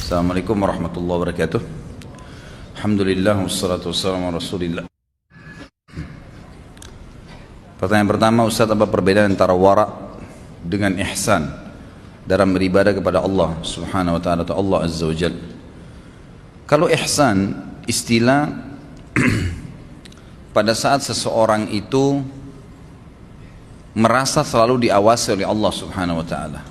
Assalamualaikum warahmatullahi wabarakatuh. Alhamdulillah wassalatu wassalamu ala Rasulillah. Pertanyaan pertama, Ustaz, apa perbedaan antara wara' dengan ihsan dalam beribadah kepada Allah Subhanahu wa taala atau Allah Azza wa Jalla? Kalau ihsan istilah pada saat seseorang itu merasa selalu diawasi oleh Allah Subhanahu wa taala.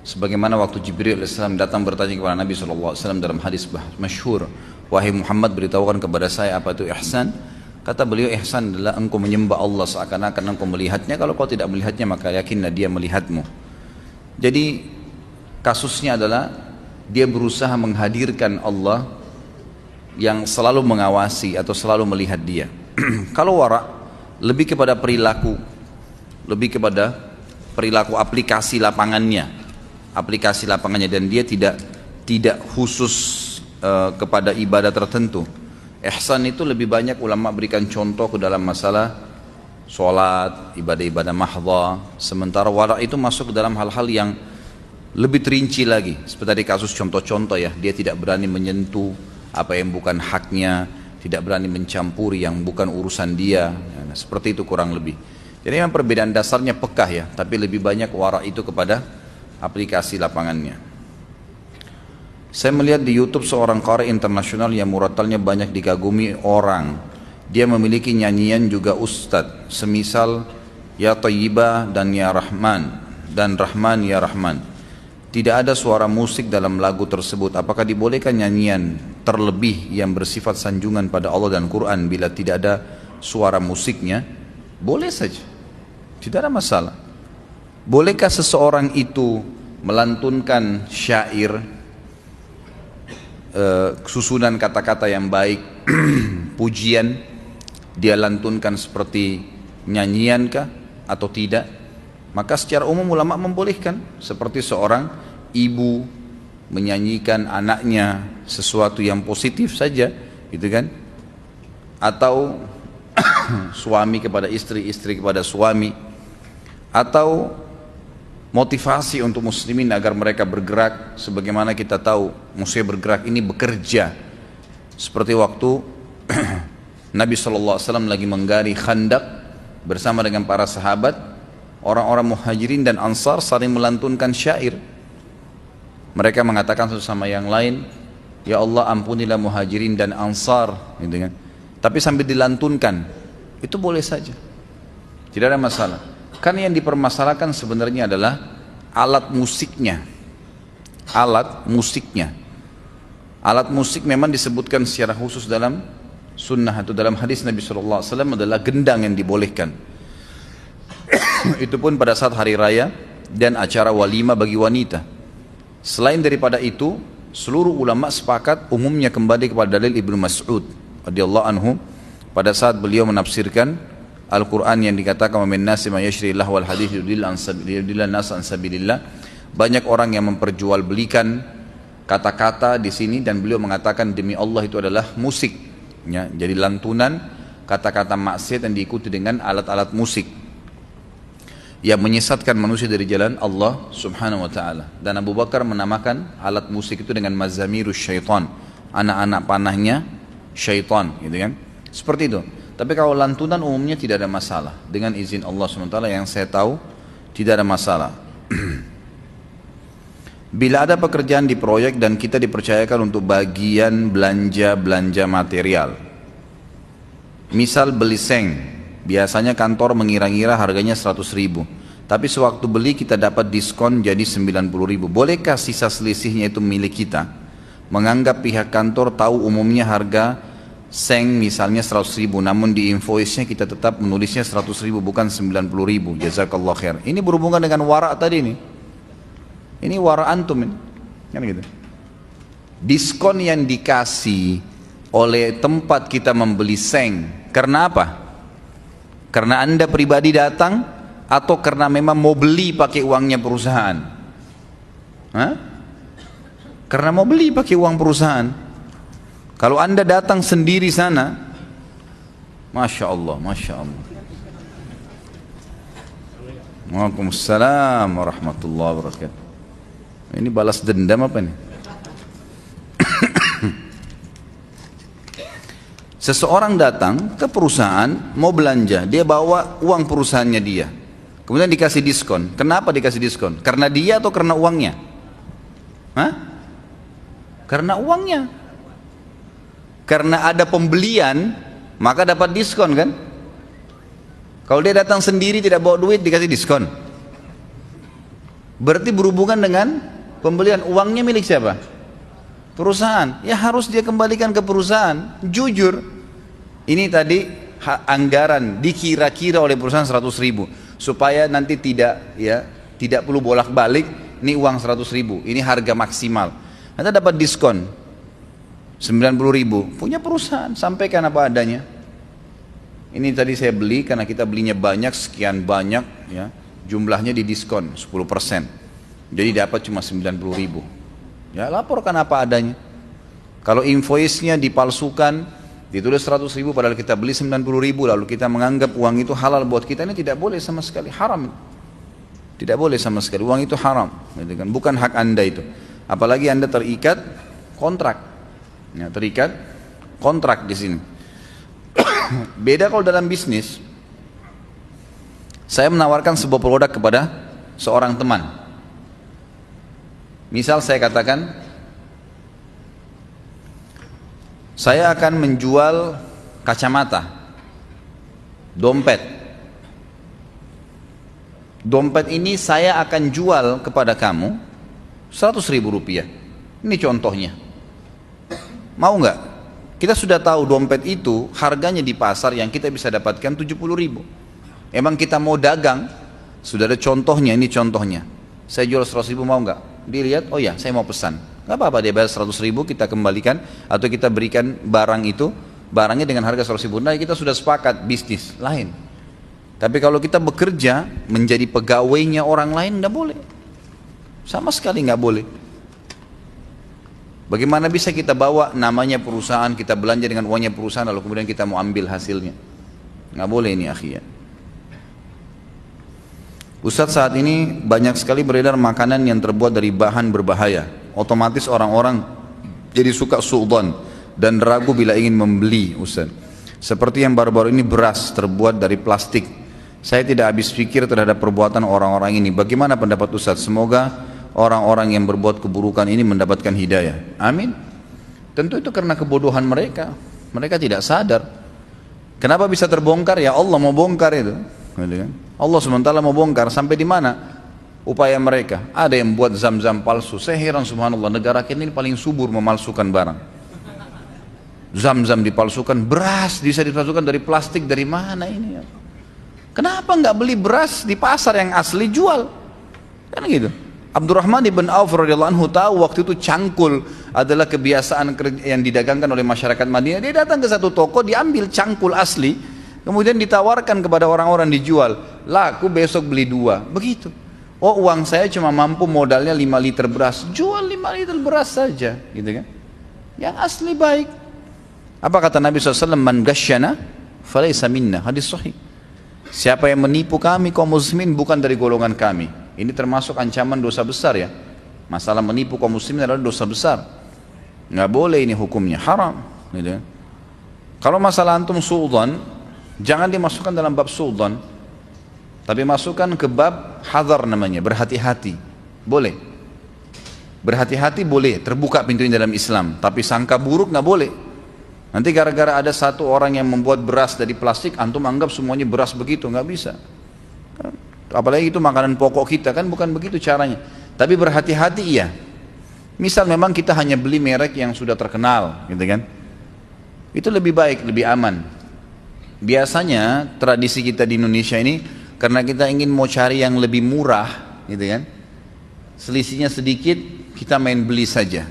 Sebagaimana waktu Jibril AS datang bertanya kepada Nabi SAW dalam hadis masyhur, "Wahai Muhammad, beritahukan kepada saya apa itu ihsan." Kata beliau, ihsan adalah engkau menyembah Allah seakan-akan engkau melihatnya. Kalau kau tidak melihatnya, maka yakinlah dia melihatmu. Jadi kasusnya adalah dia berusaha menghadirkan Allah yang selalu mengawasi atau selalu melihat dia. Kalau wara' lebih kepada perilaku, aplikasi lapangannya, dan dia tidak khusus kepada ibadah tertentu. Ihsan itu lebih banyak ulama berikan contoh ke dalam masalah sholat, ibadah-ibadah mahdhah. Sementara wara' itu masuk ke dalam hal-hal yang lebih terinci lagi, seperti tadi kasus contoh-contoh ya, dia tidak berani menyentuh apa yang bukan haknya, tidak berani mencampuri yang bukan urusan dia. Nah, seperti itu kurang lebih. Jadi memang perbedaan dasarnya pekah ya, tapi lebih banyak wara' itu kepada aplikasi lapangannya. Saya melihat di YouTube seorang qari internasional yang murattalnya banyak dikagumi orang. Dia memiliki nyanyian juga ustadz, semisal Ya Thayyibah dan Ya Rahman dan Rahman Ya Rahman. Tidak ada suara musik dalam lagu tersebut. Apakah dibolehkan nyanyian terlebih yang bersifat sanjungan pada Allah dan Quran bila tidak ada suara musiknya? Boleh saja, tidak ada masalah. Bolehkah seseorang itu melantunkan syair, susunan kata-kata yang baik, pujian, dia lantunkan seperti nyanyian kah atau tidak? Maka secara umum ulama membolehkan, seperti seorang ibu menyanyikan anaknya sesuatu yang positif saja, gitu kan? Atau suami kepada istri, istri kepada suami, atau motivasi untuk muslimin agar mereka bergerak. Sebagaimana kita tahu musuh bergerak ini bekerja, seperti waktu Nabi SAW lagi menggali Khandaq bersama dengan para sahabat, orang-orang muhajirin dan ansar saling melantunkan syair. Mereka mengatakan satu sama yang lain, "Ya Allah, ampunilah muhajirin dan ansar," gitu kan. Tapi sambil dilantunkan, itu boleh saja, tidak ada masalah. Karena yang dipermasalahkan sebenarnya adalah alat musiknya. Alat musiknya. Alat musik memang disebutkan secara khusus dalam sunnah atau dalam hadis Nabi SAW adalah gendang yang dibolehkan. Itu pun pada saat hari raya dan acara walimah bagi wanita. Selain daripada itu, seluruh ulama sepakat umumnya kembali kepada dalil Ibnu Mas'ud radhiyallahu anhu pada saat beliau menafsirkan Al-Quran yang dikatakan min nasi ma yashrillah wal hadits yudillan nas an sabilillah. Banyak orang yang memperjualbelikan kata-kata di sini, dan beliau mengatakan demi Allah itu adalah musik ya. Jadi lantunan kata-kata maksiat yang diikuti dengan alat-alat musik yang menyesatkan manusia dari jalan Allah Subhanahu wa taala. Dan Abu Bakar menamakan alat musik itu dengan mazamirus syaitan, anak-anak panahnya syaitan, gitu kan. Seperti itu. Tapi kalau lantunan umumnya tidak ada masalah. Dengan izin Allah SWT yang saya tahu tidak ada masalah. Bila ada pekerjaan di proyek dan kita dipercayakan untuk bagian belanja material, misal beli seng, biasanya kantor mengira-ngira harganya 100.000, tapi sewaktu beli kita dapat diskon jadi 90.000. Bolehkah sisa selisihnya itu milik kita? Menganggap pihak kantor tahu umumnya harga seng misalnya 100.000, namun di invoice-nya kita tetap menulisnya 100.000 bukan 90.000. Jazakallah khair. Ini berhubungan dengan wara' tadi nih. Ini wara' antum ini. Kan gitu. Diskon yang dikasih oleh tempat kita membeli seng, karena apa? Karena Anda pribadi datang atau karena memang mau beli pakai uangnya perusahaan? Hah? Karena mau beli pakai uang perusahaan. Kalau Anda datang sendiri sana, Masya Allah, Masya Allah. Waalaikumsalam warahmatullahi wabarakatuh. Ini balas dendam apa nih? Seseorang datang ke perusahaan mau belanja, dia bawa uang perusahaannya dia. Kemudian dikasih diskon. Kenapa dikasih diskon? Karena dia atau karena uangnya? Hah? Karena uangnya. Karena ada pembelian, maka dapat diskon kan? Kalau dia datang sendiri tidak bawa duit dikasih diskon. Berarti berhubungan dengan pembelian. Uangnya milik siapa? Perusahaan. Ya harus dia kembalikan ke perusahaan. Jujur. Ini tadi anggaran dikira-kira oleh perusahaan 100.000 supaya nanti tidak perlu bolak-balik. Ini uang 100.000, ini harga maksimal. Nanti dapat diskon 90.000. Punya perusahaan, sampaikan apa adanya. Ini tadi saya beli karena kita belinya banyak, sekian banyak, ya, jumlahnya didiskon 10%. Jadi dapat cuma 90.000. Ya laporkan apa adanya. Kalau invoice-nya dipalsukan, ditulis 100.000 padahal kita beli 90.000, lalu kita menganggap uang itu halal buat kita, ini tidak boleh sama sekali, haram. Tidak boleh sama sekali, uang itu haram, bukan hak anda itu. Apalagi anda terikat kontrak, ya, terikat kontrak di sini. Beda kalau dalam bisnis. Saya menawarkan sebuah produk kepada seorang teman. Misal saya katakan, saya akan menjual kacamata, dompet. Dompet ini saya akan jual kepada kamu 100.000 rupiah. Ini contohnya. Mau nggak? Kita sudah tahu dompet itu harganya di pasar yang kita bisa dapatkan 70.000. Emang kita mau dagang? Sudah ada contohnya, ini contohnya. Saya jual 100.000, mau nggak? Dia lihat, oh ya saya mau pesan. Nggak apa-apa, dia bayar 100.000, kita kembalikan atau kita berikan barang itu, barangnya dengan harga 100.000. Nah kita sudah sepakat, bisnis lain. Tapi kalau kita bekerja menjadi pegawainya orang lain, nggak boleh. Sama sekali nggak boleh. Bagaimana bisa kita bawa namanya perusahaan, kita belanja dengan uangnya perusahaan, lalu kemudian kita mau ambil hasilnya? Nggak boleh ini akhirnya. Ustadz, saat ini banyak sekali beredar makanan yang terbuat dari bahan berbahaya. Otomatis orang-orang jadi suka suudzon dan ragu bila ingin membeli, Ustadz. Seperti yang baru-baru ini beras terbuat dari plastik. Saya tidak habis pikir terhadap perbuatan orang-orang ini. Bagaimana pendapat Ustadz? Semoga orang-orang yang berbuat keburukan ini mendapatkan hidayah. Amin. Tentu itu karena kebodohan mereka. Mereka tidak sadar. Kenapa bisa terbongkar? Ya Allah mau bongkar itu. Allah SWT mau bongkar. Sampai di mana upaya mereka? Ada yang buat zam-zam palsu. Saya heran, subhanallah, negara kita ini paling subur memalsukan barang. Zam-zam dipalsukan, beras bisa dipalsukan dari plastik, dari mana ini? Kenapa nggak beli beras di pasar yang asli jual? Kan gitu. Abdurrahman ibn Auf radhiyallahu anhu tahu waktu itu cangkul adalah kebiasaan yang didagangkan oleh masyarakat Madinah. Dia datang ke satu toko, diambil cangkul asli, kemudian ditawarkan kepada orang-orang, dijual. Laku, besok beli 2. Begitu. Oh, uang saya cuma mampu modalnya 5 liter beras. Jual 5 liter beras saja, gitu kan? Yang asli baik. Apa kata Nabi SAW? Man ghasyana falaysa minna. Hadis sahih. Siapa yang menipu kami kaum muslimin bukan dari golongan kami. Ini termasuk ancaman dosa besar ya. Masalah menipu kaum muslimin adalah dosa besar. Nggak boleh, ini hukumnya haram. Gitu. Kalau masalah antum suudzon, jangan dimasukkan dalam bab suudzon, tapi masukkan ke bab hadar namanya, berhati-hati. Boleh. Berhati-hati boleh, terbuka pintunya dalam Islam. Tapi sangka buruk nggak boleh. Nanti gara-gara ada satu orang yang membuat beras dari plastik, antum anggap semuanya beras begitu, nggak bisa. Apalagi itu makanan pokok kita, kan bukan begitu caranya. Tapi berhati-hati iya. Misal memang kita hanya beli merek yang sudah terkenal, gitu kan? Itu lebih baik, lebih aman. Biasanya tradisi kita di Indonesia ini, karena kita ingin mau cari yang lebih murah, gitu kan? Selisihnya sedikit, kita main beli saja.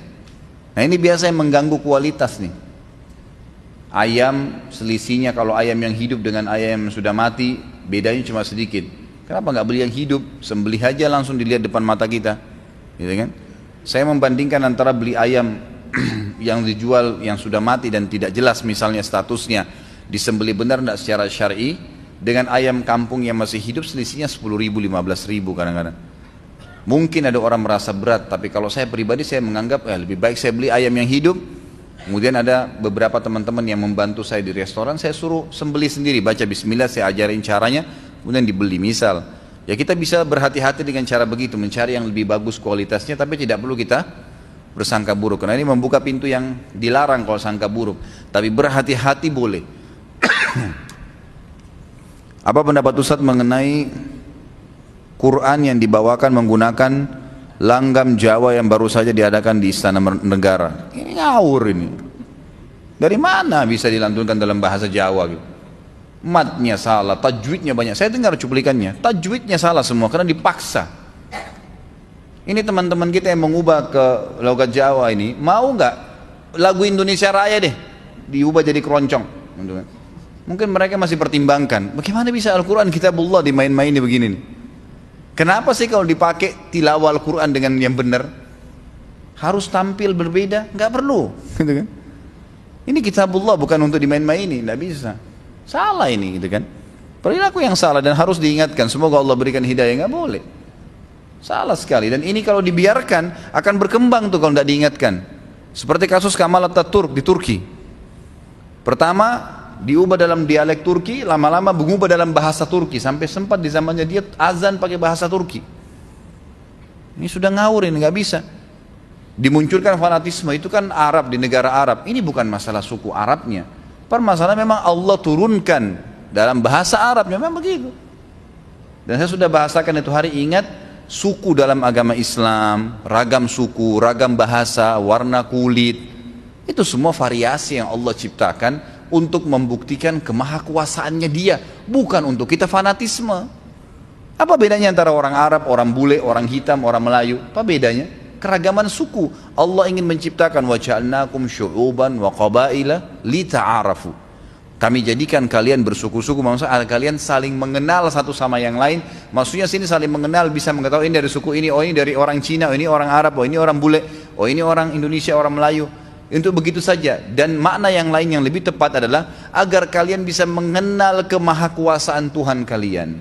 Nah ini biasa yang mengganggu kualitas nih. Ayam selisihnya, kalau ayam yang hidup dengan ayam yang sudah mati bedanya cuma sedikit. Kenapa nggak beli yang hidup, sembelih aja langsung dilihat depan mata kita, gitu kan? Saya membandingkan antara beli ayam yang dijual yang sudah mati dan tidak jelas misalnya statusnya disembelih benar tidak secara syar'i, dengan ayam kampung yang masih hidup, selisihnya 10.000, 15.000 kadang-kadang. Mungkin ada orang merasa berat, tapi kalau saya pribadi saya menganggap lebih baik saya beli ayam yang hidup Kemudian ada beberapa teman-teman yang membantu saya di restoran, saya suruh sembelih sendiri, baca bismillah, saya ajarin caranya, kemudian dibeli. Misal, ya kita bisa berhati-hati dengan cara begitu, mencari yang lebih bagus kualitasnya, tapi tidak perlu kita bersangka buruk. Karena ini membuka pintu yang dilarang kalau sangka buruk. Tapi berhati-hati boleh. Apa pendapat Ustadz mengenai Quran yang dibawakan menggunakan langgam Jawa yang baru saja diadakan di Istana Negara? Ini ngawur ini. Dari mana bisa dilantunkan dalam bahasa Jawa gitu? Matnya salah, tajwidnya banyak. Saya dengar cuplikannya, tajwidnya salah semua karena dipaksa. Ini teman-teman kita yang mengubah ke logat Jawa ini, mau nggak lagu Indonesia Raya deh diubah jadi keroncong? Mungkin mereka masih pertimbangkan, bagaimana bisa Al-Quran Kitabullah dimain-maini begini nih? Kenapa sih kalau dipakai tilawah Al-Quran dengan yang benar harus tampil berbeda? Nggak perlu, gitu kan? Ini Kitabullah bukan untuk dimain-maini, nggak bisa. Salah ini, gitu kan? Perilaku yang salah dan harus diingatkan. Semoga Allah berikan hidayah. Nggak boleh. Salah sekali. Dan ini kalau dibiarkan akan berkembang tuh kalau tidak diingatkan. Seperti kasus Kamal Atatürk di Turki. Pertama diubah dalam dialek Turki, lama-lama mengubah dalam bahasa Turki, sampai sempat di zamannya dia azan pakai bahasa Turki. Ini sudah ngawur, ini nggak bisa. Dimunculkan fanatisme, itu kan Arab, di negara Arab. Ini bukan masalah suku Arabnya, permasalahan memang Allah turunkan dalam bahasa Arab, memang begitu. Dan saya sudah bahasakan itu hari, ingat, suku dalam agama Islam, ragam suku, ragam bahasa, warna kulit, itu semua variasi yang Allah ciptakan untuk membuktikan kemahakuasaannya Dia, bukan untuk kita fanatisme. Apa bedanya antara orang Arab, orang bule, orang hitam, orang Melayu? Apa bedanya? Keragaman suku. Allah ingin menciptakan wa ja'alnakum syu'uban wa qabaila lita'arafu. Kami jadikan kalian bersuku-suku, maksudnya kalian saling mengenal satu sama yang lain. Maksudnya sini saling mengenal, bisa mengetahui ini dari suku ini, oh ini dari orang Cina, oh ini orang Arab, oh ini orang bule, oh ini orang Indonesia, orang Melayu. Untuk begitu saja. Dan makna yang lain yang lebih tepat adalah agar kalian bisa mengenal kemahakuasaan Tuhan kalian.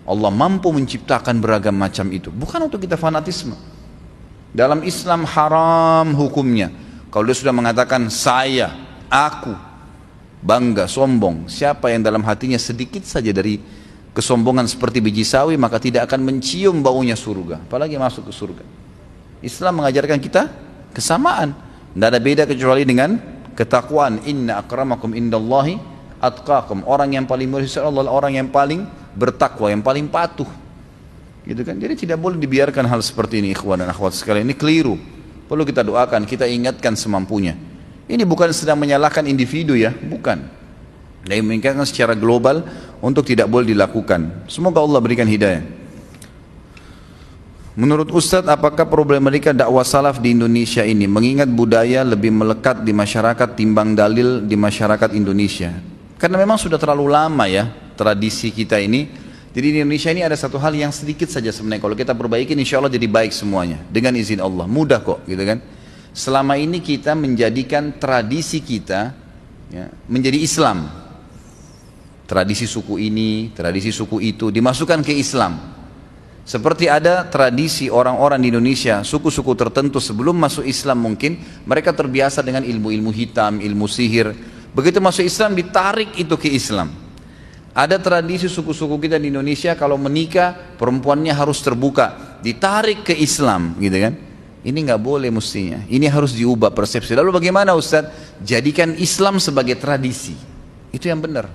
Allah mampu menciptakan beragam macam itu, bukan untuk kita fanatisme. Dalam Islam haram hukumnya kalau dia sudah mengatakan saya, aku, bangga, sombong. Siapa yang dalam hatinya sedikit saja dari kesombongan seperti biji sawi, maka tidak akan mencium baunya surga, apalagi masuk ke surga. Islam mengajarkan kita kesamaan. Tidak ada beda kecuali dengan ketakwaan. Inna akramakum indallahi atqakum. Orang yang paling mulia Allah adalah orang yang paling bertakwa, yang paling patuh. Gitu kan? Jadi tidak boleh dibiarkan hal seperti ini, ikhwan dan akhwat sekalian. Ini keliru. Perlu kita doakan, kita ingatkan semampunya. Ini bukan sedang menyalahkan individu ya, bukan. Dan mengingatkan secara global untuk tidak boleh dilakukan. Semoga Allah berikan hidayah. Menurut Ustadz, apakah problematika dakwah salaf di Indonesia ini mengingat budaya lebih melekat di masyarakat timbang dalil di masyarakat Indonesia? Karena memang sudah terlalu lama ya tradisi kita ini. Jadi di Indonesia ini ada satu hal yang sedikit saja sebenarnya. Kalau kita perbaiki insya Allah jadi baik semuanya. Dengan izin Allah, mudah kok gitu kan. Selama ini kita menjadikan tradisi kita ya, menjadi Islam. Tradisi suku ini, tradisi suku itu dimasukkan ke Islam. Seperti ada tradisi orang-orang di Indonesia, suku-suku tertentu sebelum masuk Islam mungkin mereka terbiasa dengan ilmu-ilmu hitam, ilmu sihir. Begitu masuk Islam ditarik itu ke Islam. Ada tradisi suku-suku kita di Indonesia kalau menikah perempuannya harus terbuka, ditarik ke Islam, gitu kan? Ini nggak boleh mestinya. Ini harus diubah persepsi. Lalu bagaimana Ustaz? Jadikan Islam sebagai tradisi. Itu yang benar.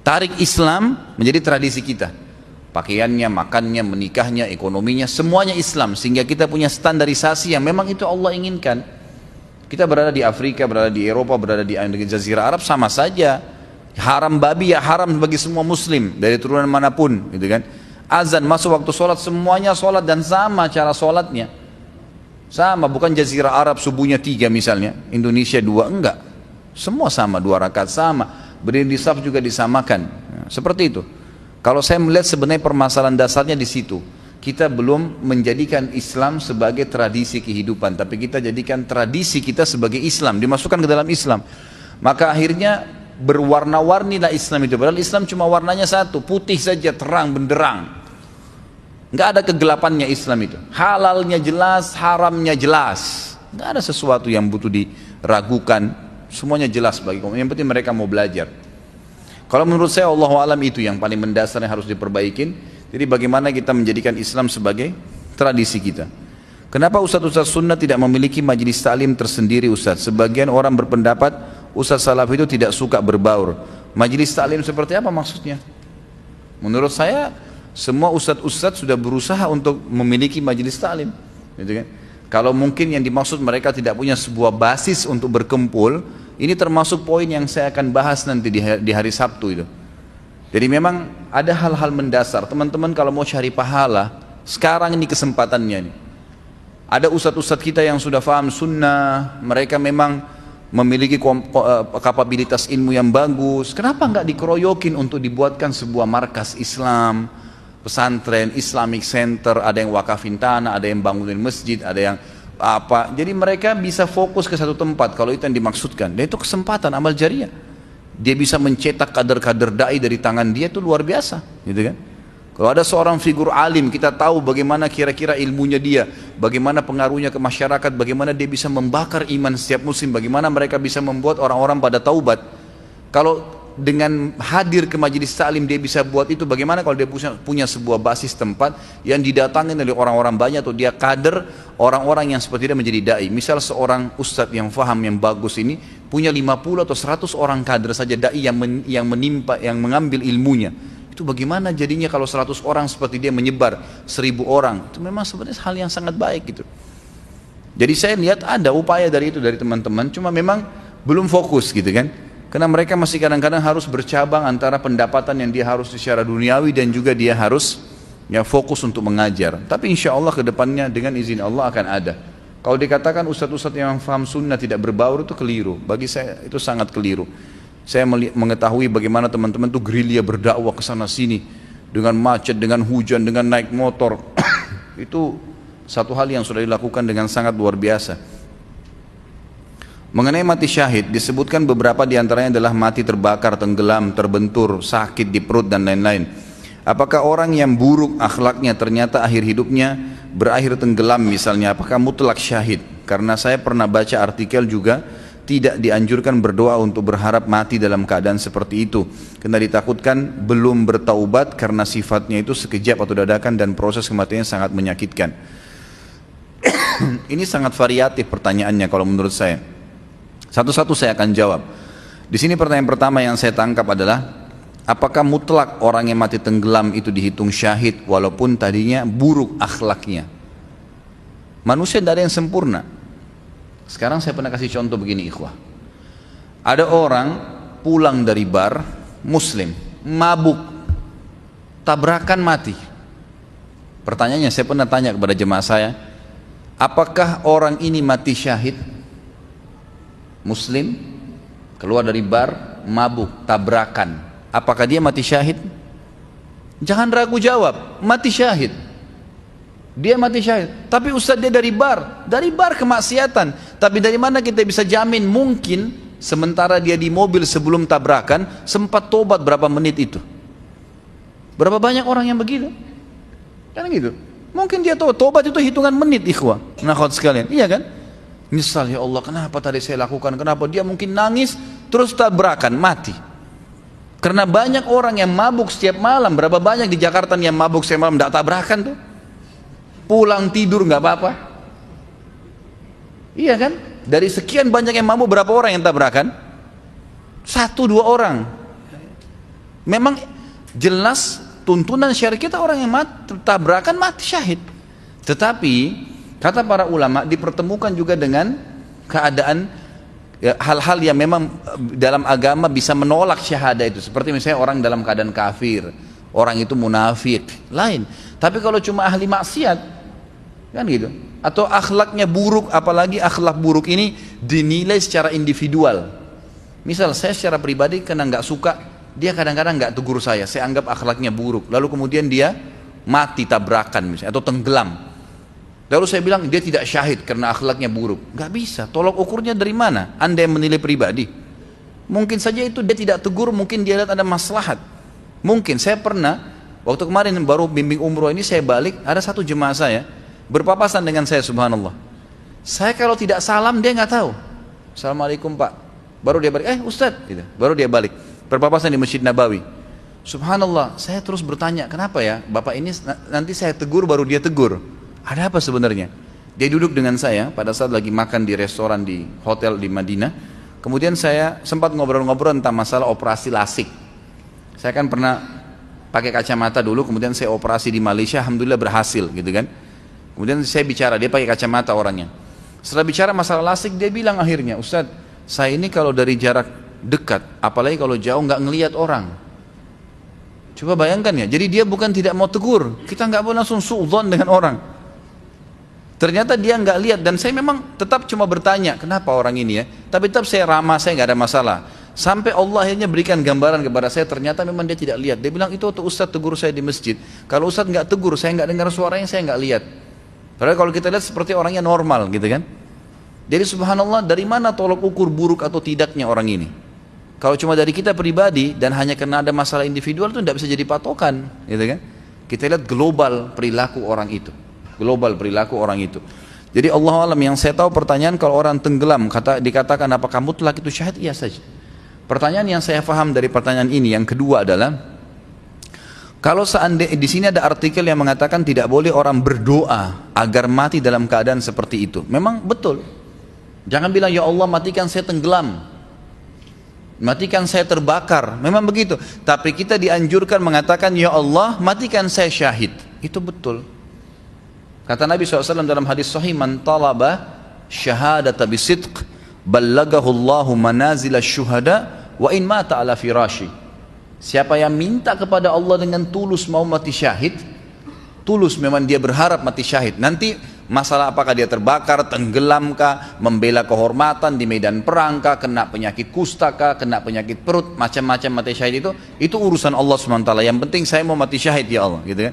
Tarik Islam menjadi tradisi kita. Pakaiannya, makannya, menikahnya, ekonominya, semuanya Islam. Sehingga kita punya standarisasi yang memang itu Allah inginkan. Kita berada di Afrika, berada di Eropa, berada di Jazirah Arab, sama saja. Haram babi ya haram bagi semua muslim, dari turunan manapun, gitu kan. Azan, masuk waktu sholat, semuanya sholat dan sama cara sholatnya. Sama, bukan Jazirah Arab subuhnya 3 misalnya, Indonesia 2, enggak. Semua sama, 2 rakaat sama. Berdiri di saf juga disamakan. Seperti itu. Kalau saya melihat sebenarnya permasalahan dasarnya di situ. Kita belum menjadikan Islam sebagai tradisi kehidupan, tapi kita jadikan tradisi kita sebagai Islam, dimasukkan ke dalam Islam. Maka akhirnya berwarna-warnilah Islam itu. Padahal Islam cuma warnanya satu, putih saja, terang benderang. Nggak ada kegelapannya Islam itu. Halalnya jelas, haramnya jelas. Nggak ada sesuatu yang butuh diragukan, semuanya jelas bagi kaum. Yang penting mereka mau belajar. Kalau menurut saya Allahu alam itu yang paling mendasar yang harus diperbaikin. Jadi bagaimana kita menjadikan Islam sebagai tradisi kita. Kenapa Ustadz Sunnah tidak memiliki majelis taklim tersendiri Ustadz? Sebagian orang berpendapat Ustadz Salaf itu tidak suka berbaur. Majelis taklim seperti apa maksudnya? Menurut saya semua ustadz sudah berusaha untuk memiliki majelis taklim, gitu kan? Kalau mungkin yang dimaksud mereka tidak punya sebuah basis untuk berkumpul, ini termasuk poin yang saya akan bahas nanti di hari Sabtu itu. Jadi memang ada hal-hal mendasar. Teman-teman kalau mau cari pahala, sekarang ini kesempatannya nih. Ada ustadz kita yang sudah faham sunnah, mereka memang memiliki kapabilitas ilmu yang bagus. Kenapa nggak dikeroyokin untuk dibuatkan sebuah markas Islam, pesantren, Islamic Center, ada yang wakafin tanah, ada yang bangunin masjid, ada yang apa. Jadi mereka bisa fokus ke satu tempat kalau itu yang dimaksudkan. Dan itu kesempatan amal jariah. Dia bisa mencetak kader-kader dai dari tangan dia, itu luar biasa, gitu kan? Kalau ada seorang figur alim, kita tahu bagaimana kira-kira ilmunya dia, bagaimana pengaruhnya ke masyarakat, bagaimana dia bisa membakar iman setiap muslim, bagaimana mereka bisa membuat orang-orang pada taubat. Kalau dengan hadir ke majelis taklim dia bisa buat itu, bagaimana kalau dia punya sebuah basis tempat yang didatangin oleh orang-orang banyak, atau dia kader orang-orang yang seperti dia menjadi dai. Misal seorang ustadz yang faham, yang bagus ini punya 50 atau 100 orang kader saja dai yang mengambil ilmunya. Itu bagaimana jadinya kalau 100 orang seperti dia menyebar 1000 orang. Itu memang sebenarnya hal yang sangat baik gitu. Jadi saya lihat ada upaya dari itu dari teman-teman, cuma memang belum fokus gitu kan. Karena mereka masih kadang-kadang harus bercabang antara pendapatan yang dia harus secara duniawi dan juga dia harus ya fokus untuk mengajar. Tapi insya Allah kedepannya dengan izin Allah akan ada. Kalau dikatakan ustadz-ustadz yang faham sunnah tidak berbaur itu keliru. Bagi saya itu sangat keliru. Saya mengetahui bagaimana teman-teman tuh gerilya berdakwah ke sana sini dengan macet, dengan hujan, dengan naik motor. Itu satu hal yang sudah dilakukan dengan sangat luar biasa. Mengenai mati syahid, disebutkan beberapa diantaranya adalah mati terbakar, tenggelam, terbentur, sakit di perut dan lain-lain. Apakah orang yang buruk akhlaknya ternyata akhir hidupnya berakhir tenggelam misalnya, apakah mutlak syahid? Karena saya pernah baca artikel juga tidak dianjurkan berdoa untuk berharap mati dalam keadaan seperti itu, karena ditakutkan belum bertaubat karena sifatnya itu sekejap atau dadakan dan proses kematiannya sangat menyakitkan. Ini sangat variatif pertanyaannya kalau menurut saya. Satu-satu saya akan jawab. Di sini pertanyaan pertama yang saya tangkap adalah, apakah mutlak orang yang mati tenggelam itu dihitung syahid walaupun tadinya buruk akhlaknya? Manusia tidak ada yang sempurna. Sekarang saya pernah kasih contoh begini ikhwah. Ada orang pulang dari bar, muslim, mabuk, tabrakan mati. Pertanyaannya saya pernah tanya kepada jemaah saya, apakah orang ini mati syahid? Muslim, keluar dari bar, mabuk, tabrakan. Apakah dia mati syahid? Jangan ragu jawab, mati syahid. Dia mati syahid. Tapi ustaz dia dari bar kemaksiatan. Tapi dari mana kita bisa jamin? Mungkin sementara dia di mobil sebelum tabrakan sempat tobat berapa menit itu. Berapa banyak orang yang begitu? Kan gitu. Mungkin dia tahu tobat itu hitungan menit ikhwah. Nah khawat sekalian, iya kan? Misal ya Allah kenapa tadi saya lakukan? Kenapa dia mungkin nangis terus tabrakan mati? Karena banyak orang yang mabuk setiap malam. Berapa banyak di Jakarta yang mabuk setiap malam tidak tabrakan tuh? Pulang tidur nggak apa-apa. Iya kan? Dari sekian banyak yang mabuk berapa orang yang tabrakan? 1-2 orang. Memang jelas tuntunan syariat kita orang yang tabrakan mati syahid. Tetapi kata para ulama dipertemukan juga dengan keadaan ya, hal-hal yang memang dalam agama bisa menolak syahadah itu. Seperti misalnya orang dalam keadaan kafir, orang itu munafik, lain. Tapi kalau cuma ahli maksiat, kan gitu, atau akhlaknya buruk, apalagi akhlak buruk ini dinilai secara individual. Misal saya secara pribadi karena nggak suka, dia kadang-kadang nggak tegur saya anggap akhlaknya buruk, lalu kemudian dia mati tabrakan misalnya, atau tenggelam, lalu saya bilang dia tidak syahid karena akhlaknya buruk. Nggak bisa, tolok ukurnya dari mana? Anda yang menilai pribadi. Mungkin saja itu dia tidak tegur, mungkin dia lihat ada maslahat. Mungkin saya pernah, waktu kemarin baru bimbing umroh ini saya balik, ada satu jemaah saya berpapasan dengan saya subhanallah. Saya kalau tidak salam dia nggak tahu. Assalamualaikum Pak. Baru dia balik, Ustadz, gitu. Baru dia balik. Berpapasan di Masjid Nabawi. Subhanallah, saya terus bertanya, kenapa ya Bapak ini nanti saya tegur baru dia tegur. Ada apa sebenarnya? Dia duduk dengan saya pada saat lagi makan di restoran di hotel di Madinah. Kemudian saya sempat ngobrol-ngobrol tentang masalah operasi lasik. Saya kan pernah pakai kacamata dulu, kemudian saya operasi di Malaysia, alhamdulillah berhasil gitu kan. Kemudian saya bicara, dia pakai kacamata orangnya. Setelah bicara masalah lasik, dia bilang akhirnya, Ustadz, saya ini kalau dari jarak dekat, apalagi kalau jauh nggak ngelihat orang. Coba bayangkan ya, jadi dia bukan tidak mau tegur, kita nggak boleh langsung suudzon dengan orang. Ternyata dia nggak lihat, dan saya memang tetap cuma bertanya, kenapa orang ini ya? Tapi tetap saya ramah, saya nggak ada masalah. Sampai Allah akhirnya berikan gambaran kepada saya, ternyata memang dia tidak lihat. Dia bilang, itu waktu Ustadz tegur saya di masjid. Kalau Ustadz nggak tegur, saya nggak dengar suaranya, saya nggak lihat. Padahal kalau kita lihat seperti orangnya normal gitu kan. Jadi subhanallah, dari mana tolok ukur buruk atau tidaknya orang ini? Kalau cuma dari kita pribadi dan hanya karena ada masalah individual itu tidak bisa jadi patokan, gitu kan? Kita lihat global perilaku orang itu. Global perilaku orang itu. Jadi Allah alam, yang saya tahu pertanyaan kalau orang tenggelam dikatakan apakah mutlak itu syahid? Iya saja. Pertanyaan yang saya paham dari pertanyaan ini yang kedua adalah, kalau seandainya di sini ada artikel yang mengatakan tidak boleh orang berdoa agar mati dalam keadaan seperti itu. Memang betul. Jangan bilang ya Allah matikan saya tenggelam, matikan saya terbakar. Memang begitu. Tapi kita dianjurkan mengatakan ya Allah matikan saya syahid. Itu betul. Kata Nabi SAW dalam hadis sahih, man talaba syahadata bisidq ballagahu Allahu manazil syuhada wa in mata ala firashi. Siapa yang minta kepada Allah dengan tulus mau mati syahid, tulus memang dia berharap mati syahid, nanti masalah apakah dia terbakar, tenggelamkah, membela kehormatan di medan perangkah, kena penyakit kustaka, kena penyakit perut, macam-macam mati syahid itu urusan Allah SWT. Yang penting saya mau mati syahid ya Allah, gitu ya.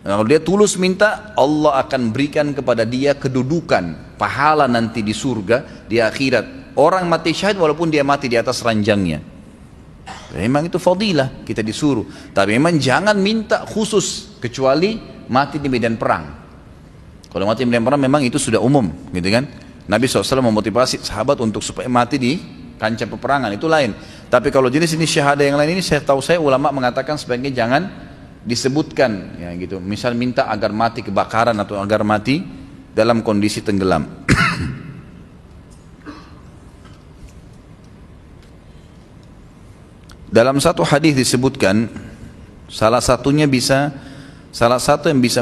Kalau dia tulus minta, Allah akan berikan kepada dia kedudukan, pahala nanti di surga, di akhirat. Orang mati syahid walaupun dia mati di atas ranjangnya. Memang itu fadilah, kita disuruh. Tapi memang jangan minta khusus, kecuali mati di medan perang. Kalau mati di medan perang memang itu sudah umum, gitu kan. Nabi SAW memotivasi sahabat untuk supaya mati di kancah peperangan, itu lain. Tapi kalau jenis ini syahadah yang lain ini, saya tahu ulama mengatakan sebaiknya jangan disebutkan, ya gitu. Misal minta agar mati kebakaran atau agar mati dalam kondisi tenggelam. Dalam satu hadis disebutkan salah satu yang bisa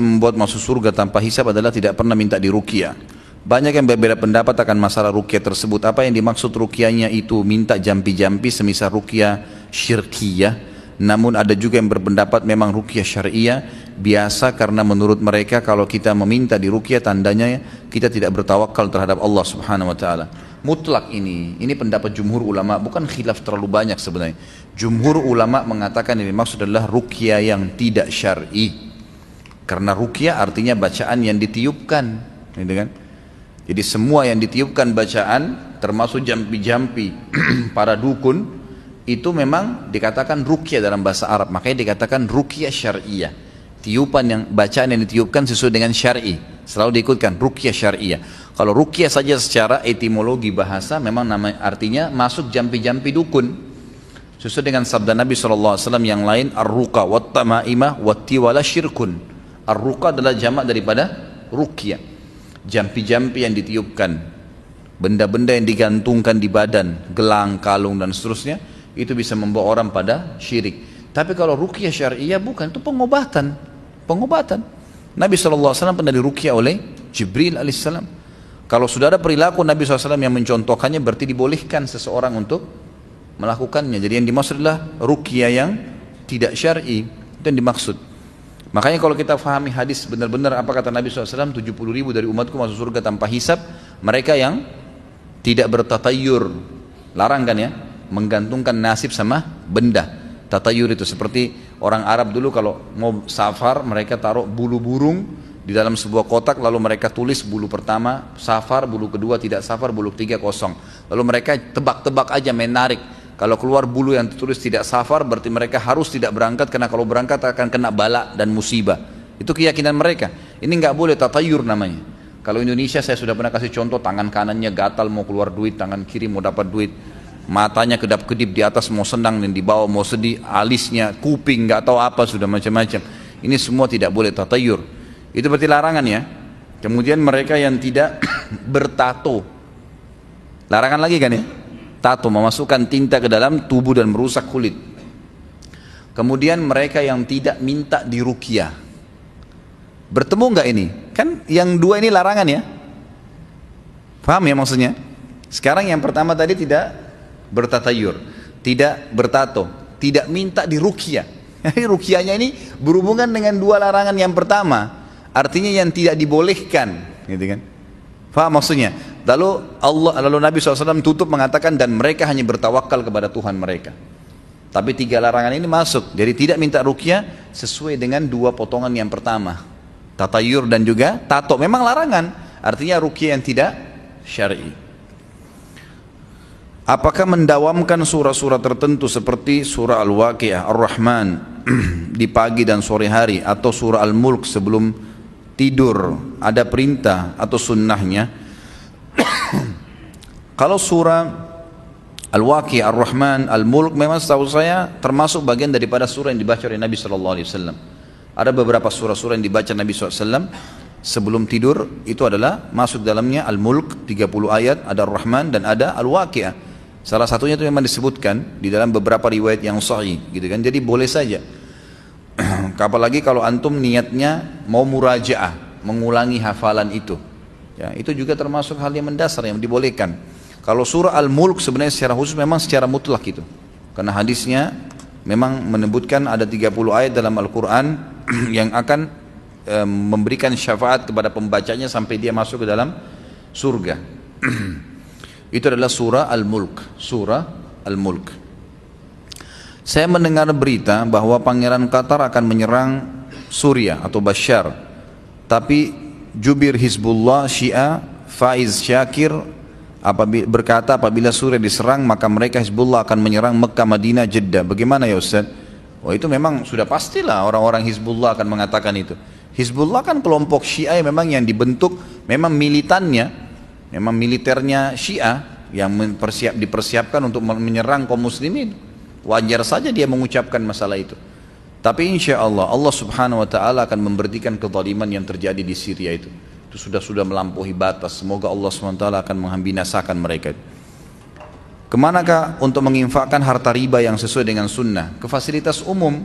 membuat masuk surga tanpa hisab adalah tidak pernah minta diruqyah. Banyak yang berbeda pendapat akan masalah ruqyah tersebut. Apa yang dimaksud ruqyahnya itu minta jampi-jampi semisal ruqyah syirkiyah. Namun ada juga yang berpendapat memang ruqyah syariah biasa, karena menurut mereka kalau kita meminta diruqyah tandanya kita tidak bertawakal terhadap Allah Subhanahu wa taala. Mutlak ini pendapat jumhur ulama, bukan khilaf terlalu banyak sebenarnya. Jumhur ulama mengatakan ini maksud adalah ruqyah yang tidak syar'i. Karena ruqyah artinya bacaan yang ditiupkan, gitu kan? Jadi semua yang ditiupkan bacaan, termasuk jampi-jampi para dukun, itu memang dikatakan ruqyah dalam bahasa Arab. Makanya dikatakan ruqyah syariah. Tiupan yang bacaan yang ditiupkan sesuai dengan syar'i, selalu diikutkan ruqyah syariah. Kalau ruqyah saja secara etimologi bahasa memang artinya masuk jampi-jampi dukun. Sesuai dengan sabda Nabi SAW yang lain, ar-ruqa wat-tama'imah wat-tiwala syirkun. Ar-ruqa adalah jamak daripada ruqyah. Jampi-jampi yang ditiupkan, benda-benda yang digantungkan di badan, gelang, kalung dan seterusnya, itu bisa membawa orang pada syirik. Tapi kalau ruqyah syariah bukan, itu pengobatan. Nabi SAW pernah diruqyah oleh Jibril alaihissalam. Kalau sudah ada perilaku Nabi SAW yang mencontohkannya, berarti dibolehkan seseorang untuk melakukannya. Jadi yang dimaksud adalah ruqyah yang tidak syar'i, itu yang dimaksud. Makanya kalau kita fahami hadis benar-benar apa kata Nabi SAW, 70.000 dari umatku masuk surga tanpa hisab, mereka yang tidak bertatayur, larang kan ya, menggantungkan nasib sama benda. Tatayur itu seperti orang Arab dulu kalau mau safar, mereka taruh bulu burung di dalam sebuah kotak, lalu mereka tulis bulu pertama safar, bulu kedua tidak safar, bulu ketiga kosong. Lalu mereka tebak-tebak aja, menarik. Kalau keluar bulu yang tertulis tidak safar, berarti mereka harus tidak berangkat, karena kalau berangkat akan kena bala dan musibah. Itu keyakinan mereka. Ini nggak boleh, tatayur namanya. Kalau Indonesia saya sudah pernah kasih contoh, tangan kanannya gatal mau keluar duit, tangan kiri mau dapat duit, matanya kedap-kedip, di atas mau senang dan di bawah mau sedih, alisnya, kuping, nggak tahu apa, sudah macam-macam. Ini semua tidak boleh tatayur. Itu berarti larangan ya. Kemudian mereka yang tidak bertato, larangan lagi kan ya. Tato, memasukkan tinta ke dalam tubuh dan merusak kulit. Kemudian mereka yang tidak minta diruqyah. Bertemu nggak ini? Kan yang dua ini larangan ya. Paham ya maksudnya? Sekarang yang pertama tadi tidak bertatayur, tidak bertato, tidak minta diruqyah. Jadi ruqyahnya ini berhubungan dengan dua larangan yang pertama. Artinya yang tidak dibolehkan, gitu kan? Faham maksudnya? Lalu Nabi SAW tutup mengatakan, dan mereka hanya bertawakal kepada Tuhan mereka. Tapi tiga larangan ini masuk. Jadi tidak minta ruqyah sesuai dengan dua potongan yang pertama, tatayur dan juga tato. Memang larangan, artinya ruqyah yang tidak syar'i. Apakah mendawamkan surah-surah tertentu seperti surah Al-Waqi'ah, Ar-Rahman di pagi dan sore hari, atau surah Al-Mulk sebelum tidur, ada perintah atau sunnahnya? Kalau surah Al-Waqi'ah, Ar-Rahman, Al-Mulk memang setahu saya termasuk bagian daripada surah yang dibaca oleh Nabi SAW. Ada beberapa surah-surah yang dibaca Nabi SAW sebelum tidur, itu adalah masuk dalamnya Al-Mulk 30 ayat, ada Ar-Rahman dan ada Al-Waqi'ah. Salah satunya itu memang disebutkan di dalam beberapa riwayat yang sahih, gitu kan. Jadi boleh saja. Apalagi kalau antum niatnya mau murajaah, mengulangi hafalan itu, ya, itu juga termasuk hal yang mendasar yang dibolehkan. Kalau surah Al-Mulk sebenarnya secara khusus memang secara mutlak itu, karena hadisnya memang menyebutkan ada 30 ayat dalam Al-Quran yang akan memberikan syafaat kepada pembacanya sampai dia masuk ke dalam surga. Itu adalah surah Al-Mulk, surah Al-Mulk. Saya mendengar berita bahwa Pangeran Qatar akan menyerang Suriah atau Bashar, tapi jubir Hizbullah Syiah Faiz Syakir berkata apabila Suriah diserang maka mereka Hizbullah akan menyerang Mekah, Madinah, Jeddah. Bagaimana ya Ustaz? Oh, itu memang sudah pastilah orang-orang Hizbullah akan mengatakan itu. Hizbullah kan kelompok Syiah memang yang dibentuk, memang militannya, memang militernya Syiah yang dipersiapkan untuk menyerang kaum muslimin. Wajar saja dia mengucapkan masalah itu. Tapi insya Allah, Allah subhanahu wa ta'ala akan memberhentikan kezaliman yang terjadi di Syria itu. Itu sudah melampaui batas. Semoga Allah subhanahu wa ta'ala akan membinasakan mereka. Kemanakah untuk menginfakkan harta riba yang sesuai dengan sunnah? Ke fasilitas umum.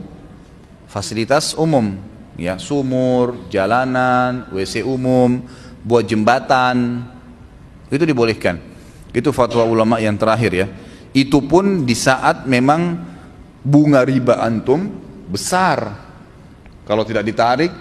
Fasilitas umum, ya, sumur, jalanan, WC umum, buat jembatan, itu dibolehkan. Itu fatwa ulama yang terakhir ya. Itu pun di saat memang bunga riba antum besar. Kalau tidak ditarik,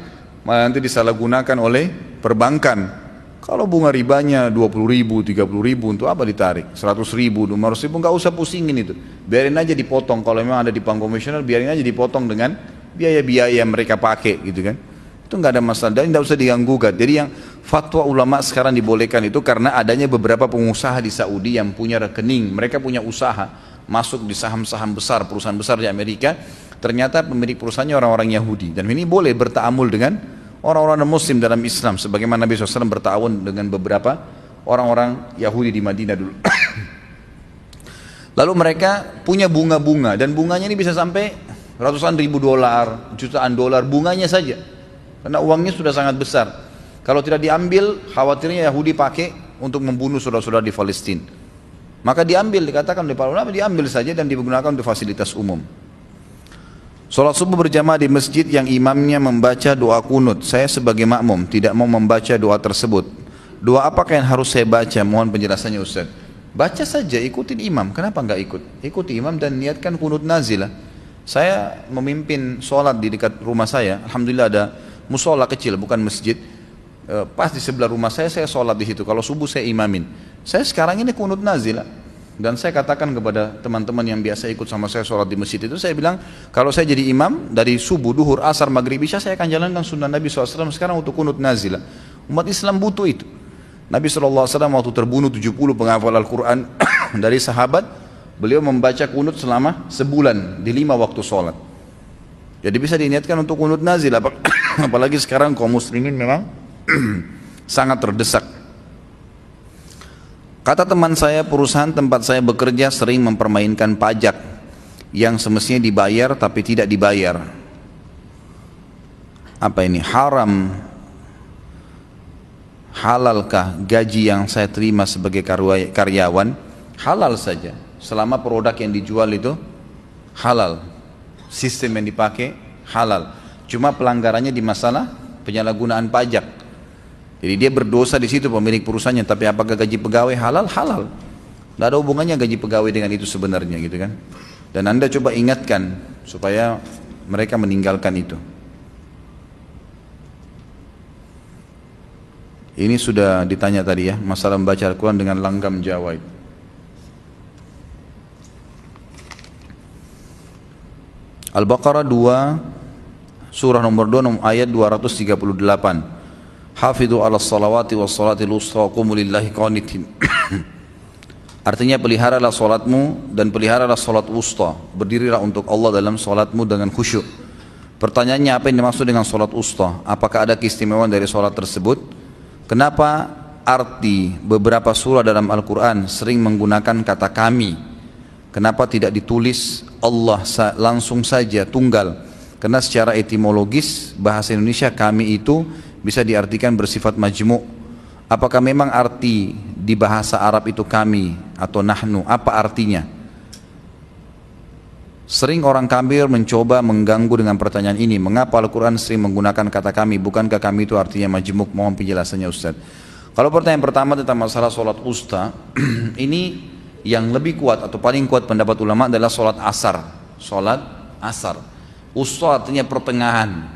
malah nanti disalahgunakan oleh perbankan. Kalau bunga ribanya 20.000, 30.000, untuk apa ditarik? 100.000, 200.000, nggak usah pusingin itu. Biarin aja dipotong. Kalau memang ada di bank konvensional, biarin aja dipotong dengan biaya-biaya yang mereka pakai, gitu kan? Itu nggak ada masalah dan tidak usah diganggu. Jadi yang fatwa ulama sekarang dibolehkan itu karena adanya beberapa pengusaha di Saudi yang punya rekening, mereka punya usaha masuk di saham-saham besar, perusahaan besar di Amerika, ternyata pemilik perusahaannya orang-orang Yahudi, dan ini boleh bertaamul dengan orang-orang Muslim dalam Islam, sebagaimana Nabi SAW bertawun dengan beberapa orang-orang Yahudi di Madinah dulu. Lalu mereka punya bunga-bunga, dan bunganya ini bisa sampai ratusan ribu dolar, jutaan dolar, bunganya saja. Karena uangnya sudah sangat besar. Kalau tidak diambil, khawatirnya Yahudi pakai untuk membunuh saudara-saudara di Palestina. Maka diambil, dikatakan oleh para ulama, diambil saja dan digunakan untuk fasilitas umum. Salat subuh berjamaah di masjid yang imamnya membaca doa kunut. Saya sebagai makmum tidak mau membaca doa tersebut. Doa apakah yang harus saya baca? Mohon penjelasannya Ustaz. Baca saja, ikutin imam. Kenapa enggak ikut? Ikuti imam dan niatkan kunut nazilah. Saya memimpin sholat di dekat rumah saya. Alhamdulillah ada musola kecil, bukan masjid. Pas di sebelah rumah saya sholat di situ. Kalau subuh saya imamin. Saya sekarang ini kunut nazilah. Dan saya katakan kepada teman-teman yang biasa ikut sama saya sholat di masjid itu, saya bilang, kalau saya jadi imam dari subuh, duhur, asar, maghrib, isya, saya akan jalankan sunnah Nabi SAW sekarang untuk kunut nazilah. Umat Islam butuh itu. Nabi SAW waktu terbunuh 70 penghafal Al-Quran dari sahabat, beliau membaca kunut selama sebulan di 5 waktu sholat. Jadi bisa diniatkan untuk kunut nazilah. Apalagi sekarang kaum muslimin memang sangat terdesak. Kata teman saya, perusahaan tempat saya bekerja sering mempermainkan pajak yang semestinya dibayar tapi tidak dibayar. Apa ini? Haram? Halalkah gaji yang saya terima sebagai karyawan? Halal saja, selama produk yang dijual itu halal, sistem yang dipakai halal. Cuma pelanggarannya di masalah penyalahgunaan pajak. Jadi dia berdosa di situ pemilik perusahaannya. Tapi apakah gaji pegawai halal? Halal. Tidak ada hubungannya gaji pegawai dengan itu sebenarnya, gitu kan? Dan Anda coba ingatkan supaya mereka meninggalkan itu. Ini sudah ditanya tadi ya, masalah membaca Al-Quran dengan langgam Jawa itu. Al-Baqarah 2, surah nomor 2, ayat 238. Hafidhu ala salawati wa salatil usta wa qumu lillahi qanitin. Artinya peliharalah salatmu dan peliharalah salat usta. Berdirilah untuk Allah dalam salatmu dengan khusyuk. Pertanyaannya, apa yang dimaksud dengan salat usta? Apakah ada keistimewaan dari salat tersebut? Kenapa arti beberapa surah dalam Al-Quran sering menggunakan kata kami? Kenapa tidak ditulis Allah langsung saja tunggal? Karena secara etimologis bahasa Indonesia kami itu bisa diartikan bersifat majmu'. Apakah memang arti di bahasa Arab itu kami atau nahnu? Apa artinya? Sering orang kafir mencoba mengganggu dengan pertanyaan ini. Mengapa Al-Quran sering menggunakan kata kami? Bukankah kami itu artinya majmu'? Mohon penjelasannya Ustaz. Kalau pertanyaan pertama tentang masalah sholat usta, ini yang lebih kuat atau paling kuat pendapat ulama adalah sholat asar. Sholat asar. Usta artinya pertengahan.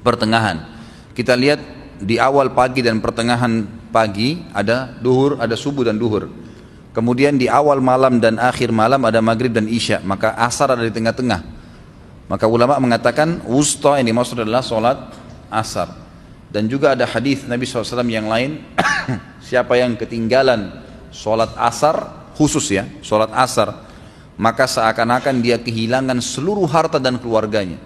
Pertengahan. Kita lihat di awal pagi dan pertengahan pagi ada duhur, ada subuh dan duhur. Kemudian di awal malam dan akhir malam ada maghrib dan isya. Maka asar ada di tengah-tengah. Maka ulama mengatakan wusta yang dimaksud adalah sholat asar. Dan juga ada hadis Nabi SAW yang lain. Siapa yang ketinggalan sholat asar, khusus ya, sholat asar, maka seakan-akan dia kehilangan seluruh harta dan keluarganya.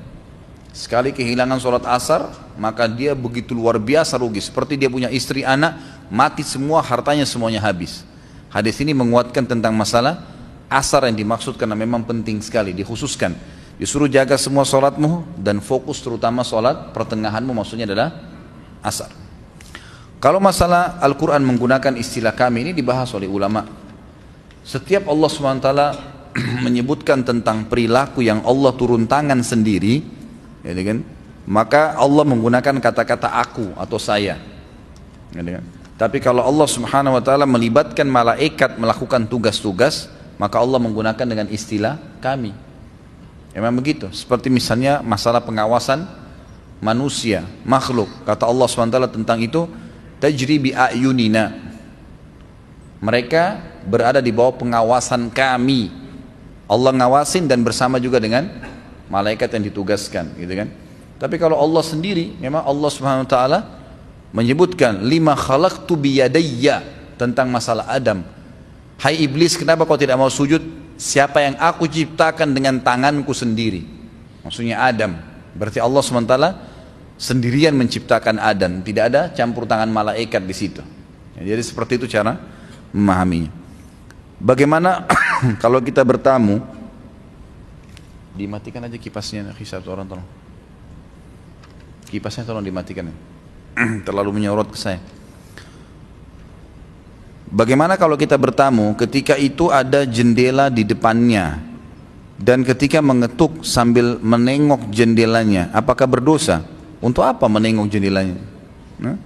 Sekali kehilangan sholat asar, maka dia begitu luar biasa rugi. Seperti dia punya istri, anak, mati semua, hartanya semuanya habis. Hadis ini menguatkan tentang masalah asar yang dimaksud karena memang penting sekali, dikhususkan. Disuruh jaga semua sholatmu dan fokus terutama sholat pertengahanmu, maksudnya adalah asar. Kalau masalah Al-Quran menggunakan istilah kami, ini dibahas oleh ulama. Setiap Allah SWT menyebutkan tentang perilaku yang Allah turun tangan sendiri, ya kan? Maka Allah menggunakan kata-kata aku atau saya, ya kan? Tapi kalau Allah Subhanahu wa taala melibatkan malaikat melakukan tugas-tugas, maka Allah menggunakan dengan istilah kami. Ya, memang begitu. Seperti misalnya masalah pengawasan manusia, makhluk. Kata Allah Subhanahu wa taala tentang itu, tajri bi ayunina. Mereka berada di bawah pengawasan kami. Allah ngawasin dan bersama juga dengan malaikat yang ditugaskan, gitu kan. Tapi kalau Allah sendiri, memang Allah Subhanahu wa taala menyebutkan lima khalaqtu biyadayya tentang masalah Adam. Hai iblis, kenapa kau tidak mau sujud? Siapa yang aku ciptakan dengan tanganku sendiri? Maksudnya Adam. Berarti Allah Subhanahu wa taala sendirian menciptakan Adam, tidak ada campur tangan malaikat di situ. Ya, jadi seperti itu cara memahaminya. Bagaimana kalau kita bertamu? Dimatikan aja kipasnya, satu orang tolong. Kipasnya tolong dimatikan. Terlalu menyorot ke saya. Bagaimana kalau kita bertamu, ketika itu ada jendela di depannya, dan ketika mengetuk sambil menengok jendelanya, apakah berdosa? Untuk apa menengok jendelanya? Nah,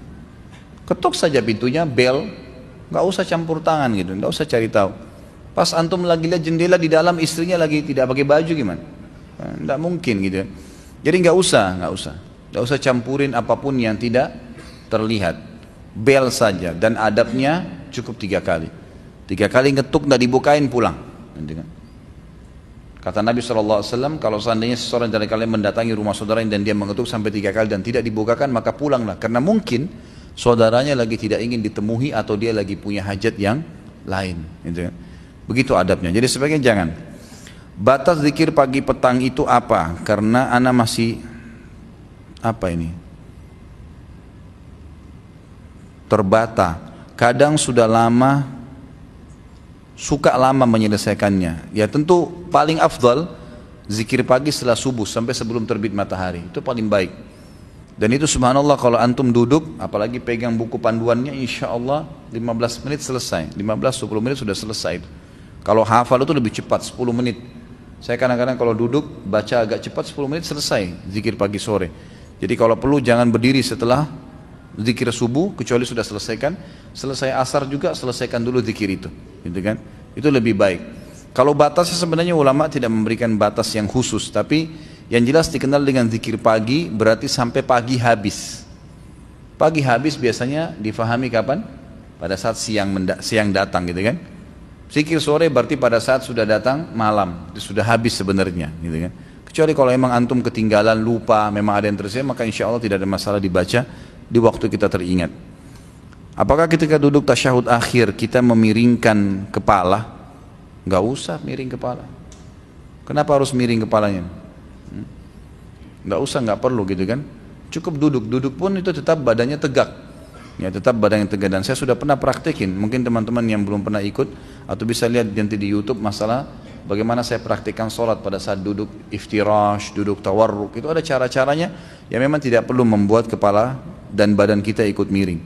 ketuk saja pintunya, bel, nggak usah campur tangan gitu, nggak usah cari tahu. Pas antum lagi lihat jendela di dalam istrinya lagi tidak pakai baju gimana? Nggak mungkin gitu. Jadi nggak usah campurin apapun yang tidak terlihat. Bel saja, dan adabnya cukup 3 kali. 3 kali ngetuk nggak dibukain, pulang. Kata Nabi SAW, kalau seandainya seseorang dari kalian mendatangi rumah saudaranya dan dia mengetuk sampai 3 kali dan tidak dibukakan, maka pulanglah. Karena mungkin saudaranya lagi tidak ingin ditemui atau dia lagi punya hajat yang lain. Begitu adabnya. Jadi sebaiknya jangan. Batas zikir pagi petang itu apa? Karena ana masih apa ini? terbata, kadang sudah lama, suka lama menyelesaikannya. Ya tentu paling afdal zikir pagi setelah subuh sampai sebelum terbit matahari, itu paling baik. Dan itu subhanallah kalau antum duduk, apalagi pegang buku panduannya, insya Allah 15 menit selesai, 15-20 menit sudah selesai. Kalau hafal itu lebih cepat, 10 menit. Saya kadang-kadang kalau duduk, baca agak cepat, 10 menit selesai zikir pagi sore. Jadi kalau perlu jangan berdiri setelah zikir subuh, kecuali sudah selesaikan. Selesai asar juga, selesaikan dulu zikir itu, gitu kan? Itu lebih baik. Kalau batasnya sebenarnya ulama tidak memberikan batas yang khusus, tapi yang jelas dikenal dengan zikir pagi berarti sampai pagi habis. Pagi habis biasanya difahami kapan? Pada saat siang datang, gitu kan? Zikir sore berarti pada saat sudah datang malam, itu sudah habis sebenarnya, gitu kan? Kecuali kalau emang antum ketinggalan, lupa, memang ada yang tersisa, maka insya Allah tidak ada masalah dibaca di waktu kita teringat. Apakah ketika duduk tasyahud akhir kita memiringkan kepala? Nggak usah miring kepala. Kenapa harus miring kepalanya? Nggak usah, nggak perlu gitu kan. Cukup duduk, duduk pun itu tetap badannya tegak. Ya tetap badannya tegak, dan saya sudah pernah praktekin. Mungkin teman-teman yang belum pernah ikut atau bisa lihat nanti di YouTube masalah bagaimana saya praktikkan sholat pada saat duduk iftirash, duduk tawarruk. Itu ada cara-caranya yang memang tidak perlu membuat kepala dan badan kita ikut miring.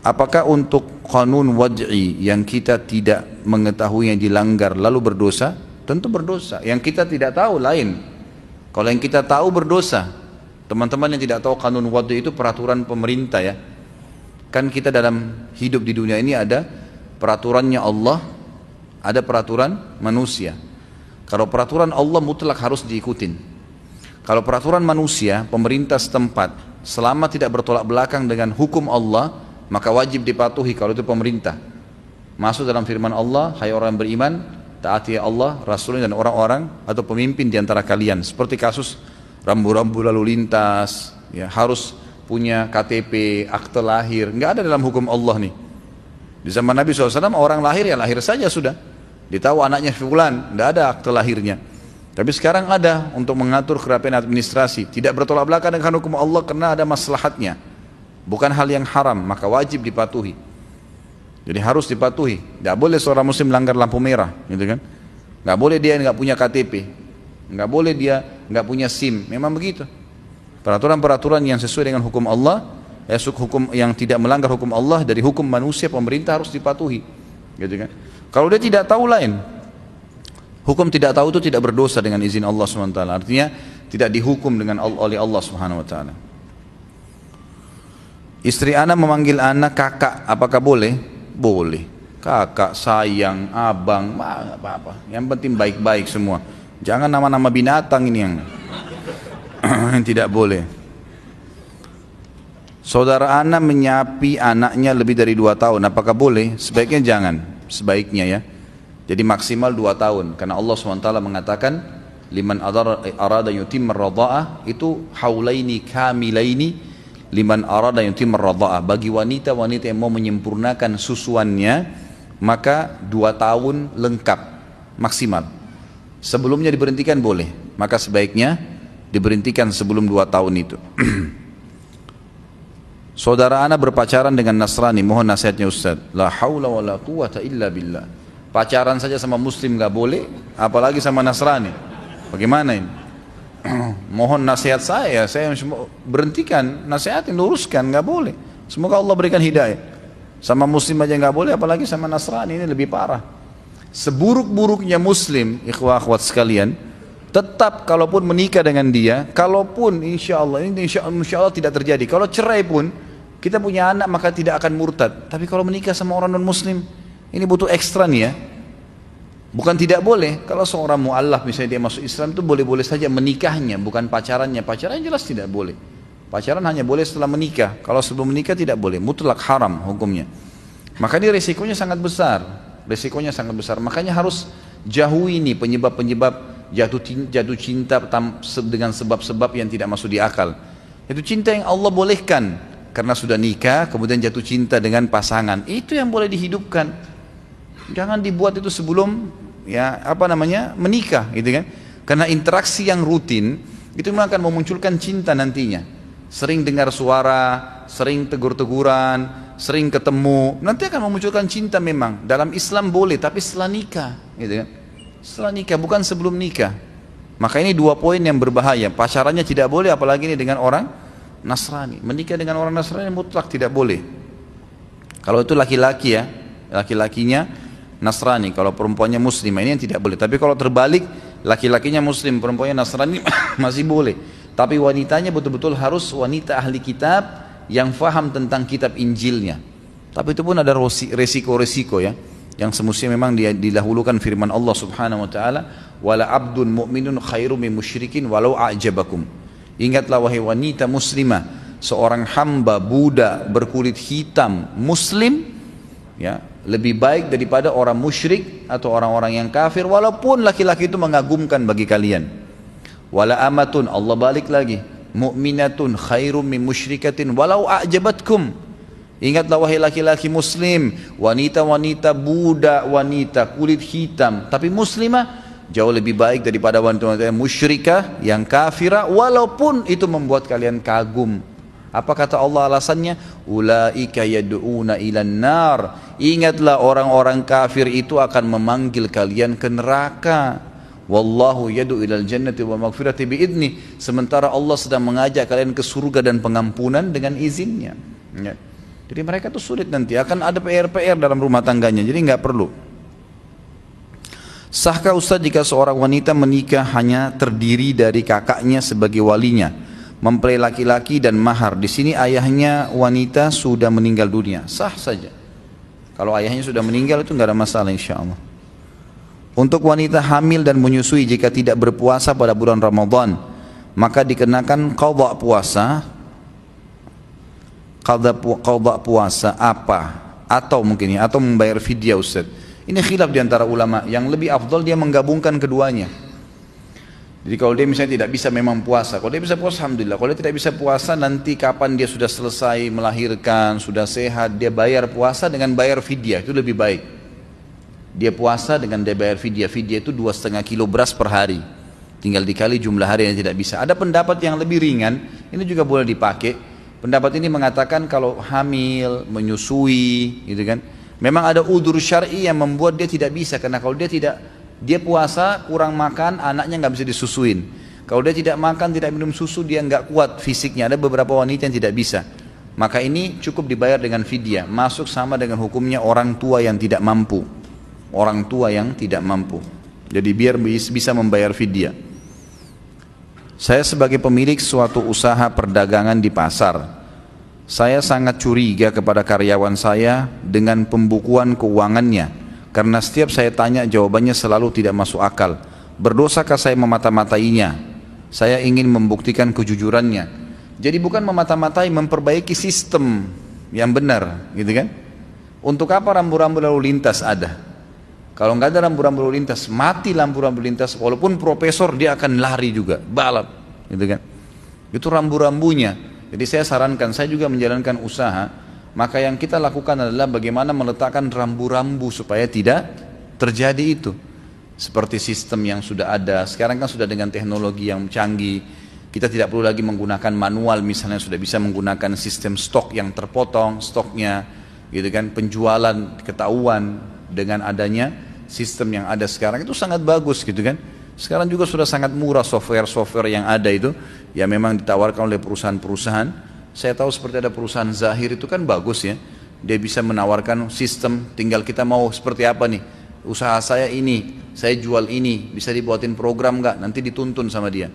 Apakah untuk qanun wad'i yang kita tidak mengetahui yang dilanggar lalu berdosa? Tentu berdosa. Yang kita tidak tahu lain. Kalau yang kita tahu berdosa. Teman-teman yang tidak tahu qanun wad'i itu peraturan pemerintah ya. Kan kita dalam hidup di dunia ini ada peraturannya Allah, ada peraturan manusia. Kalau peraturan Allah mutlak harus diikutin. Kalau peraturan manusia, pemerintah setempat, selama tidak bertolak belakang dengan hukum Allah, maka wajib dipatuhi kalau itu pemerintah. Masuk dalam firman Allah, hai orang beriman, taati Allah, Rasulnya dan orang-orang atau pemimpin di antara kalian. Seperti kasus rambu-rambu lalu lintas, ya, harus punya KTP, akte lahir, nggak ada dalam hukum Allah nih. Di zaman Nabi SAW orang lahir ya lahir saja sudah, ditahu anaknya fulan, nggak ada akte lahirnya. Tapi sekarang ada untuk mengatur kerapian administrasi, tidak bertolak belakang dengan hukum Allah karena ada maslahatnya, bukan hal yang haram, maka wajib dipatuhi. Jadi harus dipatuhi, nggak boleh seorang muslim melanggar lampu merah, gitu kan? Nggak boleh dia nggak punya KTP, nggak boleh dia nggak punya SIM, memang begitu. Peraturan-peraturan yang sesuai dengan hukum Allah, hukum yang tidak melanggar hukum Allah dari hukum manusia, pemerintah harus dipatuhi, gitu kan? Kalau dia tidak tahu lain, hukum tidak tahu itu tidak berdosa dengan izin Allah SWT. Artinya tidak dihukum oleh Allah SWT. Istri anak memanggil anak kakak, apakah boleh? Boleh. Kakak, sayang, abang, apa-apa. Yang penting baik-baik semua. Jangan nama-nama binatang ini yang tidak boleh. Saudara anak menyapi anaknya lebih dari 2 tahun, apakah boleh? Sebaiknya jangan, sebaiknya ya. Jadi maksimal 2 tahun, karena Allah SWT mengatakan liman arada yutimma radha'ah, itu haulaini kamilaini liman arada yutimma radha'ah, bagi wanita-wanita yang mau menyempurnakan susuannya, maka 2 tahun lengkap maksimal. Sebelumnya diberhentikan boleh, maka sebaiknya diberhentikan sebelum 2 tahun itu. Saudara anak berpacaran dengan Nasrani, mohon nasihatnya Ustaz. La haula wa la quwata illa billah. Pacaran saja sama muslim gak boleh, apalagi sama Nasrani. Bagaimana ini? Mohon nasihat saya berhentikan, nasihatin, luruskan, gak boleh. Semoga Allah berikan hidayah. Sama muslim aja gak boleh, apalagi sama Nasrani, ini lebih parah. Seburuk-buruknya muslim, ikhwah akhwat sekalian, tetap kalaupun menikah dengan dia, kalaupun insya Allah tidak terjadi, kalau cerai pun kita punya anak maka tidak akan murtad. Tapi kalau menikah sama orang non muslim, ini butuh ekstra nih ya. Bukan tidak boleh, kalau seorang mu'allaf misalnya dia masuk Islam itu boleh-boleh saja menikahnya, bukan pacarannya. Pacaran jelas tidak boleh. Pacaran hanya boleh setelah menikah. Kalau sebelum menikah tidak boleh, mutlak haram hukumnya. Maka ini resikonya sangat besar. Resikonya sangat besar. Makanya harus jauhi ini penyebab-penyebab jatuh cinta dengan sebab-sebab yang tidak masuk di akal. Itu cinta yang Allah bolehkan karena sudah nikah, kemudian jatuh cinta dengan pasangan, itu yang boleh dihidupkan. Jangan dibuat itu sebelum menikah, gitu kan? Karena interaksi yang rutin itu memang akan memunculkan cinta nantinya. Sering dengar suara, sering tegur-teguran, sering ketemu, nanti akan memunculkan cinta memang. Dalam Islam boleh, tapi setelah nikah, gitu kan? Setelah nikah, bukan sebelum nikah. Maka ini dua poin yang berbahaya. Pacarannya tidak boleh, apalagi ini dengan orang Nasrani. Menikah dengan orang Nasrani mutlak tidak boleh. Kalau itu laki-laki ya, laki-lakinya Nasrani. Kalau perempuannya Muslim, ini yang tidak boleh. Tapi kalau terbalik, laki-lakinya Muslim, perempuannya Nasrani masih boleh. Tapi wanitanya betul-betul harus wanita ahli kitab yang faham tentang kitab Injilnya. Tapi itu pun ada resiko-resiko ya, yang semestinya memang didahulukan firman Allah Subhanahu wa taala, wala abdun mu'minun khairum min musyrikin walau a'jabakum. Ingatlah wahai wanita muslimah, seorang hamba budak berkulit hitam muslim ya, lebih baik daripada orang musyrik atau orang-orang yang kafir, walaupun laki-laki itu mengagumkan bagi kalian. Wala amatun, Allah balik lagi, mu'minatun khairum min musyrikatin walau a'jabatkum. Ingatlah wahai laki-laki muslim, wanita-wanita budak, wanita kulit hitam tapi muslimah jauh lebih baik daripada wanita-wanita musyrikah yang kafirah, walaupun itu membuat kalian kagum. Apa kata Allah alasannya? Ulaika yad'una ilan nar. Ingatlah orang-orang kafir itu akan memanggil kalian ke neraka. Wallahu yad'u ilal jannati wa maghfirati biidni. Sementara Allah sedang mengajak kalian ke surga dan pengampunan dengan izinnya. Ya. Jadi mereka tuh sulit, nanti akan ada PR-PR dalam rumah tangganya. Jadi nggak perlu. Sahkah Ustaz jika seorang wanita menikah hanya terdiri dari kakaknya sebagai walinya, mempelai laki-laki dan mahar? Di sini ayahnya wanita sudah meninggal dunia. Sah saja. Kalau ayahnya sudah meninggal itu nggak ada masalah insyaallah. Untuk wanita hamil dan menyusui jika tidak berpuasa pada bulan Ramadan, maka dikenakan qadha puasa. Qadha puasa apa? Atau mungkin ya, atau membayar fidyah Ustaz. Ini khilaf di antara ulama. Yang lebih afdal dia menggabungkan keduanya. Jadi kalau dia misalnya tidak bisa memang puasa, kalau dia bisa puasa alhamdulillah. Kalau dia tidak bisa puasa, nanti kapan dia sudah selesai melahirkan, sudah sehat, dia bayar puasa dengan bayar fidyah, itu lebih baik. Dia puasa dengan dia bayar fidyah. Fidyah itu 2,5 kilo beras per hari. Tinggal dikali jumlah hari yang tidak bisa. Ada pendapat yang lebih ringan, ini juga boleh dipakai. Pendapat ini mengatakan kalau hamil, menyusui, gitu kan, memang ada udzur syar'i yang membuat dia tidak bisa, karena kalau dia puasa kurang makan, anaknya nggak bisa disusuin. Kalau dia tidak makan, tidak minum susu, dia nggak kuat fisiknya. Ada beberapa wanita yang tidak bisa. Maka ini cukup dibayar dengan fidyah, masuk sama dengan hukumnya orang tua yang tidak mampu. Orang tua yang tidak mampu. Jadi biar bisa membayar fidyah. Saya sebagai pemilik suatu usaha perdagangan di pasar, saya sangat curiga kepada karyawan saya dengan pembukuan keuangannya, karena setiap saya tanya jawabannya selalu tidak masuk akal. Berdosakah saya memata-matainya? Saya ingin membuktikan kejujurannya. Jadi bukan memata-matai, memperbaiki sistem yang benar, gitu kan? Untuk apa rambu-rambu lalu lintas ada? Kalau nggak ada rambu-rambu lalu lintas, mati lampu-rambu lintas, walaupun profesor dia akan lari juga, balap, gitu kan? Itu rambu-rambunya. Jadi saya sarankan, saya juga menjalankan usaha, maka yang kita lakukan adalah bagaimana meletakkan rambu-rambu supaya tidak terjadi itu. Seperti sistem yang sudah ada, sekarang kan sudah dengan teknologi yang canggih, kita tidak perlu lagi menggunakan manual, misalnya sudah bisa menggunakan sistem stok yang terpotong, stoknya, gitu kan, penjualan ketahuan dengan adanya sistem yang ada sekarang itu sangat bagus, gitu kan. Sekarang juga sudah sangat murah software yang ada itu, ya memang ditawarkan oleh perusahaan-perusahaan. Saya tahu seperti ada perusahaan Zahir itu kan bagus ya, dia bisa menawarkan sistem, tinggal kita mau seperti apa nih, usaha saya ini, saya jual ini, bisa dibuatin program nggak, nanti dituntun sama dia.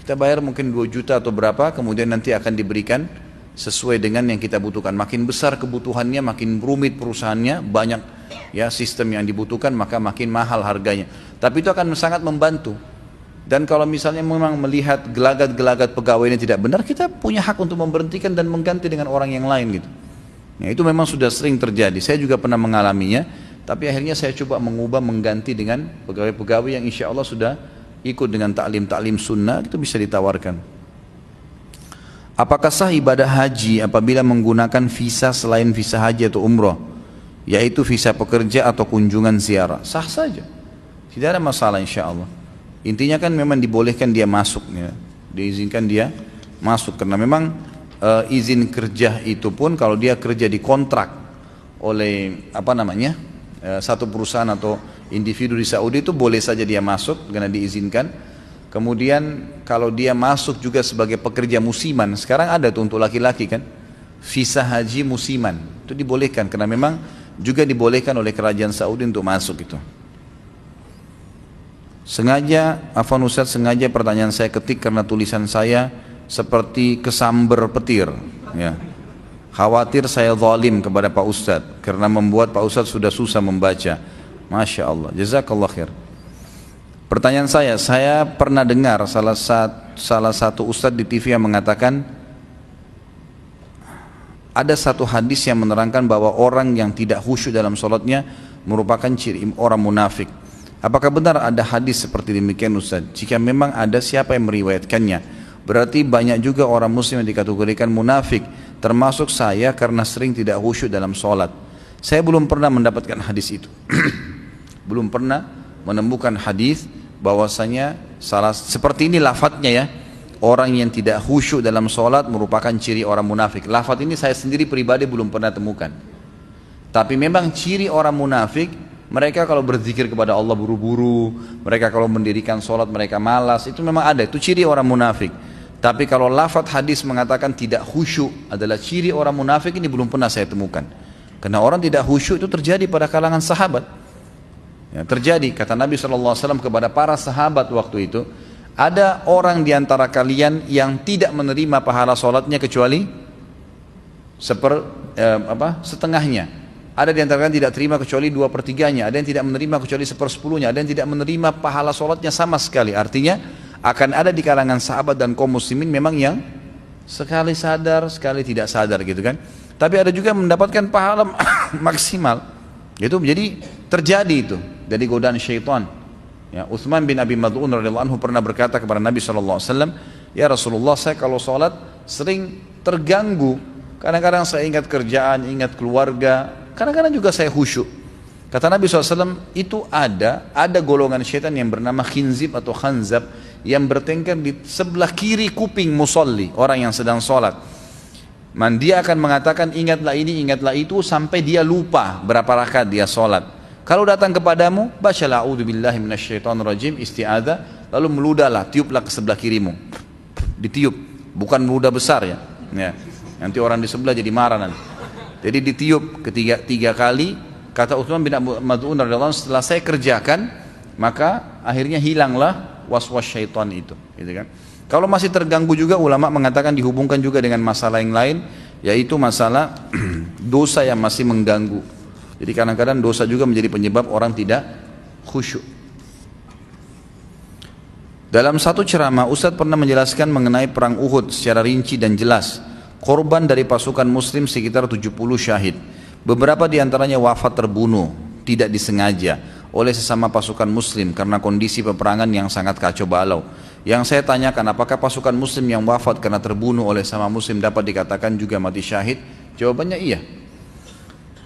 Kita bayar mungkin 2 juta atau berapa, kemudian nanti akan diberikan sesuai dengan yang kita butuhkan. Makin besar kebutuhannya, makin rumit perusahaannya, banyak ya sistem yang dibutuhkan, maka makin mahal harganya. Tapi itu akan sangat membantu. Dan kalau misalnya memang melihat gelagat-gelagat pegawai ini tidak benar, kita punya hak untuk memberhentikan dan mengganti dengan orang yang lain gitu. Ya, itu memang sudah sering terjadi. Saya juga pernah mengalaminya, tapi akhirnya saya coba mengubah, mengganti dengan pegawai-pegawai yang insya Allah sudah ikut dengan taklim-taklim sunnah, itu bisa ditawarkan. Apakah sah ibadah haji apabila menggunakan visa selain visa haji atau umroh, yaitu visa pekerja atau kunjungan ziarah? Sah saja, tidak ada masalah insya Allah. Intinya kan memang dibolehkan dia masuk ya, diizinkan dia masuk, karena memang izin kerja itu pun kalau dia kerja di kontrak oleh satu perusahaan atau individu di Saudi itu boleh saja dia masuk karena diizinkan. Kemudian kalau dia masuk juga sebagai pekerja musiman, sekarang ada tuh untuk laki-laki kan, visa haji musiman itu dibolehkan karena memang juga dibolehkan oleh kerajaan Saudi untuk masuk itu. Afwan Ustaz, sengaja pertanyaan saya ketik karena tulisan saya seperti kesamber petir ya. Khawatir saya zalim kepada Pak Ustaz karena membuat Pak Ustaz sudah susah membaca. Masya Allah, jazakallah khair. Pertanyaan saya pernah dengar salah satu Ustaz di TV yang mengatakan ada satu hadis yang menerangkan bahwa orang yang tidak khusyuk dalam sholatnya merupakan ciri orang munafik. Apakah benar ada hadis seperti demikian Ustaz? Jika memang ada, siapa yang meriwayatkannya? Berarti banyak juga orang muslim yang dikategorikan munafik, termasuk saya karena sering tidak khusyuk dalam sholat. Saya belum pernah mendapatkan hadis itu. Belum pernah menemukan hadis bahwasanya seperti ini lafadznya ya. Orang yang tidak khusyuk dalam sholat merupakan ciri orang munafik. Lafadz ini saya sendiri pribadi belum pernah temukan. Tapi memang ciri orang munafik, mereka kalau berzikir kepada Allah buru-buru, mereka kalau mendirikan sholat mereka malas, itu memang ada, itu ciri orang munafik. Tapi kalau lafadz hadis mengatakan tidak khusyuk adalah ciri orang munafik, ini belum pernah saya temukan. Karena orang tidak khusyuk itu terjadi pada kalangan sahabat. Ya, terjadi, kata Nabi SAW kepada para sahabat waktu itu, ada orang di antara kalian yang tidak menerima pahala sholatnya kecuali setengahnya. Ada di antara kalian tidak terima kecuali 2/3-nya. Ada yang tidak menerima kecuali 1/10-nya. Ada yang tidak menerima pahala sholatnya sama sekali. Artinya akan ada di kalangan sahabat dan kaum muslimin memang yang sekali sadar, sekali tidak sadar gitu kan. Tapi ada juga yang mendapatkan pahala maksimal. Itu jadi terjadi itu dari godaan syaitan. Ya, Utsman bin Abi Mad'un radhiyallahu anhu pernah berkata kepada Nabi SAW, ya Rasulullah, saya kalau sholat sering terganggu. Kadang-kadang saya ingat kerjaan, ingat keluarga, kadang-kadang juga saya khusyuk. Kata Nabi SAW, itu ada golongan syaitan yang bernama khinzib atau khanzab yang bertengkar di sebelah kiri kuping musolli, orang yang sedang sholat. Dia akan mengatakan ingatlah ini, ingatlah itu, sampai dia lupa berapa rakaat dia sholat. Kalau datang kepadamu, bacalah a'udzubillahi minasyaitonirrajim, isti'adzah, lalu meludahlah, tiuplah ke sebelah kirimu. Ditiup, bukan meludah besar ya. Nanti orang di sebelah jadi marah nanti. Jadi ditiup tiga kali. Kata Utsman bin Mad'un radhiyallahu anhu, setelah saya kerjakan, maka akhirnya hilanglah waswas syaitan itu, gitu kan. Kalau masih terganggu juga, ulama mengatakan dihubungkan juga dengan masalah yang lain, yaitu masalah dosa yang masih mengganggu. Jadi kadang-kadang dosa juga menjadi penyebab orang tidak khusyuk. Dalam satu ceramah, Ustadz pernah menjelaskan mengenai perang Uhud secara rinci dan jelas. Korban dari pasukan muslim sekitar 70 syahid. Beberapa di antaranya wafat terbunuh, tidak disengaja, oleh sesama pasukan muslim karena kondisi peperangan yang sangat kacau balau. Yang saya tanyakan, apakah pasukan muslim yang wafat karena terbunuh oleh sesama muslim dapat dikatakan juga mati syahid? Jawabannya iya.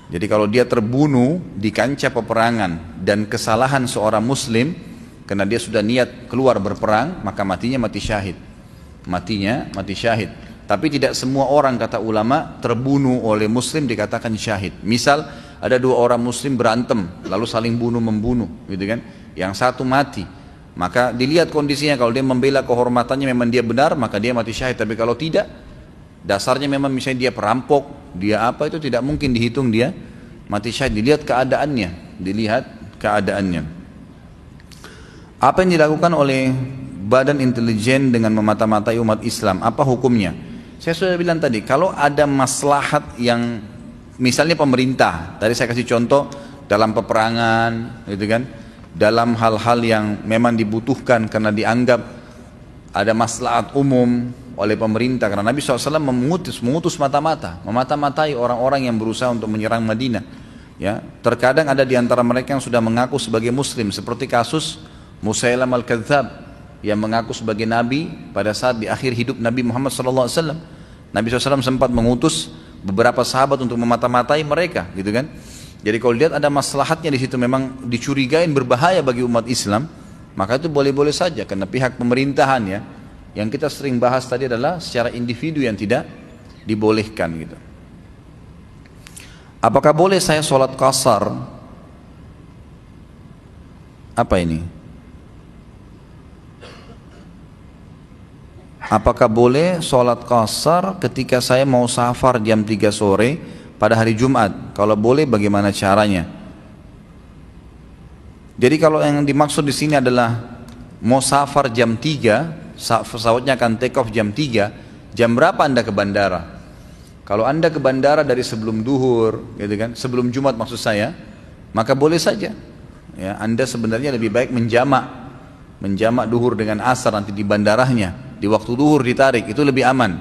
Jadi kalau dia terbunuh di kancah peperangan dan kesalahan seorang muslim, karena dia sudah niat keluar berperang, maka matinya mati syahid. Matinya mati syahid. Tapi tidak semua orang, kata ulama, terbunuh oleh muslim dikatakan syahid. Misal ada dua orang muslim berantem lalu saling bunuh-membunuh gitu kan. Yang satu mati, maka dilihat kondisinya, kalau dia membela kehormatannya memang dia benar, maka dia mati syahid. Tapi kalau tidak, dasarnya memang misalnya dia perampok, dia apa, itu tidak mungkin dihitung dia mati syahid. Dilihat keadaannya. Apa yang dilakukan oleh badan intelijen dengan memata-matai umat Islam, apa hukumnya? Saya sudah bilang tadi, kalau ada maslahat yang misalnya pemerintah, tadi saya kasih contoh dalam peperangan gitu kan, dalam hal-hal yang memang dibutuhkan karena dianggap ada maslahat umum oleh pemerintah, karena Nabi SAW mengutus memata-matai orang-orang yang berusaha untuk menyerang Madinah. Ya, terkadang ada di antara mereka yang sudah mengaku sebagai muslim, seperti kasus Musailam al-Kadzab yang mengaku sebagai nabi pada saat di akhir hidup Nabi Muhammad SAW. Nabi SAW sempat mengutus beberapa sahabat untuk memata-matai mereka, gitu kan. Jadi kalau lihat ada maslahatnya di situ, memang dicurigain berbahaya bagi umat Islam, maka itu boleh-boleh saja. Karena pihak pemerintahan ya, yang kita sering bahas tadi adalah secara individu yang tidak dibolehkan gitu. Apakah boleh saya sholat qasar? Apa ini? Apakah boleh sholat qasar ketika saya mau safar jam 3 sore pada hari Jumat? Kalau boleh bagaimana caranya? Jadi kalau yang dimaksud di sini adalah mau safar jam 3, pesawatnya akan take off jam 3, jam berapa Anda ke bandara? Kalau Anda ke bandara dari sebelum duhur, gitu kan, sebelum Jumat maksud saya, maka boleh saja. Ya, Anda sebenarnya lebih baik menjamak duhur dengan asar nanti di bandaranya, di waktu duhur ditarik, itu lebih aman.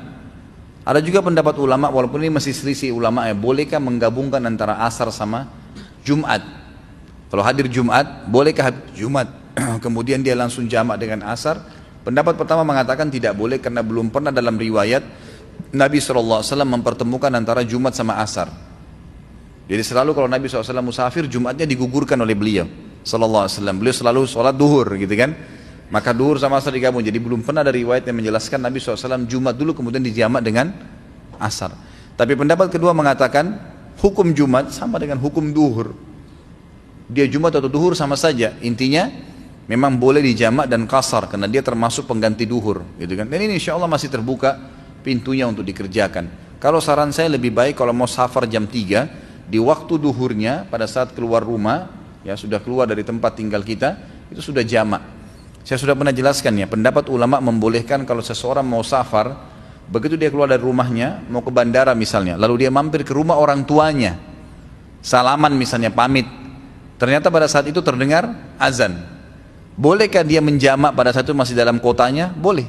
Ada juga pendapat ulama, walaupun ini masih selisih ulama ya, bolehkah menggabungkan antara asar sama Jumat? Kalau hadir Jumat, bolehkah Jumat kemudian dia langsung jamak dengan asar? Pendapat pertama mengatakan tidak boleh karena belum pernah dalam riwayat Nabi SAW mempertemukan antara Jumat sama asar. Jadi selalu kalau Nabi SAW musafir, Jumatnya digugurkan oleh beliau SAW. Beliau selalu sholat duhur gitu kan. Maka duhur sama asar digabung. Jadi belum pernah ada riwayat yang menjelaskan Nabi SAW Jumat dulu kemudian dijamak dengan asar. Tapi pendapat kedua mengatakan hukum Jumat sama dengan hukum duhur. Dia Jumat atau duhur sama saja. Intinya memang boleh dijamak dan qasar karena dia termasuk pengganti duhur gitu kan. Dan ini insya Allah masih terbuka pintunya untuk dikerjakan. Kalau saran saya lebih baik kalau mau safar jam 3 di waktu duhurnya pada saat keluar rumah, ya sudah keluar dari tempat tinggal kita, itu sudah jamak. Saya sudah pernah jelaskan ya, pendapat ulama membolehkan kalau seseorang mau safar, begitu dia keluar dari rumahnya, mau ke bandara misalnya, lalu dia mampir ke rumah orang tuanya, salaman misalnya, pamit, ternyata pada saat itu terdengar azan. Bolehkah dia menjamak pada saat itu masih dalam kotanya? Boleh,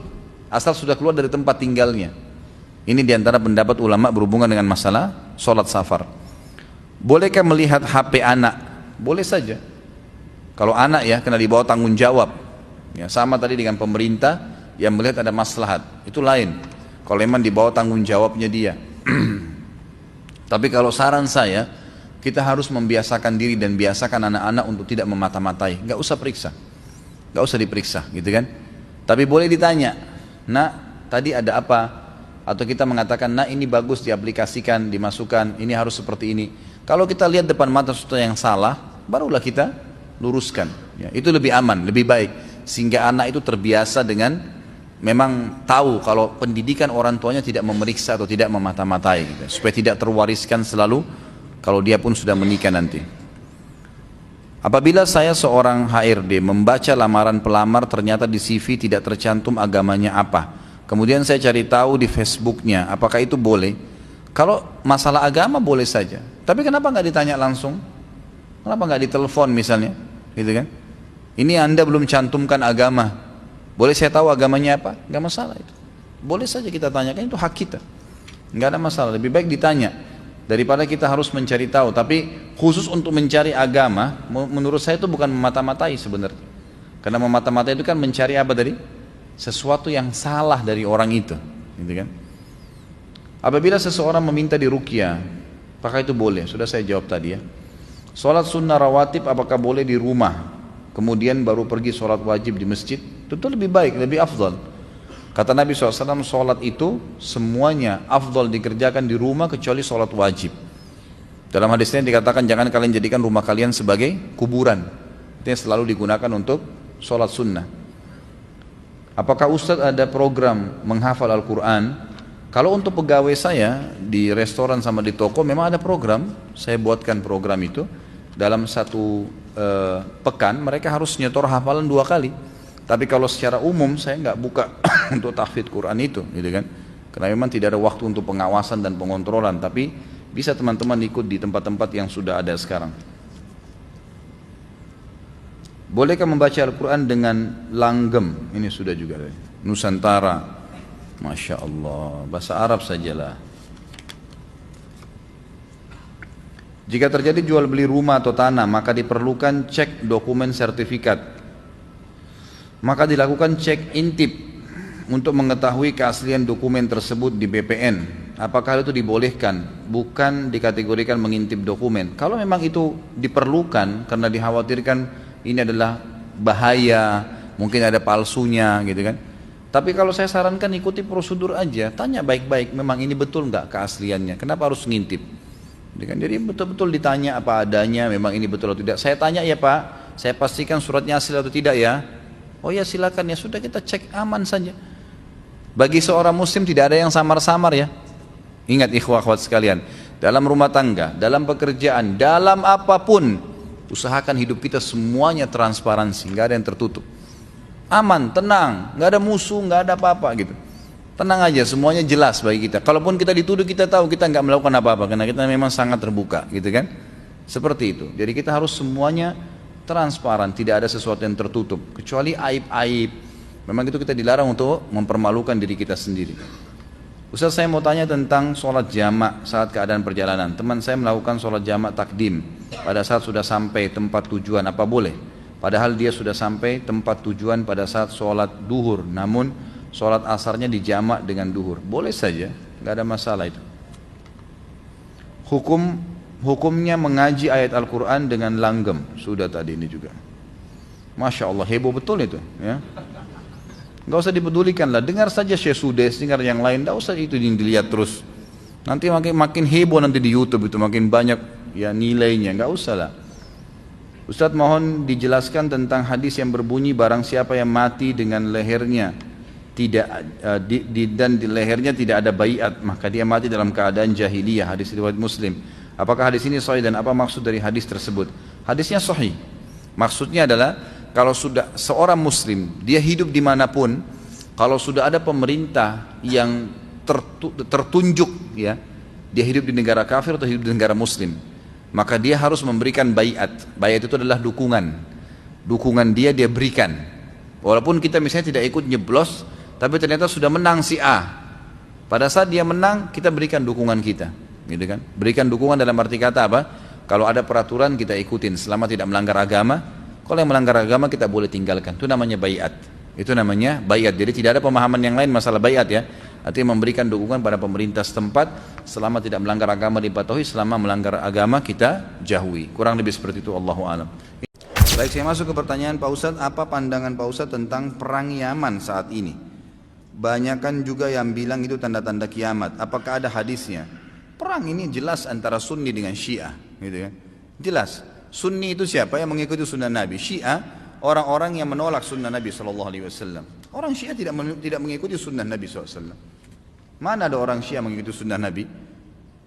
asal sudah keluar dari tempat tinggalnya. Ini diantara pendapat ulama berhubungan dengan masalah sholat safar. Bolehkah melihat HP anak? Boleh saja. Kalau anak ya, kena dibawa tanggung jawab. Ya, sama tadi dengan pemerintah yang melihat ada maslahat, itu lain. Kalau memang dibawa tanggung jawabnya dia. Tapi kalau saran saya, kita harus membiasakan diri dan biasakan anak-anak untuk tidak memata-matai. Gak usah periksa, gak usah diperiksa, gitu kan? Tapi boleh ditanya, nak tadi ada apa? Atau kita mengatakan, nah ini bagus diaplikasikan, dimasukkan, ini harus seperti ini. Kalau kita lihat depan mata sesuatu yang salah, barulah kita luruskan. Ya, itu lebih aman, lebih baik. Sehingga anak itu terbiasa dengan memang tahu kalau pendidikan orang tuanya tidak memeriksa atau tidak memata-matai. Gitu. Supaya tidak terwariskan selalu kalau dia pun sudah menikah nanti. Apabila saya seorang HRD membaca lamaran pelamar ternyata di CV tidak tercantum agamanya apa. Kemudian saya cari tahu di Facebooknya, apakah itu boleh? Kalau masalah agama boleh saja. Tapi kenapa nggak ditanya langsung? Kenapa nggak ditelepon misalnya? Gitu kan? Ini Anda belum cantumkan agama. Boleh saya tahu agamanya apa? Nggak masalah itu. Boleh saja kita tanyakan, itu hak kita. Nggak ada masalah. Lebih baik ditanya daripada kita harus mencari tahu. Tapi khusus untuk mencari agama, menurut saya itu bukan memata-matai sebenarnya. Karena memata-matai itu kan mencari apa tadi? Sesuatu yang salah dari orang itu, gitu kan? Apabila seseorang meminta diruqyah, apakah itu boleh? Sudah saya jawab tadi ya. Sholat sunnah rawatib apakah boleh di rumah? Kemudian baru pergi sholat wajib di masjid? Itu lebih baik, lebih afdal. Kata Nabi SAW, sholat itu semuanya afdal dikerjakan di rumah kecuali sholat wajib. Dalam hadisnya dikatakan jangan kalian jadikan rumah kalian sebagai kuburan. Itu yang selalu digunakan untuk sholat sunnah. Apakah Ustadz ada program menghafal Al-Quran? Kalau untuk pegawai saya di restoran sama di toko memang ada program. Saya buatkan program itu. Dalam satu pekan mereka harus nyetor hafalan 2 kali. Tapi kalau secara umum saya nggak buka untuk tahfidz Quran itu, gitu kan? Karena memang tidak ada waktu untuk pengawasan dan pengontrolan. Tapi bisa teman-teman ikut di tempat-tempat yang sudah ada sekarang. Bolehkah membaca Al-Quran dengan langgam? Ini sudah juga dari Nusantara. Masya Allah, bahasa Arab sajalah. Jika terjadi jual beli rumah atau tanah, maka diperlukan cek dokumen sertifikat. Maka dilakukan cek intip untuk mengetahui keaslian dokumen tersebut di BPN. Apakah itu dibolehkan? Bukan dikategorikan mengintip dokumen. Kalau memang itu diperlukan karena dikhawatirkan ini adalah bahaya, mungkin ada palsunya gitu kan. Tapi kalau saya sarankan ikuti prosedur aja, tanya baik-baik, memang ini betul nggak keasliannya, kenapa harus ngintip? Jadi betul-betul ditanya apa adanya, memang ini betul atau tidak. Saya tanya ya Pak, saya pastikan suratnya asli atau tidak ya. Oh ya silakan, ya sudah kita cek, aman saja. Bagi seorang muslim tidak ada yang samar-samar ya. Ingat ikhwah akhwat sekalian, dalam rumah tangga, dalam pekerjaan, dalam apapun, usahakan hidup kita semuanya transparansi, nggak ada yang tertutup. Aman, tenang, nggak ada musuh, nggak ada apa-apa gitu. Tenang aja, semuanya jelas bagi kita. Kalaupun kita dituduh, kita tahu kita nggak melakukan apa-apa karena kita memang sangat terbuka, gitu kan? Seperti itu. Jadi kita harus semuanya transparan, tidak ada sesuatu yang tertutup, kecuali aib-aib. Memang itu kita dilarang untuk mempermalukan diri kita sendiri. Ustaz, saya mau tanya tentang sholat jamak saat keadaan perjalanan. Teman saya melakukan sholat jamak takdim pada saat sudah sampai tempat tujuan, apa boleh? Padahal dia sudah sampai tempat tujuan pada saat sholat duhur, namun sholat asarnya dijamak dengan duhur. Boleh saja, nggak ada masalah itu. Hukumnya mengaji ayat Al-Quran dengan langgam. Sudah tadi ini juga. Masya Allah, heboh betul itu ya. Nggak usah dipedulikan lah, dengar saja Syekh Sudes, dengar yang lain, nggak usah itu yang dilihat terus. Nanti makin heboh nanti di YouTube itu, makin banyak ya nilainya, nggak usah lah. Ustadz mohon dijelaskan tentang hadis yang berbunyi barang siapa yang mati dengan lehernya tidak dan di lehernya tidak ada baiat, maka dia mati dalam keadaan jahiliyah. Hadis riwayat Muslim. Apakah hadis ini sahih dan apa maksud dari hadis tersebut? Hadisnya sahih. Maksudnya adalah kalau sudah seorang muslim, dia hidup dimanapun, kalau sudah ada pemerintah yang tertunjuk ya, dia hidup di negara kafir atau hidup di negara muslim, maka dia harus memberikan baiat. Baiat itu adalah dukungan dia berikan. Walaupun kita misalnya tidak ikut nyeblos, tapi ternyata sudah menang si A. Pada saat dia menang, kita berikan dukungan kita, gitu kan? Berikan dukungan dalam arti kata apa? Kalau ada peraturan kita ikutin selama tidak melanggar agama. Kalau yang melanggar agama kita boleh tinggalkan. Itu namanya baiat. Itu namanya baiat. Jadi tidak ada pemahaman yang lain masalah baiat ya. Artinya memberikan dukungan pada pemerintah setempat selama tidak melanggar agama dipatuhi, selama melanggar agama kita jauhi. Kurang lebih seperti itu, Allahu a'lam. Baik, saya masuk ke pertanyaan Pak Ustadz, apa pandangan Pak Ustadz tentang perang Yaman saat ini? Banyakan juga yang bilang itu tanda-tanda kiamat. Apakah ada hadisnya? Perang ini jelas antara Sunni dengan Syiah, gitu kan? Jelas. Sunni itu siapa? Yang mengikuti sunnah Nabi. Syiah orang-orang yang menolak sunnah Nabi SAW. Orang Syiah tidak mengikuti sunnah Nabi SAW. Mana ada orang Syiah mengikuti sunnah Nabi?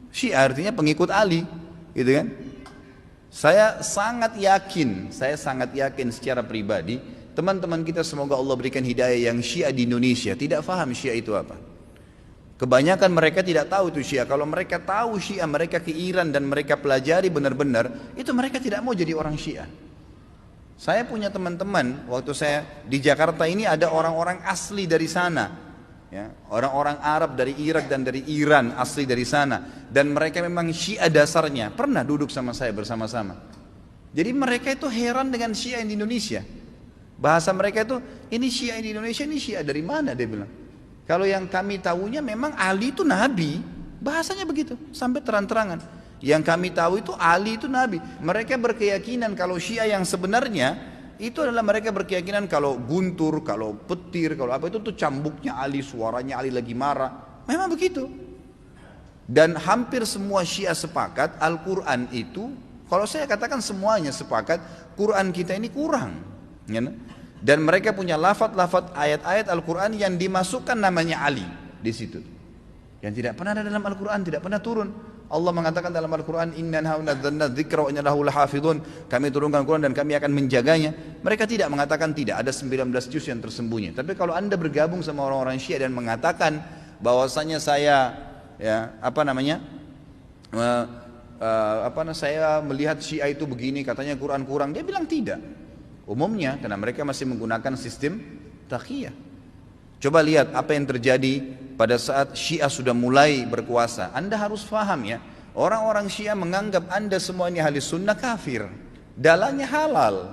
Syiah artinya pengikut Ali, gitu kan? Saya sangat yakin secara pribadi, teman-teman kita semoga Allah berikan hidayah yang Syiah di Indonesia tidak faham Syiah itu apa. Kebanyakan mereka tidak tahu itu Syiah. Kalau mereka tahu Syiah, mereka ke Iran dan mereka pelajari benar-benar, itu mereka tidak mau jadi orang Syiah. Saya punya teman-teman, waktu saya di Jakarta ini ada orang-orang asli dari sana, ya, orang-orang Arab dari Irak dan dari Iran asli dari sana, dan mereka memang Syiah dasarnya, pernah duduk sama saya bersama-sama. Jadi mereka itu heran dengan Syiah di Indonesia. Bahasa mereka itu, ini Syiah di Indonesia, ini Syiah dari mana, dia bilang. Kalau yang kami tahunya memang Ali itu Nabi, bahasanya begitu, sampai terang-terangan. Yang kami tahu itu Ali itu Nabi. Mereka berkeyakinan kalau Syiah yang sebenarnya, itu adalah mereka berkeyakinan kalau guntur, kalau petir, kalau apa itu tuh cambuknya Ali, suaranya Ali lagi marah. Memang begitu. Dan hampir semua Syiah sepakat, Al-Quran itu, kalau saya katakan semuanya sepakat, Quran kita ini kurang. Ya, dan mereka punya lafaz-lafaz ayat-ayat Al-Quran yang dimasukkan namanya Ali di situ, yang tidak pernah ada dalam Al-Quran, tidak pernah turun. Allah mengatakan dalam Al-Quran, Inna nazzalna dzikra wa inna lahu lahafidhun, kami turunkan Al-Quran dan kami akan menjaganya. Mereka tidak mengatakan tidak, ada 19 juz yang tersembunyi. Tapi kalau anda bergabung sama orang-orang Syiah dan mengatakan bahwasanya saya saya melihat Syiah itu begini, katanya Quran kurang, dia bilang tidak. Umumnya karena mereka masih menggunakan sistem taqiyah. Coba lihat apa yang terjadi pada saat Syiah sudah mulai berkuasa. Anda harus paham ya, orang-orang Syiah menganggap Anda semua ini ahli sunnah kafir, dalahnya halal.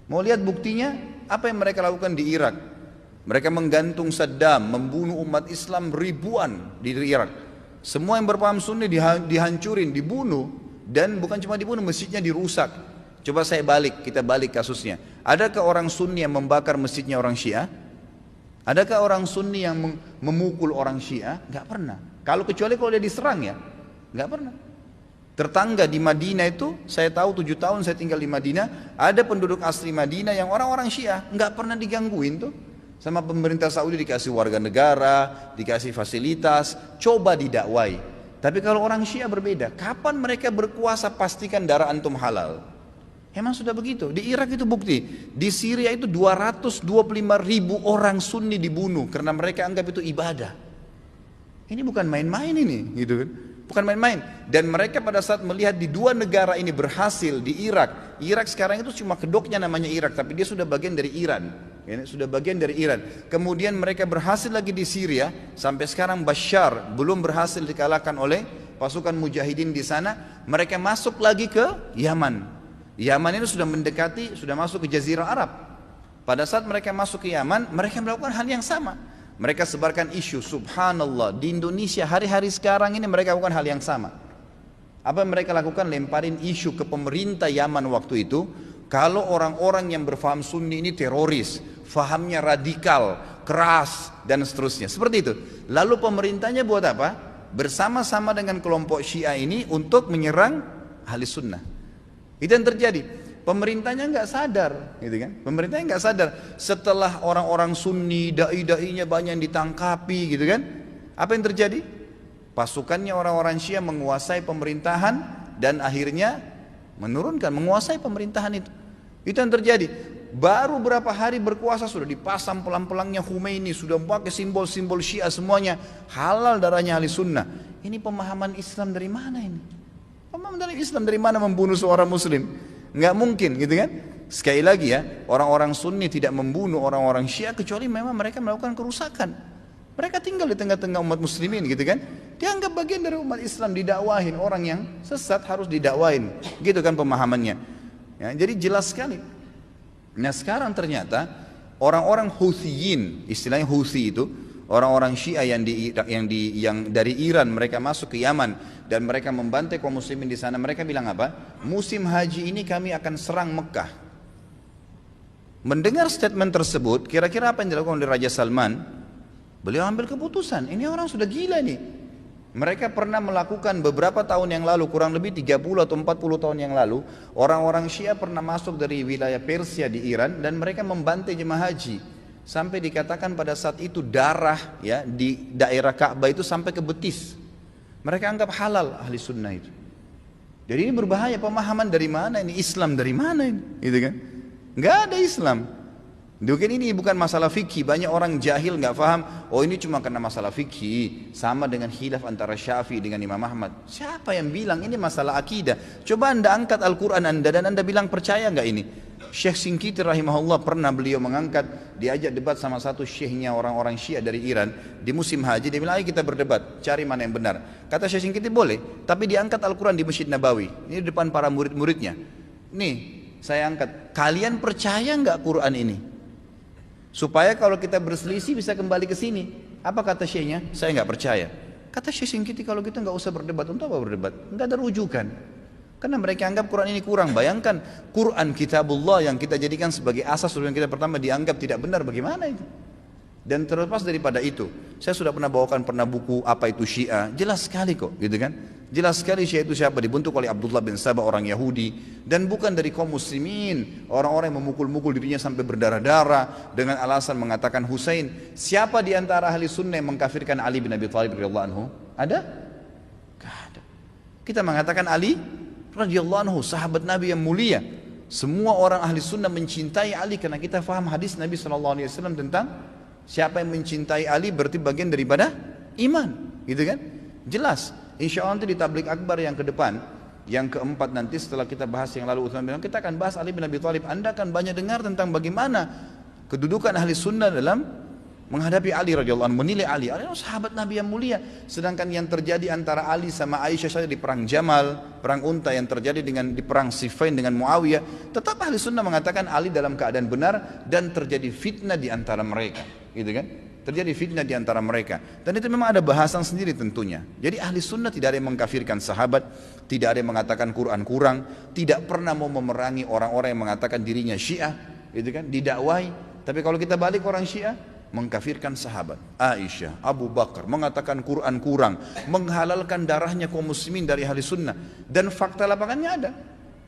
Mau lihat buktinya? Apa yang mereka lakukan di Irak? Mereka menggantung Saddam, membunuh umat Islam ribuan di Irak. Semua yang berpaham Sunni dihancurin, dibunuh, dan bukan cuma dibunuh, masjidnya dirusak. Coba kita balik kasusnya. Adakah orang Sunni yang membakar masjidnya orang Syiah? Adakah orang Sunni yang memukul orang Syiah? Nggak pernah. Kalau kecuali kalau dia diserang ya, nggak pernah. Tetangga di Madinah itu, saya tahu 7 tahun saya tinggal di Madinah, ada penduduk asli Madinah yang orang-orang Syiah, nggak pernah digangguin tuh. Sama pemerintah Saudi dikasih warga negara, dikasih fasilitas, coba didakwai. Tapi kalau orang Syiah berbeda, kapan mereka berkuasa pastikan darah antum halal. Emang sudah begitu. Di Irak itu bukti. Di Syria itu 225 ribu orang Sunni dibunuh karena mereka anggap itu ibadah. Ini bukan main-main ini, gitu kan? Bukan main-main. Dan mereka pada saat melihat di dua negara ini berhasil di Irak. Irak sekarang itu cuma kedoknya namanya Irak, tapi dia sudah bagian dari Iran. Ini sudah bagian dari Iran. Kemudian mereka berhasil lagi di Syria. Sampai sekarang Bashar belum berhasil dikalahkan oleh pasukan mujahidin di sana. Mereka masuk lagi ke Yaman. Yaman itu sudah mendekati, sudah masuk ke Jazirah Arab. Pada saat mereka masuk ke Yaman, mereka melakukan hal yang sama. Mereka sebarkan isu, subhanallah, di Indonesia hari-hari sekarang ini mereka lakukan hal yang sama. Apa yang mereka lakukan? Lemparin isu ke pemerintah Yaman waktu itu, kalau orang-orang yang berfaham Sunni ini teroris, fahamnya radikal, keras, dan seterusnya. Seperti itu. Lalu pemerintahnya buat apa? Bersama-sama dengan kelompok Syiah ini untuk menyerang ahli sunnah. Itu yang terjadi. Pemerintahnya nggak sadar, gitu kan? Pemerintahnya nggak sadar. Setelah orang-orang Sunni, dai-dainya banyak yang ditangkapi, gitu kan? Apa yang terjadi? Pasukannya orang-orang Syiah menguasai pemerintahan dan akhirnya menguasai pemerintahan itu. Itu yang terjadi. Baru berapa hari berkuasa sudah dipasang pelang-pelangnya Khomeini, sudah pakai simbol-simbol Syiah semuanya. Halal darahnya ahli sunnah. Ini pemahaman Islam dari mana ini? Pemahaman dari Islam dari mana membunuh seorang muslim? Nggak mungkin, gitu kan? Sekali lagi ya, orang-orang Sunni tidak membunuh orang-orang Syiah kecuali memang mereka melakukan kerusakan. Mereka tinggal di tengah-tengah umat muslimin, gitu kan? Dianggap bagian dari umat Islam, didakwahin. Orang yang sesat harus didakwahin, gitu kan pemahamannya. Ya, jadi jelas sekali. Nah sekarang ternyata orang-orang Houtsiyin, istilahnya Houthi itu, orang-orang Syiah yang dari Iran mereka masuk ke Yaman dan mereka membantai kaum muslimin di sana. Mereka bilang apa? Musim haji ini kami akan serang Mekah. Mendengar statement tersebut, kira-kira apa yang dilakukan oleh Raja Salman? Beliau ambil keputusan. Ini orang sudah gila nih. Mereka pernah melakukan beberapa tahun yang lalu, kurang lebih 30 atau 40 tahun yang lalu, orang-orang Syiah pernah masuk dari wilayah Persia di Iran dan mereka membantai jemaah haji. Sampai dikatakan pada saat itu darah ya di daerah Ka'bah itu sampai ke betis. Mereka anggap halal ahli sunnah itu. Jadi ini berbahaya. Pemahaman dari mana ini? Islam dari mana ini? Gitu kan? Nggak ada Islam. Mungkin ini bukan masalah fikih. Banyak orang jahil nggak paham. Oh ini cuma karena masalah fikih. Sama dengan khilaf antara Syafi'i dengan Imam Ahmad. Siapa yang bilang ini masalah akidah? Coba anda angkat Al-Quran anda dan anda bilang percaya nggak ini? Syekh Shinqiti rahimahullah pernah beliau mengangkat, diajak debat sama satu syekhnya orang-orang Syiah dari Iran di musim haji. Dia bilang ayo kita berdebat, cari mana yang benar. Kata Syekh Shinqiti boleh, tapi diangkat Al-Quran di Masjid Nabawi. Ini di depan para murid-muridnya. Nih saya angkat, kalian percaya nggak Quran ini? Supaya kalau kita berselisih bisa kembali ke sini. Apa kata syekhnya? Saya nggak percaya. Kata Syekh Shinqiti kalau kita nggak usah berdebat. Untuk apa berdebat? Nggak ada rujukan. Karena mereka anggap Quran ini kurang. Bayangkan Quran kitabullah yang kita jadikan sebagai asas yang kita pertama dianggap tidak benar, bagaimana itu? Dan terlepas daripada itu, saya sudah pernah bawakan buku apa itu Syiah, jelas sekali kok, gitu kan? Jelas sekali Syiah itu siapa, dibentuk oleh Abdullah bin Sabah orang Yahudi dan bukan dari kaum muslimin, orang-orang yang memukul-mukul dirinya sampai berdarah-darah dengan alasan mengatakan Husain. Siapa di antara ahli sunnah yang mengkafirkan Ali bin Abi Thalib radhiyallahu anhu? Ada? Gak ada. Kita mengatakan Ali radhiyallahu anhu, sahabat Nabi yang mulia. Semua orang ahli sunnah mencintai Ali karena kita faham hadis Nabi SAW tentang siapa yang mencintai Ali berarti bagian daripada iman, gitu kan? Jelas. Insya Allah nanti di tablik akbar yang ke depan, yang keempat nanti setelah kita bahas yang lalu Utsman bilang kita akan bahas Ali bin Abi Thalib. Anda akan banyak dengar tentang bagaimana kedudukan ahli sunnah dalam menghadapi Ali radhiyallahu anhu, menilai Ali. Ali sahabat Nabi yang mulia. Sedangkan yang terjadi antara Ali sama Aisyah saja di perang Jamal, perang Unta yang terjadi di perang Siffin dengan Muawiyah, tetap ahli sunnah mengatakan Ali dalam keadaan benar dan terjadi fitnah di antara mereka, gitu kan? Terjadi fitnah di antara mereka. Dan itu memang ada bahasan sendiri tentunya. Jadi ahli sunnah tidak ada yang mengkafirkan sahabat, tidak ada yang mengatakan Quran kurang, tidak pernah mau memerangi orang-orang yang mengatakan dirinya Syiah, gitu kan? Didakwai. Tapi kalau kita balik orang Syiah, mengkafirkan sahabat, Aisyah, Abu Bakar, mengatakan Quran kurang, menghalalkan darahnya kaum muslimin dari ahli sunnah. Dan fakta lapangannya ada.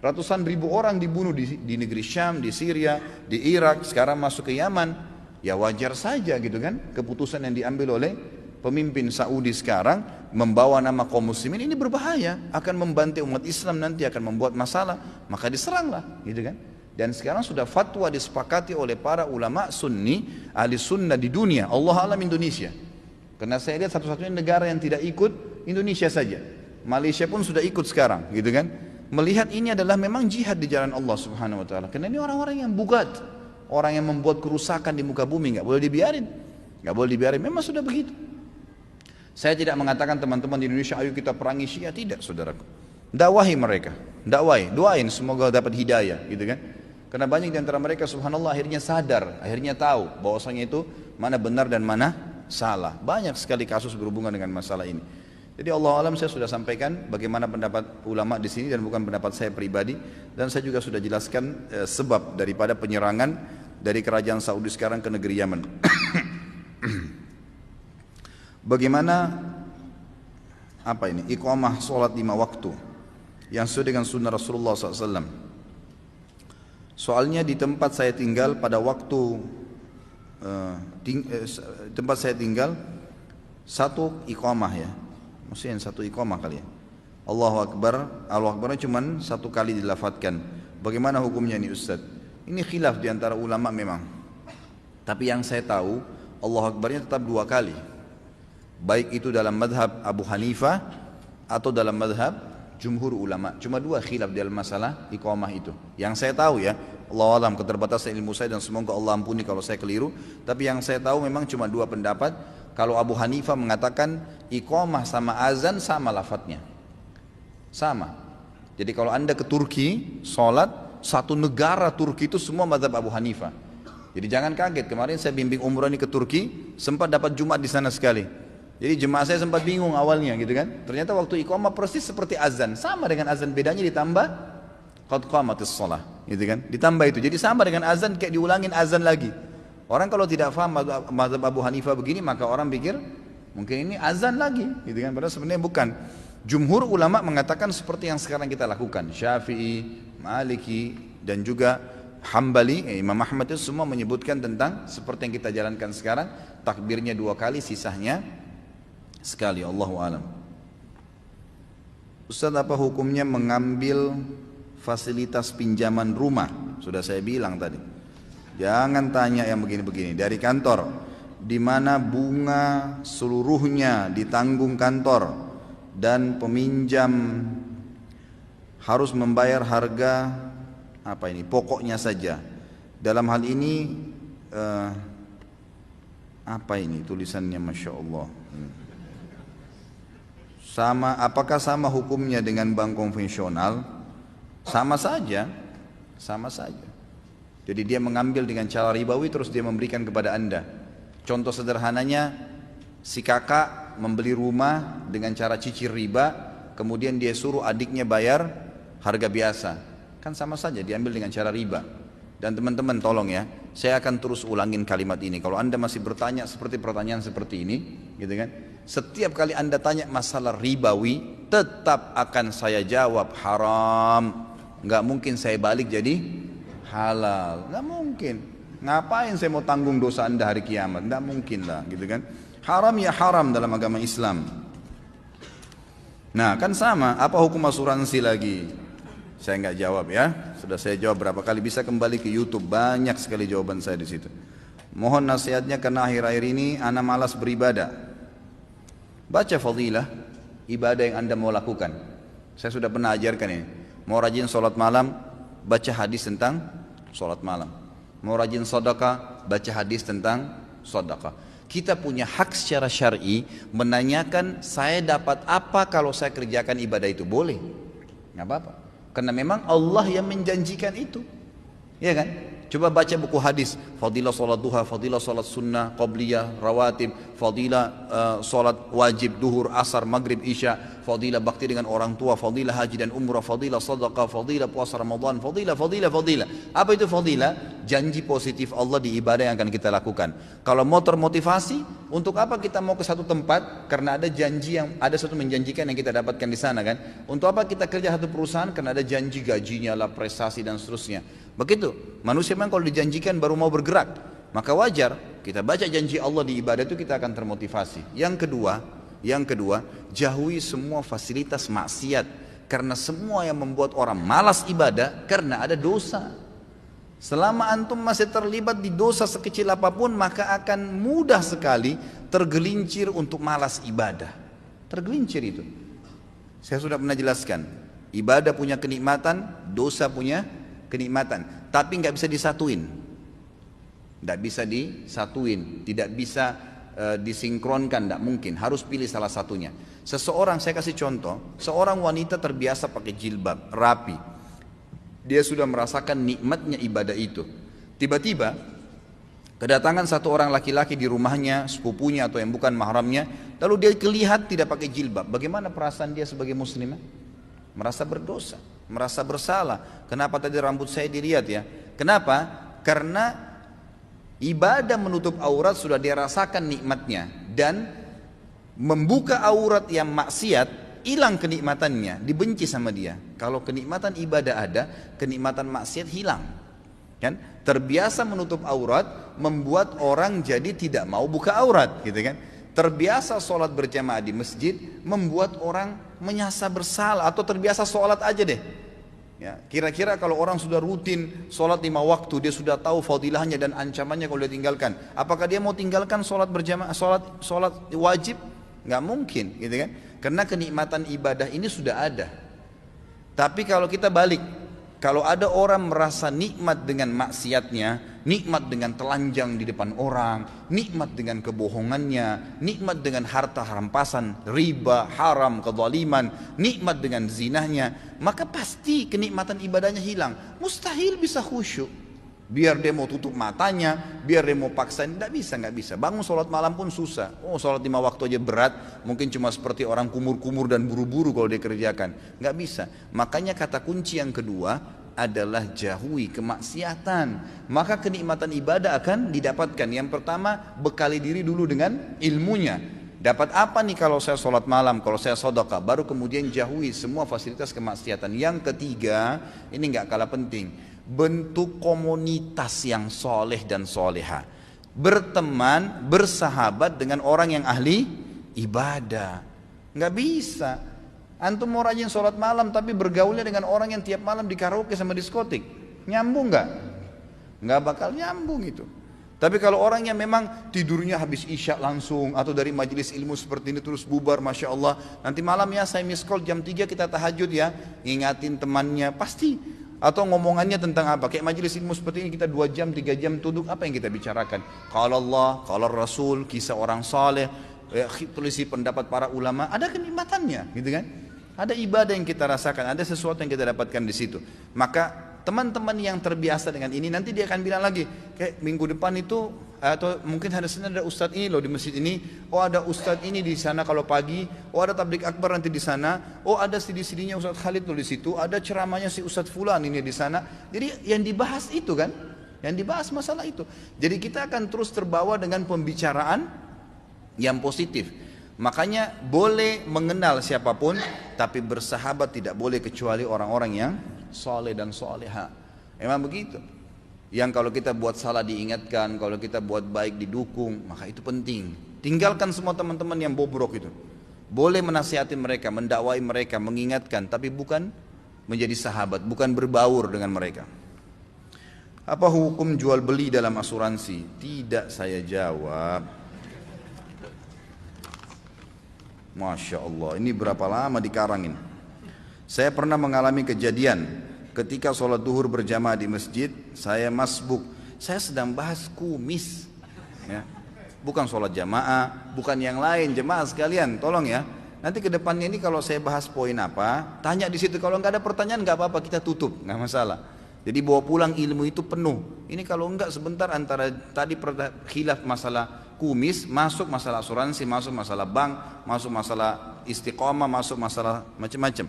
Ratusan ribu orang dibunuh di negeri Syam, di Syria, di Irak, sekarang masuk ke Yaman. Ya wajar saja gitu kan, keputusan yang diambil oleh pemimpin Saudi sekarang membawa nama kaum muslimin ini berbahaya, akan membantai umat Islam, nanti akan membuat masalah, maka diseranglah gitu kan. Dan sekarang sudah fatwa disepakati oleh para ulama sunni, ahli sunnah di dunia, Allah alam Indonesia. Karena saya lihat satu-satunya negara yang tidak ikut Indonesia saja. Malaysia pun sudah ikut sekarang, gitu kan. Melihat ini adalah memang jihad di jalan Allah Subhanahu wa taala. Karena ini orang-orang yang bugat, orang yang membuat kerusakan di muka bumi, nggak boleh dibiarin. Nggak boleh dibiarin, memang sudah begitu. Saya tidak mengatakan teman-teman di Indonesia ayo kita perangi Syiah, tidak saudaraku. Dakwahi mereka, dakwahi, doain semoga dapat hidayah, gitu kan. Karena banyak di antara mereka subhanallah akhirnya sadar, akhirnya tahu bahwasanya itu mana benar dan mana salah. Banyak sekali kasus berhubungan dengan masalah ini. Jadi Allah alam saya sudah sampaikan bagaimana pendapat ulama di sini dan bukan pendapat saya pribadi, dan saya juga sudah jelaskan sebab daripada penyerangan dari kerajaan Saudi sekarang ke negeri Yaman. Bagaimana apa ini? Iqamah salat 5 waktu yang sesuai dengan sunnah Rasulullah SAW. Soalnya di tempat saya tinggal pada waktu tempat saya tinggal satu iqamah ya, maksudnya satu iqamah kali ya. Allahu Akbarnya cuma satu kali dilafadzkan. Bagaimana hukumnya ini Ustaz? Ini khilaf di antara ulama memang. Tapi yang saya tahu Allahu Akbarnya tetap 2 kali. Baik itu dalam madhab Abu Hanifah atau dalam madhab jumhur ulama. Cuma 2 khilaf dalam masalah iqamah itu. Yang saya tahu ya, Allah alam keterbatasan ilmu saya dan semoga Allah ampuni kalau saya keliru. Tapi yang saya tahu memang cuma 2 pendapat. Kalau Abu Hanifah mengatakan iqamah sama azan sama lafadznya. Sama. Jadi kalau anda ke Turki, sholat, satu negara Turki itu semua mazhab Abu Hanifah. Jadi jangan kaget, kemarin saya bimbing umrah ini ke Turki, sempat dapat Jumat di sana sekali. Jadi jemaah saya sempat bingung awalnya gitu kan. Ternyata waktu iqamah persis seperti azan, sama dengan azan, bedanya ditambah qad qamatis shalah, gitu kan. Ditambah itu. Jadi sama dengan azan, kayak diulangin azan lagi. Orang kalau tidak paham mazhab Abu Hanifah begini, maka orang pikir mungkin ini azan lagi, gitu kan. Padahal sebenarnya bukan. Jumhur ulama mengatakan seperti yang sekarang kita lakukan. Syafi'i, Maliki dan juga Hambali, Imam Ahmad itu semua menyebutkan tentang seperti yang kita jalankan sekarang, takbirnya 2 kali, sisanya sekali. Allahu alam. Ustaz, apa hukumnya mengambil fasilitas pinjaman rumah? Sudah saya bilang tadi. Jangan tanya yang begini-begini. Dari kantor, di mana bunga seluruhnya ditanggung kantor dan peminjam harus membayar harga apa ini? Pokoknya saja. Dalam hal ini apa ini tulisannya, masya Allah. Sama, apakah sama hukumnya dengan bank konvensional? Sama saja, sama saja. Jadi dia mengambil dengan cara ribawi terus dia memberikan kepada anda. Contoh sederhananya, si kakak membeli rumah dengan cara cicil riba, kemudian dia suruh adiknya bayar harga biasa. Kan sama saja, diambil dengan cara riba. Dan teman-teman tolong ya, saya akan terus ulangin kalimat ini. Kalau anda masih bertanya seperti pertanyaan seperti ini, gitu kan? Setiap kali anda tanya masalah ribawi, tetap akan saya jawab haram. Nggak mungkin saya balik jadi halal, nggak mungkin. Ngapain saya mau tanggung dosa anda hari kiamat? Nggak mungkin lah, gitu kan? Haram ya haram dalam agama Islam. Nah kan sama, apa hukum asuransi lagi? Saya nggak jawab ya. Sudah saya jawab berapa kali, bisa kembali ke YouTube, banyak sekali jawaban saya di situ. Mohon nasihatnya karena akhir-akhir ini ana malas beribadah. Baca fadilah ibadah yang anda mau lakukan. Saya sudah pernah ajarkan ini. Mau rajin sholat malam, baca hadis tentang sholat malam. Mau rajin sedekah, baca hadis tentang sedekah. Kita punya hak secara syar'i menanyakan saya dapat apa kalau saya kerjakan ibadah itu, boleh, nggak apa-apa. Karena memang Allah yang menjanjikan itu, ya kan? Coba baca buku hadis, fadilah salat duha, fadilah salat sunnah, qabliyah, rawatib, fadilah salat wajib, duhur, asar, maghrib, isya, fadilah bakti dengan orang tua, fadilah haji dan umrah, fadilah sadaqah, fadilah puasa Ramadan, fadilah, fadilah, fadilah. Apa itu fadilah? Janji positif Allah di ibadah yang akan kita lakukan. Kalau mau termotivasi, untuk apa kita mau ke satu tempat? Karena ada janji yang, ada satu menjanjikan yang kita dapatkan di sana kan. Untuk apa kita kerja satu perusahaan? Karena ada janji gajinya lah, prestasi dan seterusnya. Begitu, manusia memang kalau dijanjikan baru mau bergerak. Maka wajar kita baca janji Allah di ibadah itu kita akan termotivasi. Yang kedua, jauhi semua fasilitas maksiat. Karena semua yang membuat orang malas ibadah karena ada dosa. Selama antum masih terlibat di dosa sekecil apapun, maka akan mudah sekali tergelincir untuk malas ibadah. Tergelincir itu. Saya sudah pernah jelaskan, ibadah punya kenikmatan, dosa punya kenikmatan, tapi nggak bisa disatuin, tidak bisa disinkronkan, tidak mungkin, harus pilih salah satunya. Seseorang, saya kasih contoh, seorang wanita terbiasa pakai jilbab, rapi, dia sudah merasakan nikmatnya ibadah itu. Tiba-tiba kedatangan satu orang laki-laki di rumahnya, sepupunya atau yang bukan mahramnya, lalu dia kelihatan tidak pakai jilbab. Bagaimana perasaan dia sebagai muslimah? Merasa berdosa, merasa bersalah. Kenapa tadi rambut saya dilihat ya? Kenapa? Karena ibadah menutup aurat sudah dia rasakan nikmatnya, dan membuka aurat yang maksiat hilang kenikmatannya, dibenci sama dia. Kalau kenikmatan ibadah ada, kenikmatan maksiat hilang. Kan? Terbiasa menutup aurat membuat orang jadi tidak mau buka aurat, gitu kan? Terbiasa sholat berjamaah di masjid membuat orang menyasa bersalah, atau terbiasa sholat aja deh. Ya, kira-kira kalau orang sudah rutin sholat 5 waktu, dia sudah tahu fadilahnya dan ancamannya kalau dia tinggalkan, apakah dia mau tinggalkan sholat berjamaah, sholat wajib? Nggak mungkin, gitu kan? Karena kenikmatan ibadah ini sudah ada. Tapi kalau kita balik, kalau ada orang merasa nikmat dengan maksiatnya, nikmat dengan telanjang di depan orang, nikmat dengan kebohongannya, nikmat dengan harta rampasan, riba, haram, kezaliman, nikmat dengan zinahnya, maka pasti kenikmatan ibadahnya hilang. Mustahil bisa khusyuk. Biar dia mau tutup matanya, biar dia mau paksain, nggak bisa. Bangun sholat malam pun susah. Oh, sholat 5 waktu aja berat, mungkin cuma seperti orang kumur-kumur dan buru-buru kalau dia kerjakan. Nggak bisa. Makanya kata kunci yang kedua adalah jauhi kemaksiatan. Maka kenikmatan ibadah akan didapatkan. Yang pertama, bekali diri dulu dengan ilmunya. Dapat apa nih kalau saya sholat malam, kalau saya sedekah, baru kemudian jauhi semua fasilitas kemaksiatan. Yang ketiga, ini nggak kalah penting, bentuk komunitas yang soleh dan soleha. Berteman, bersahabat dengan orang yang ahli ibadah. Nggak bisa antum mau rajin sholat malam tapi bergaulnya dengan orang yang tiap malam di karaoke sama diskotik, nyambung nggak? Nggak bakal nyambung itu. Tapi kalau orang yang memang tidurnya habis isya langsung, atau dari majelis ilmu seperti ini terus bubar, Masya Allah, nanti malam ya saya miss call jam 3 kita tahajud ya, ngingatin temannya, pasti. Atau ngomongannya tentang apa, kayak majelis ilmu seperti ini kita 2 jam 3 jam duduk, apa yang kita bicarakan? Qala Allah, qala Rasul, kisah orang saleh, tulis pendapat para ulama, ada kenikmatannya, gitu kan? Ada ibadah yang kita rasakan, ada sesuatu yang kita dapatkan di situ. Maka teman-teman yang terbiasa dengan ini, nanti dia akan bilang lagi, kayak minggu depan itu, atau mungkin hari Senin ada ustadz ini loh di masjid ini, oh ada ustadz ini di sana kalau pagi, oh ada tablik akbar nanti di sana, oh ada CD-CD-nya Ustadz Khalid tuh di situ, ada ceramahnya si Ustadz Fulan ini di sana. Jadi yang dibahas itu kan, yang dibahas masalah itu. Jadi kita akan terus terbawa dengan pembicaraan yang positif. Makanya boleh mengenal siapapun, tapi bersahabat tidak boleh kecuali orang-orang yang soleh dan soleha. Memang begitu. Yang kalau kita buat salah diingatkan, kalau kita buat baik didukung, maka itu penting. Tinggalkan semua teman-teman yang bobrok itu. Boleh menasihati mereka, mendakwai mereka, mengingatkan, tapi bukan menjadi sahabat, bukan berbaur dengan mereka. Apa hukum jual beli dalam asuransi? Tidak saya jawab. Masya Allah, ini berapa lama dikarangin. Saya pernah mengalami kejadian ketika sholat duhur berjamaah di masjid, saya masbuk. Saya sedang bahas kumis, ya. Bukan sholat jamaah, bukan yang lain. Jemaah sekalian, tolong ya. Nanti ke depannya ini kalau saya bahas poin apa, tanya di situ. Kalau nggak ada pertanyaan nggak apa-apa, kita tutup, nggak masalah. Jadi bawa pulang ilmu itu penuh. Ini kalau enggak sebentar antara tadi khilaf masalah kumis, masuk masalah asuransi, masuk masalah bank, masuk masalah istiqomah, masuk masalah macam-macam.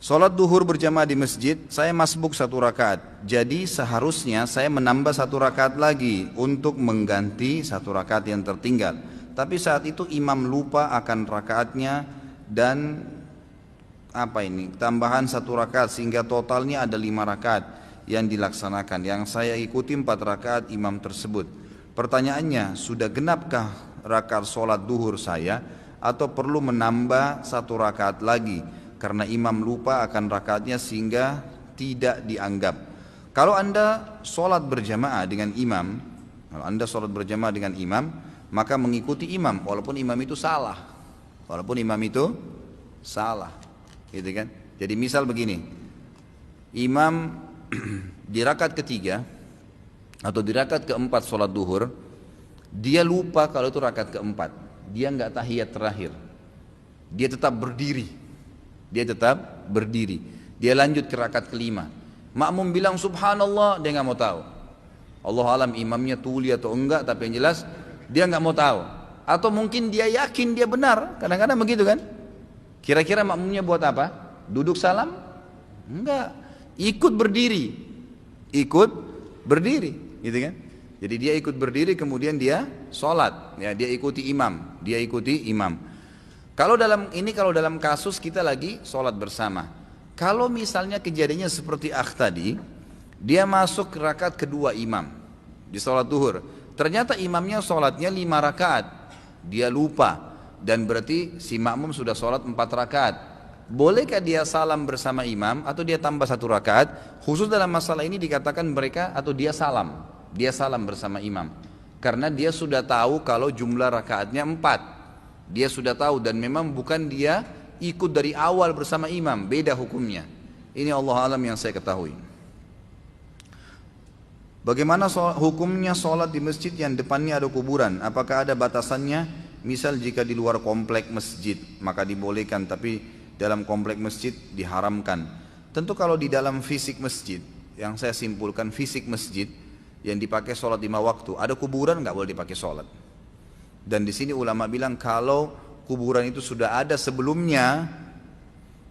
Sholat duhur berjamaah di masjid, saya masbuk 1 rakaat. Jadi seharusnya saya menambah 1 rakaat lagi untuk mengganti 1 rakaat yang tertinggal. Tapi saat itu imam lupa akan rakaatnya dan tambahan 1 rakaat sehingga totalnya ada 5 rakaat yang dilaksanakan. Yang saya ikuti 4 rakaat imam tersebut. Pertanyaannya, sudah genapkah rakaat sholat duhur saya atau perlu menambah 1 rakaat lagi karena imam lupa akan rakaatnya sehingga tidak dianggap. Kalau Anda sholat berjamaah dengan imam, maka mengikuti imam walaupun imam itu salah. Gitu kan? Jadi misal begini, imam di rakaat ketiga atau di rakaat keempat sholat duhur, dia lupa kalau itu rakaat keempat, dia nggak tahiyat terakhir, dia tetap berdiri, dia lanjut ke rakaat kelima. Makmum bilang subhanallah, dia nggak mau tahu. Allah alam imamnya tuli atau enggak, tapi yang jelas dia nggak mau tahu. Atau mungkin dia yakin dia benar, kadang-kadang begitu kan? Kira-kira makmumnya buat apa? Duduk salam? Enggak, ikut berdiri, gitu kan? Jadi dia ikut berdiri kemudian dia sholat, ya dia ikuti imam. Kalau dalam kasus kita lagi sholat bersama. Kalau misalnya kejadiannya seperti tadi, dia masuk rakaat kedua imam di sholat duhur. Ternyata imamnya sholatnya 5 rakaat, dia lupa. Dan berarti si makmum sudah sholat 4 rakaat. Bolehkah dia salam bersama imam atau dia tambah 1 rakaat? Khusus dalam masalah ini dikatakan mereka atau dia salam bersama imam. Karena dia sudah tahu kalau jumlah rakaatnya 4. Dia sudah tahu dan memang bukan dia ikut dari awal bersama imam, beda hukumnya. Ini Allah alam yang saya ketahui. Bagaimana hukumnya sholat di masjid yang depannya ada kuburan? Apakah ada batasannya? Misal jika di luar komplek masjid maka dibolehkan, tapi dalam komplek masjid diharamkan. Tentu kalau di dalam fisik masjid, yang saya simpulkan fisik masjid yang dipakai sholat 5 waktu, ada kuburan nggak boleh dipakai sholat. Dan di sini ulama bilang kalau kuburan itu sudah ada sebelumnya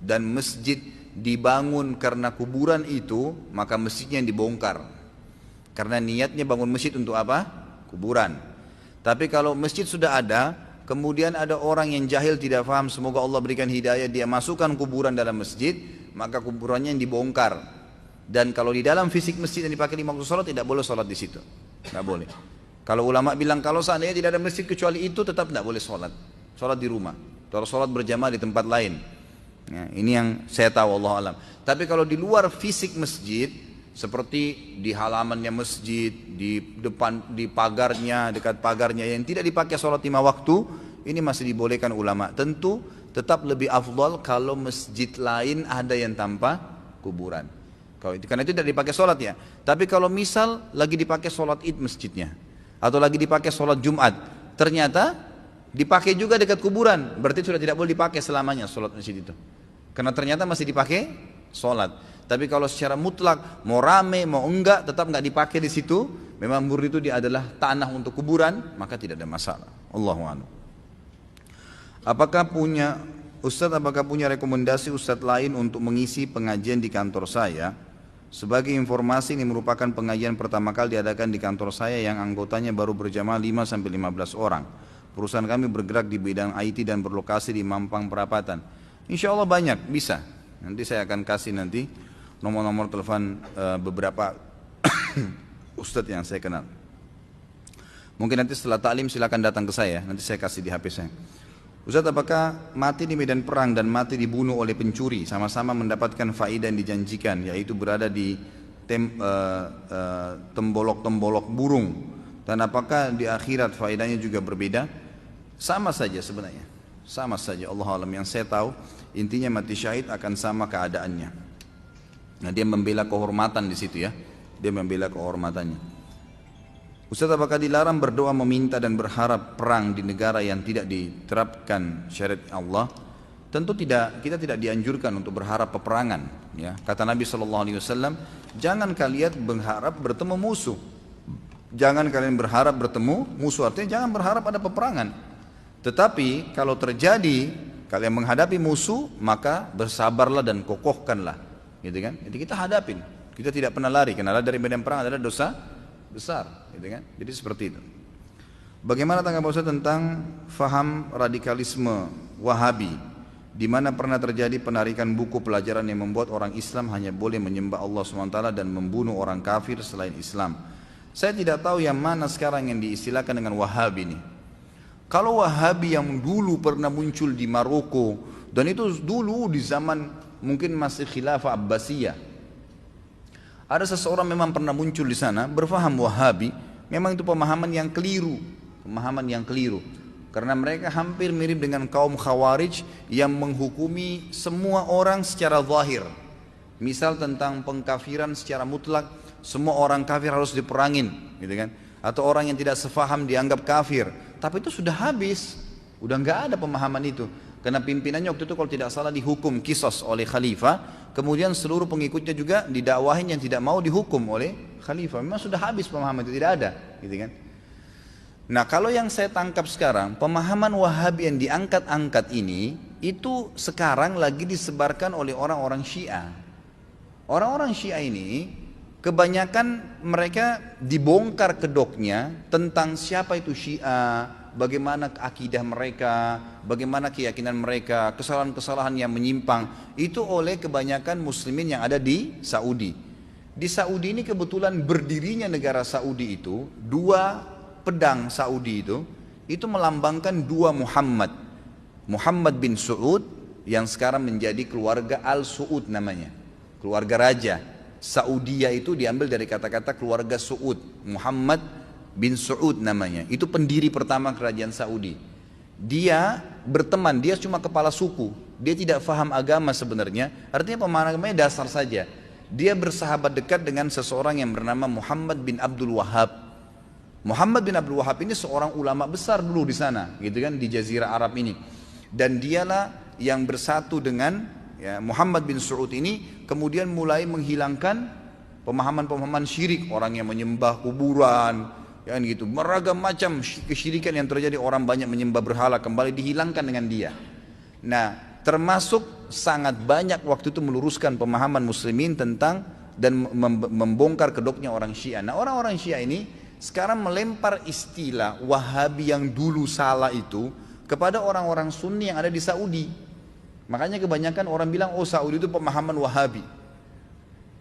dan masjid dibangun karena kuburan itu, maka masjidnya yang dibongkar. Karena niatnya bangun masjid untuk apa? Kuburan. Tapi kalau masjid sudah ada, kemudian ada orang yang jahil tidak paham, semoga Allah berikan hidayah, dia masukkan kuburan dalam masjid, maka kuburannya yang dibongkar. Dan kalau di dalam fisik masjid yang dipakai 5 waktu sholat, tidak boleh sholat di situ, tidak boleh. Kalau ulama bilang kalau seandainya tidak ada masjid kecuali itu, tetap tidak boleh sholat di rumah, atau sholat berjamaah di tempat lain. Ya, ini yang saya tahu, Allah alam. Tapi kalau di luar fisik masjid, seperti di halamannya masjid, di depan, di pagarnya, dekat pagarnya yang tidak dipakai sholat 5 waktu, ini masih dibolehkan ulama. Tentu tetap lebih afdal kalau masjid lain ada yang tanpa kuburan. Karena itu tidak dipakai sholat ya. Tapi kalau misal lagi dipakai sholat id masjidnya, atau lagi dipakai sholat Jumat, ternyata dipakai juga dekat kuburan, berarti sudah tidak boleh dipakai selamanya sholat masjid itu. Karena ternyata masih dipakai sholat. Tapi kalau secara mutlak mau rame mau enggak tetap enggak dipakai di situ, memang murni itu dia adalah tanah untuk kuburan, maka tidak ada masalah. Allahu a'lam. Apakah punya rekomendasi Ustadz lain untuk mengisi pengajian di kantor saya? Sebagai informasi, ini merupakan pengajian pertama kali diadakan di kantor saya yang anggotanya baru berjamaah 5-15 orang. Perusahaan kami bergerak di bidang IT dan berlokasi di Mampang Perapatan. Insya Allah banyak, bisa. Nanti saya akan kasih nomor-nomor telepon beberapa ustadz yang saya kenal. Mungkin nanti setelah taklim silakan datang ke saya, nanti saya kasih di HP saya. Ustadz, apakah mati di medan perang dan mati dibunuh oleh pencuri sama-sama mendapatkan faedah yang dijanjikan, yaitu berada di tembolok-tembolok burung, dan apakah di akhirat faedahnya juga berbeda? Sama saja sebenarnya, sama saja. Allah alam, yang saya tahu intinya mati syahid akan sama keadaannya. Nah, dia membela kehormatan di situ ya, dia membela kehormatannya. Ustaz, apakah dilarang berdoa meminta dan berharap perang di negara yang tidak diterapkan syariat Allah? tentu kita tidak dianjurkan untuk berharap peperangan. Ya, kata Nabi SAW, jangan kalian berharap bertemu musuh. Jangan kalian berharap bertemu musuh, artinya jangan berharap ada peperangan. Tetapi kalau terjadi kalian menghadapi musuh, maka bersabarlah dan kokohkanlah, gitu kan? Jadi kita hadapin, kita tidak pernah lari, karena dari medan perang adalah dosa besar, gitu kan? Jadi seperti itu. Bagaimana tanggapan Ustaz tentang faham radikalisme Wahabi, di mana pernah terjadi penarikan buku pelajaran yang membuat orang Islam hanya boleh menyembah Allah SWT dan membunuh orang kafir selain Islam? Saya tidak tahu yang mana sekarang yang diistilahkan dengan Wahabi ini. Kalau Wahabi yang dulu pernah muncul di Maroko, dan itu dulu di zaman mungkin masih Khilafah Abbasiyah, ada seseorang memang pernah muncul di sana berfaham Wahabi, memang itu pemahaman yang keliru, karena mereka hampir mirip dengan kaum Khawarij yang menghukumi semua orang secara zahir. Misal tentang pengkafiran secara mutlak, semua orang kafir harus diperangin, gitu kan? Atau orang yang tidak sefaham dianggap kafir. Tapi itu sudah habis, udah nggak ada pemahaman itu. Karena pimpinannya waktu itu kalau tidak salah dihukum kisos oleh khalifah, kemudian seluruh pengikutnya juga didakwahin yang tidak mau dihukum oleh khalifah. Memang sudah habis pemahaman itu, tidak ada, gitu kan? Nah, kalau yang saya tangkap sekarang, pemahaman Wahabi yang diangkat-angkat ini, itu sekarang lagi disebarkan oleh orang-orang Syiah. Orang-orang Syiah ini, kebanyakan mereka dibongkar kedoknya tentang siapa itu Syiah, bagaimana akidah mereka, bagaimana keyakinan mereka, kesalahan-kesalahan yang menyimpang, itu oleh kebanyakan muslimin yang ada di Saudi. Di Saudi ini kebetulan berdirinya negara Saudi itu, dua pedang Saudi itu melambangkan dua Muhammad. Muhammad bin Saud yang sekarang menjadi keluarga Al Saud namanya, keluarga raja. Saudia itu diambil dari kata-kata keluarga Saud. Muhammad bin Saud namanya, itu pendiri pertama kerajaan Saudi. Dia berteman, dia cuma kepala suku, dia tidak faham agama sebenarnya, artinya pemahamannya dasar saja. Dia bersahabat dekat dengan seseorang yang bernama Muhammad bin Abdul Wahhab. Muhammad bin Abdul Wahhab ini seorang ulama besar dulu di sana, gitu kan, di Jazirah Arab ini. Dan dialah yang bersatu dengan Muhammad bin Saud ini, kemudian mulai menghilangkan pemahaman-pemahaman syirik, orang yang menyembah kuburan, ya gitu, beragam macam kesyirikan yang terjadi, orang banyak menyembah berhala, kembali dihilangkan dengan dia. Nah, termasuk sangat banyak waktu itu meluruskan pemahaman muslimin tentang dan membongkar kedoknya orang Syiah. Nah, orang-orang Syiah ini sekarang melempar istilah Wahabi yang dulu salah itu kepada orang-orang Sunni yang ada di Saudi. Makanya kebanyakan orang bilang, oh Saudi itu pemahaman Wahabi.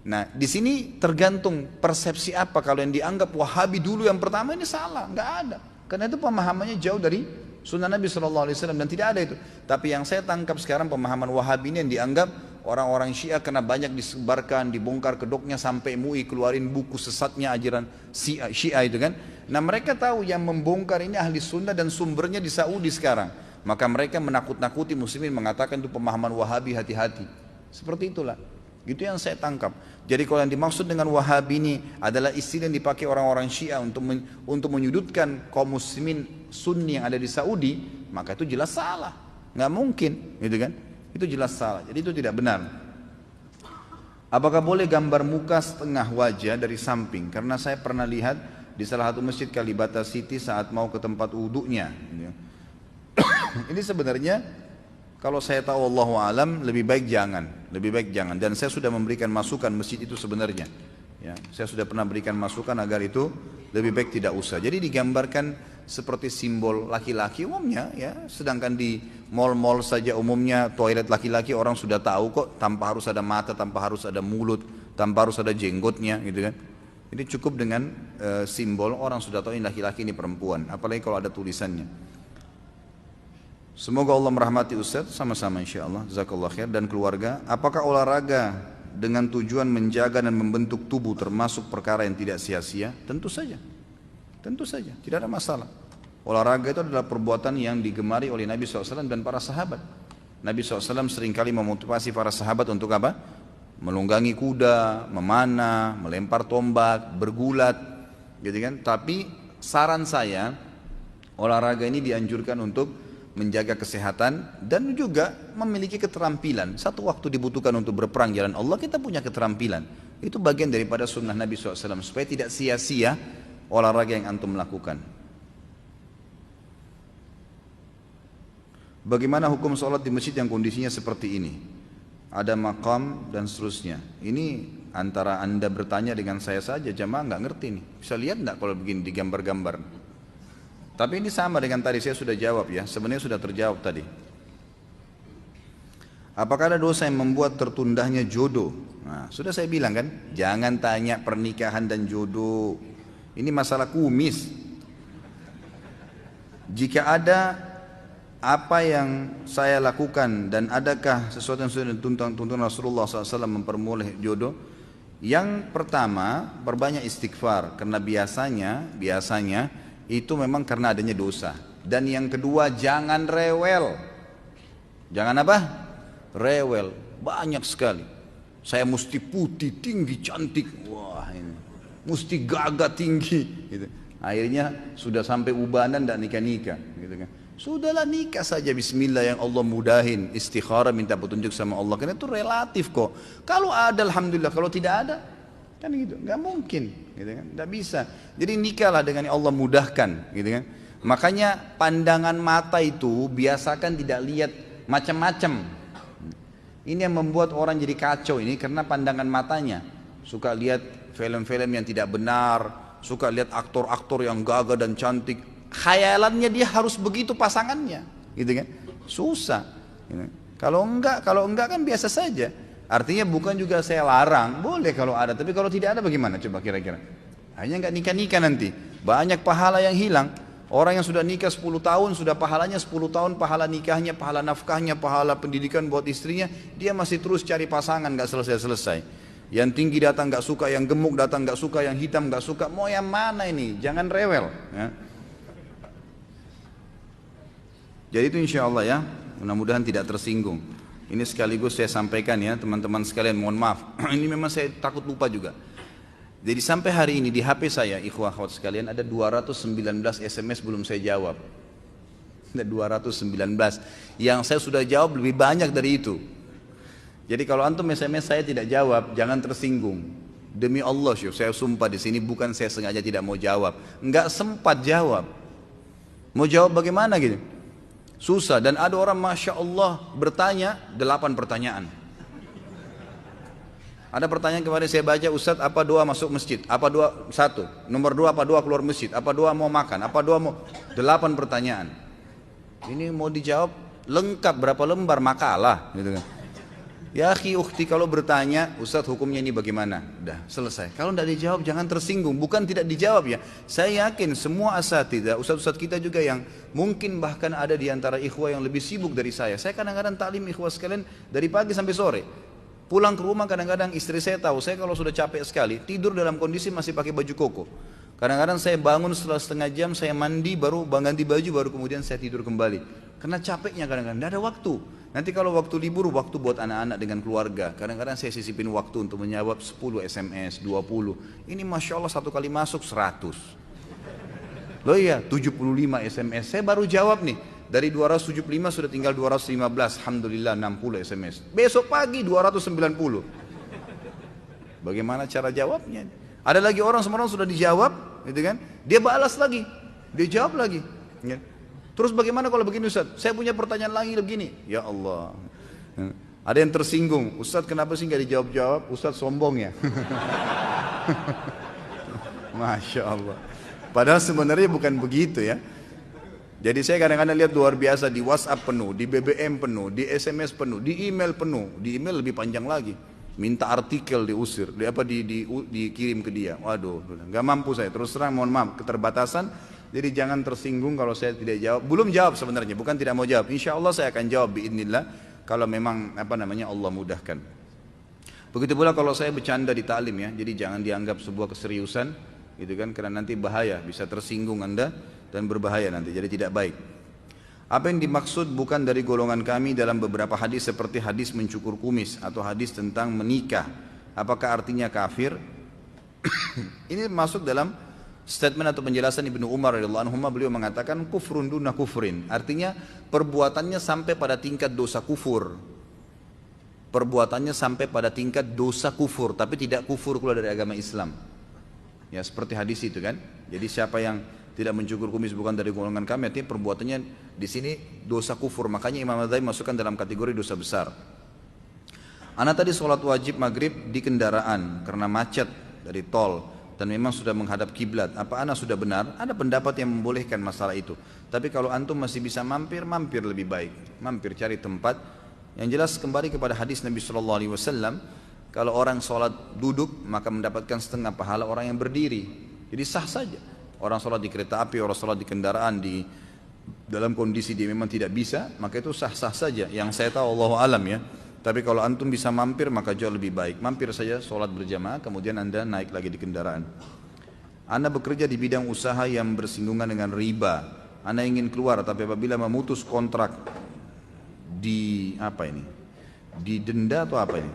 Nah, di sini tergantung persepsi apa. Kalau yang dianggap Wahabi dulu yang pertama ini salah, nggak ada. Karena itu pemahamannya jauh dari Sunnah Nabi SAW dan tidak ada itu. Tapi yang saya tangkap sekarang pemahaman Wahabi ini yang dianggap orang-orang Syiah karena banyak disebarkan, dibongkar kedoknya sampai MUI keluarin buku sesatnya ajaran Syiah itu kan. Nah, mereka tahu yang membongkar ini ahli sunnah dan sumbernya di Saudi sekarang. Maka mereka menakut-nakuti muslimin, mengatakan itu pemahaman Wahabi, hati-hati. Seperti itulah. Gitu yang saya tangkap. Jadi kalau yang dimaksud dengan Wahabi ini adalah istilah yang dipakai orang-orang Syiah untuk menyudutkan kaum muslimin Sunni yang ada di Saudi, maka itu jelas salah. Nggak mungkin, gitu kan? Itu jelas salah. Jadi itu tidak benar. Apakah boleh gambar muka setengah wajah dari samping? Karena saya pernah lihat di salah satu masjid Kalibata City saat mau ke tempat wudhunya. Ini sebenarnya kalau saya tahu Allahu alam lebih baik jangan, dan saya sudah memberikan masukan masjid itu sebenarnya. Ya, saya sudah pernah berikan masukan agar itu lebih baik tidak usah. Jadi digambarkan seperti simbol laki-laki umumnya, ya. Sedangkan di mal-mal saja umumnya toilet laki-laki orang sudah tahu kok, tanpa harus ada mata, tanpa harus ada mulut, tanpa harus ada jenggotnya, gitu kan. Jadi cukup dengan simbol, orang sudah tahu ini laki-laki, ini perempuan. Apalagi kalau ada tulisannya. Semoga Allah merahmati Ustaz, sama-sama insyaAllah, jazakallah khair, dan keluarga. Apakah olahraga dengan tujuan menjaga dan membentuk tubuh termasuk perkara yang tidak sia-sia? Tentu saja, tidak ada masalah. Olahraga itu adalah perbuatan yang digemari oleh Nabi SAW dan para sahabat. Nabi SAW seringkali memotivasi para sahabat untuk apa? Melunggangi kuda, memanah, melempar tombak, bergulat, gitu kan. Tapi saran saya, olahraga ini dianjurkan untuk menjaga kesehatan, dan juga memiliki keterampilan. Satu waktu dibutuhkan untuk berperang jalan Allah, kita punya keterampilan. Itu bagian daripada sunnah Nabi SAW, supaya tidak sia-sia olahraga yang antum lakukan. Bagaimana hukum sholat di masjid yang kondisinya seperti ini? Ada makam dan seterusnya. Ini antara anda bertanya dengan saya saja, jamaah nggak ngerti nih. Bisa lihat nggak kalau begini di gambar-gambar? Tapi ini sama dengan tadi, saya sudah jawab ya, sebenarnya sudah terjawab tadi. Apakah ada dosa yang membuat tertundahnya jodoh? Nah, sudah saya bilang kan, jangan tanya pernikahan dan jodoh. Ini masalah kumis. Jika ada apa yang saya lakukan dan adakah sesuatu yang sudah dituntun Rasulullah SAW memperoleh jodoh? Yang pertama, perbanyak istighfar, karena biasanya itu memang karena adanya dosa. Dan yang kedua, jangan rewel. Jangan apa? Rewel. Banyak sekali. Saya mesti putih, tinggi, cantik. Wah ini. Mesti gagah tinggi. Gitu. Akhirnya sudah sampai ubanan dan nikah-nikah. Gitu kan. Sudahlah nikah saja, bismillah, yang Allah mudahin. Istikharah, minta petunjuk sama Allah. Karena itu relatif kok. Kalau ada alhamdulillah, kalau tidak ada kan gitu, nggak mungkin, gitu kan, nggak bisa. Jadi nikahlah dengan yang Allah mudahkan, gitu kan. Makanya pandangan mata itu biasakan tidak lihat macam-macam. Ini yang membuat orang jadi kacau ini, karena pandangan matanya. Suka lihat film-film yang tidak benar, suka lihat aktor-aktor yang gagah dan cantik. Khayalannya dia harus begitu pasangannya, gitu kan. Susah. Gitu. Kalau enggak kan biasa saja. Artinya bukan juga saya larang, boleh kalau ada, tapi kalau tidak ada bagaimana coba kira-kira? Hanya nggak nikah-nikah nanti, banyak pahala yang hilang. Orang yang sudah nikah 10 tahun, sudah pahalanya 10 tahun, pahala nikahnya, pahala nafkahnya, pahala pendidikan buat istrinya, dia masih terus cari pasangan, nggak selesai-selesai. Yang tinggi datang nggak suka, yang gemuk datang nggak suka, yang hitam nggak suka, mau yang mana ini? Jangan rewel. Ya. Jadi itu insya Allah ya, mudah-mudahan tidak tersinggung. Ini sekaligus saya sampaikan ya teman-teman sekalian, mohon maaf. Ini memang saya takut lupa juga. Jadi sampai hari ini di HP saya, ikhwah akhwat sekalian, ada 219 SMS belum saya jawab. Ada 219. Yang saya sudah jawab lebih banyak dari itu. Jadi kalau antum SMS saya tidak jawab, jangan tersinggung. Demi Allah, saya sumpah di sini bukan saya sengaja tidak mau jawab. Enggak sempat jawab. Mau jawab bagaimana gitu? Susah. Dan ada orang Masya Allah bertanya 8 pertanyaan. Ada pertanyaan kemarin saya baca, Ustadz apa doa masuk masjid? Apa doa? 1. Nomor 2 apa doa keluar masjid? Apa doa mau makan? Apa doa mau? 8 pertanyaan. Ini mau dijawab lengkap berapa lembar makalah gitu kan. Ya akhi ukhti, kalau bertanya Ustadz hukumnya ini bagaimana? Udah selesai. Kalau tidak dijawab jangan tersinggung. Bukan tidak dijawab ya. Saya yakin semua asatidzah, ustadz-ustadz kita juga yang mungkin bahkan ada di antara ikhwah yang lebih sibuk dari saya. Saya kadang-kadang taklim ikhwah sekalian dari pagi sampai sore. Pulang ke rumah kadang-kadang istri saya tahu saya kalau sudah capek sekali tidur dalam kondisi masih pakai baju koko. Kadang-kadang saya bangun setelah setengah jam, saya mandi baru ganti baju, baru kemudian saya tidur kembali. Karena capeknya kadang-kadang tidak ada waktu. Nanti kalau waktu libur, waktu buat anak-anak dengan keluarga. Kadang-kadang saya sisipin waktu untuk menjawab 10 SMS, 20. Ini Masya Allah satu kali masuk 100. Loh iya, 75 SMS. Saya baru jawab nih. Dari 275 sudah tinggal 215. Alhamdulillah 60 SMS. Besok pagi 290. Bagaimana cara jawabnya? Ada lagi orang semua sudah dijawab, gitu kan? Dia balas lagi. Dia jawab lagi. Ya. Terus bagaimana kalau begini Ustaz? Saya punya pertanyaan lagi begini. Ya Allah. Ada yang tersinggung. Ustaz kenapa sih nggak dijawab-jawab? Ustaz sombong ya. Masya Allah. Padahal sebenarnya bukan begitu ya. Jadi saya kadang-kadang lihat luar biasa di WhatsApp penuh, di BBM penuh, di SMS penuh, di email penuh. Di email lebih panjang lagi. Minta artikel diusir, dikirim ke dia. Waduh, nggak mampu saya. Terus terang mohon maaf keterbatasan. Jadi jangan tersinggung kalau saya tidak jawab. Belum jawab sebenarnya, bukan tidak mau jawab. Insya Allah saya akan jawab biidznillah kalau memang Allah mudahkan. Begitu pula kalau saya bercanda di taklim ya. Jadi jangan dianggap sebuah keseriusan, gitu kan? Karena nanti bahaya, bisa tersinggung Anda dan berbahaya nanti. Jadi tidak baik. Apa yang dimaksud bukan dari golongan kami dalam beberapa hadis seperti hadis mencukur kumis atau hadis tentang menikah? Apakah artinya kafir? Ini masuk dalam Statement atau penjelasan Ibnu Umar radhiyallahu anhu, beliau mengatakan kufrun duna kufrin, artinya perbuatannya sampai pada tingkat dosa kufur. Perbuatannya sampai pada tingkat dosa kufur, tapi tidak kufur keluar dari agama Islam. Ya seperti hadis itu kan. Jadi siapa yang tidak mencukur kumis bukan dari golongan kami, artinya perbuatannya di sini dosa kufur. Makanya Imam Adzai masukkan dalam kategori dosa besar. Ana tadi sholat wajib maghrib di kendaraan karena macet dari tol dan memang sudah menghadap kiblat. Apa ana sudah benar? Ada pendapat yang membolehkan masalah itu. Tapi kalau antum masih bisa mampir, mampir lebih baik. Mampir cari tempat. Yang jelas kembali kepada hadis Nabi Shallallahu Alaihi Wasallam, kalau orang sholat duduk maka mendapatkan setengah pahala orang yang berdiri. Jadi sah saja. Orang sholat di kereta api, orang sholat di kendaraan, di dalam kondisi dia memang tidak bisa, maka itu sah-sah saja. Yang saya tahu Allahu alam ya. Tapi kalau antum bisa mampir maka jauh lebih baik. Mampir saja sholat berjamaah, kemudian anda naik lagi di kendaraan. Anda bekerja di bidang usaha yang bersinggungan dengan riba. Anda ingin keluar, tapi apabila memutus kontrak di apa ini? Di denda atau apa ini?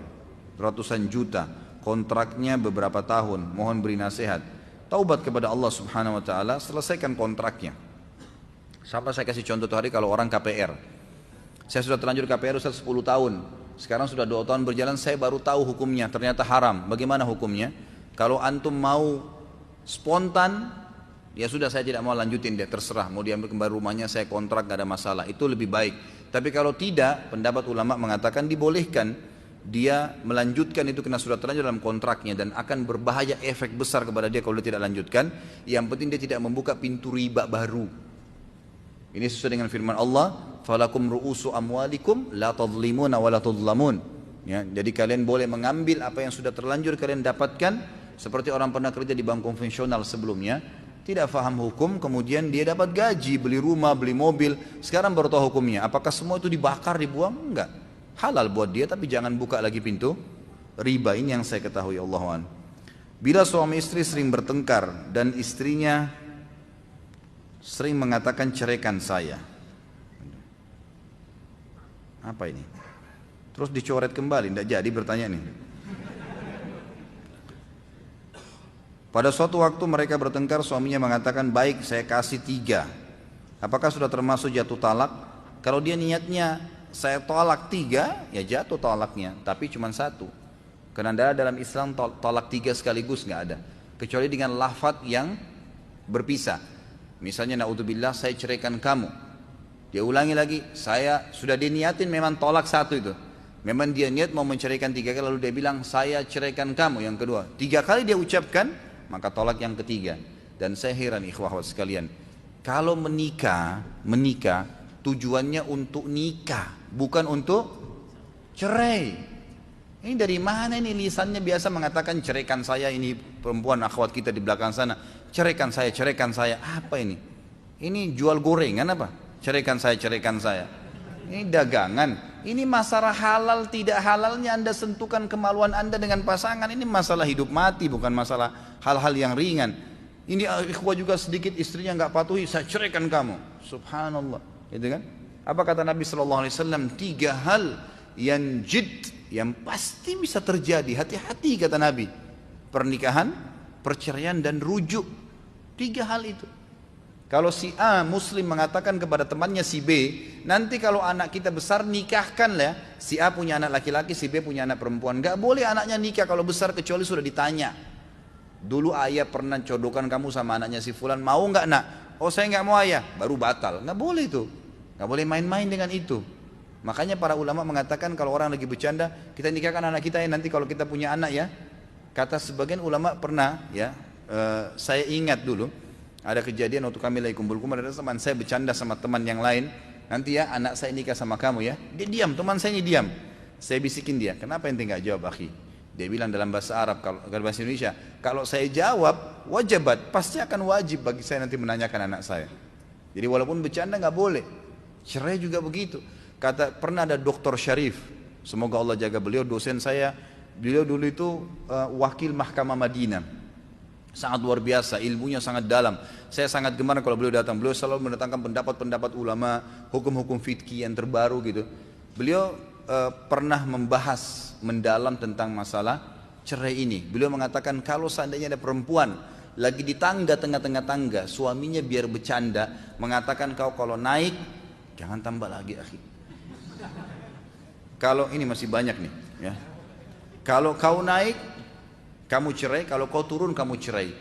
Ratusan juta. Kontraknya beberapa tahun. Mohon beri nasihat. Taubat kepada Allah Subhanahu wa taala, selesaikan kontraknya. Sama saya kasih contoh tadi kalau orang KPR. Saya sudah terlanjur KPR Ustaz 10 tahun. Sekarang sudah 2 tahun berjalan, saya baru tahu hukumnya, ternyata haram. Bagaimana hukumnya? Kalau antum mau spontan, ya sudah saya tidak mau lanjutin deh, terserah. Mau diambil kembali rumahnya, saya kontrak, gak ada masalah. Itu lebih baik. Tapi kalau tidak, pendapat ulama mengatakan dibolehkan dia melanjutkan itu karena sudah terlanjur dalam kontraknya dan akan berbahaya efek besar kepada dia kalau dia tidak lanjutkan. Yang penting dia tidak membuka pintu riba baru. Ini sesuai dengan firman Allah, falakum ru'usu amwalikum la tadhlimuna wa la tudhlamun. Ya, jadi kalian boleh mengambil apa yang sudah terlanjur kalian dapatkan, seperti orang pernah kerja di bank konvensional sebelumnya, tidak faham hukum, kemudian dia dapat gaji, beli rumah, beli mobil, sekarang baru tahu hukumnya. Apakah semua itu dibakar, dibuang? Enggak. Halal buat dia, tapi jangan buka lagi pintu riba. Ini yang saya ketahui, Allahu'an. Bila suami istri sering bertengkar dan istrinya sering mengatakan ceraikan saya, apa ini? Terus dicoret kembali, tidak jadi bertanya nih. Pada suatu waktu mereka bertengkar, suaminya mengatakan baik saya kasih 3. Apakah sudah termasuk jatuh talak? Kalau dia niatnya saya tolak 3, ya jatuh talaknya, tapi cuma 1. Karena dalam Islam tolak 3 sekaligus nggak ada, kecuali dengan lafaz yang berpisah. Misalnya naudzubillah saya ceraikan kamu, dia ulangi lagi, saya sudah diniatin memang tolak 1 itu, memang dia niat mau menceraikan 3 kali, lalu dia bilang saya ceraikan kamu yang kedua, 3 kali dia ucapkan, maka tolak yang ketiga. Dan saya heran ikhwah sekalian, kalau menikah tujuannya untuk nikah, bukan untuk cerai. Ini dari mana ini lisannya biasa mengatakan ceraikan saya, ini perempuan akhwat kita di belakang sana, ceraikan saya, apa ini? Ini jual gorengan apa? Ceraikan saya. Ini dagangan. Ini masalah halal tidak halalnya Anda sentuhkan kemaluan Anda dengan pasangan. Ini masalah hidup mati, bukan masalah hal-hal yang ringan. Ini ikhwah juga sedikit istrinya nggak patuhi, saya ceraikan kamu. Subhanallah, gitu kan? Apa kata Nabi Shallallahu Alaihi Wasallam? 3 hal yang yang pasti bisa terjadi. Hati-hati kata Nabi. Pernikahan, perceraian dan rujuk. 3 hal itu. Kalau si A muslim mengatakan kepada temannya si B, nanti kalau anak kita besar nikahkanlah. Si A punya anak laki-laki, si B punya anak perempuan. Gak boleh anaknya nikah kalau besar kecuali sudah ditanya. Dulu ayah pernah codokan kamu sama anaknya si fulan, mau gak nak? Oh saya gak mau ayah, baru batal. Gak boleh itu, gak boleh main-main dengan itu. Makanya para ulama mengatakan kalau orang lagi bercanda, kita nikahkan anak kita ya nanti kalau kita punya anak ya. Kata sebagian ulama pernah ya, saya ingat dulu ada kejadian waktu kami lagi kumpul-kumpul, ada teman saya bercanda sama teman yang lain, nanti ya anak saya nikah sama kamu ya. Dia diam, teman saya ini diam. Saya bisikin dia, kenapa ente nggak jawab akhi? Dia bilang dalam bahasa Arab, kalau bahasa Indonesia, kalau saya jawab wajibat, pasti akan wajib bagi saya nanti menanyakan anak saya. Jadi walaupun bercanda nggak boleh. Cerai juga begitu. Kata pernah ada Dr. Syarif, semoga Allah jaga beliau, dosen saya. Beliau dulu itu wakil Mahkamah Madinah. Sangat luar biasa, ilmunya sangat dalam. Saya sangat gemar kalau beliau datang. Beliau selalu mendatangkan pendapat-pendapat ulama, hukum-hukum fikih yang terbaru gitu. Beliau pernah membahas mendalam tentang masalah cerai ini. Beliau mengatakan kalau seandainya ada perempuan lagi di tangga, tengah-tengah tangga, suaminya biar bercanda mengatakan, kau kalau naik jangan tambah lagi akhi. Kalau ini masih banyak nih ya. Kalau kau naik kamu cerai, kalau kau turun kamu cerai.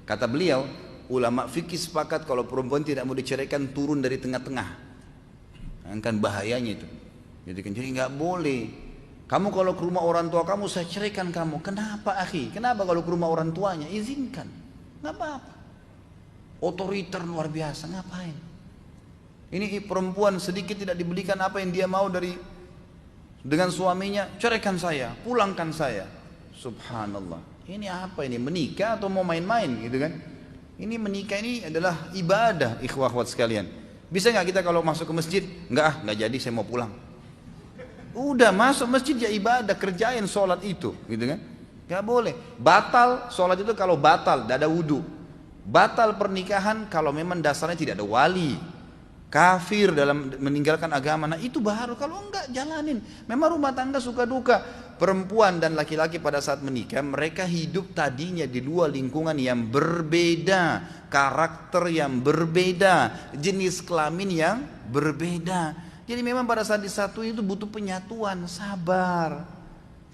Kata beliau, ulama fikih sepakat kalau perempuan tidak mau diceraikan turun dari tengah-tengah. Kan bahayanya itu. Jadi nggak boleh. Kamu kalau ke rumah orang tua kamu, saya ceraikan kamu. Kenapa akhi? Kenapa kalau ke rumah orang tuanya? Izinkan. Nggak apa-apa. Otoriter luar biasa, ngapain? Ini perempuan sedikit tidak dibelikan apa yang dia mau dengan suaminya, ceraikan saya, pulangkan saya. Subhanallah. Ini apa ini? Menikah atau mau main-main gitu kan? Ini menikah ini adalah ibadah, ikhwah-ikhwat sekalian. Bisa nggak kita kalau masuk ke masjid? Nggak jadi, saya mau pulang. Udah masuk masjid ya ibadah, kerjain sholat itu, gitu kan? Nggak boleh. Batal sholat itu kalau batal, tidak ada wudu. Batal pernikahan kalau memang dasarnya tidak ada wali. Kafir dalam meninggalkan agama, nah itu baru. Kalau enggak jalanin. Memang rumah tangga suka duka. Perempuan dan laki-laki pada saat menikah, mereka hidup tadinya di luar lingkungan yang berbeda, karakter yang berbeda, jenis kelamin yang berbeda. Jadi memang pada saat disatuin itu butuh penyatuan, sabar,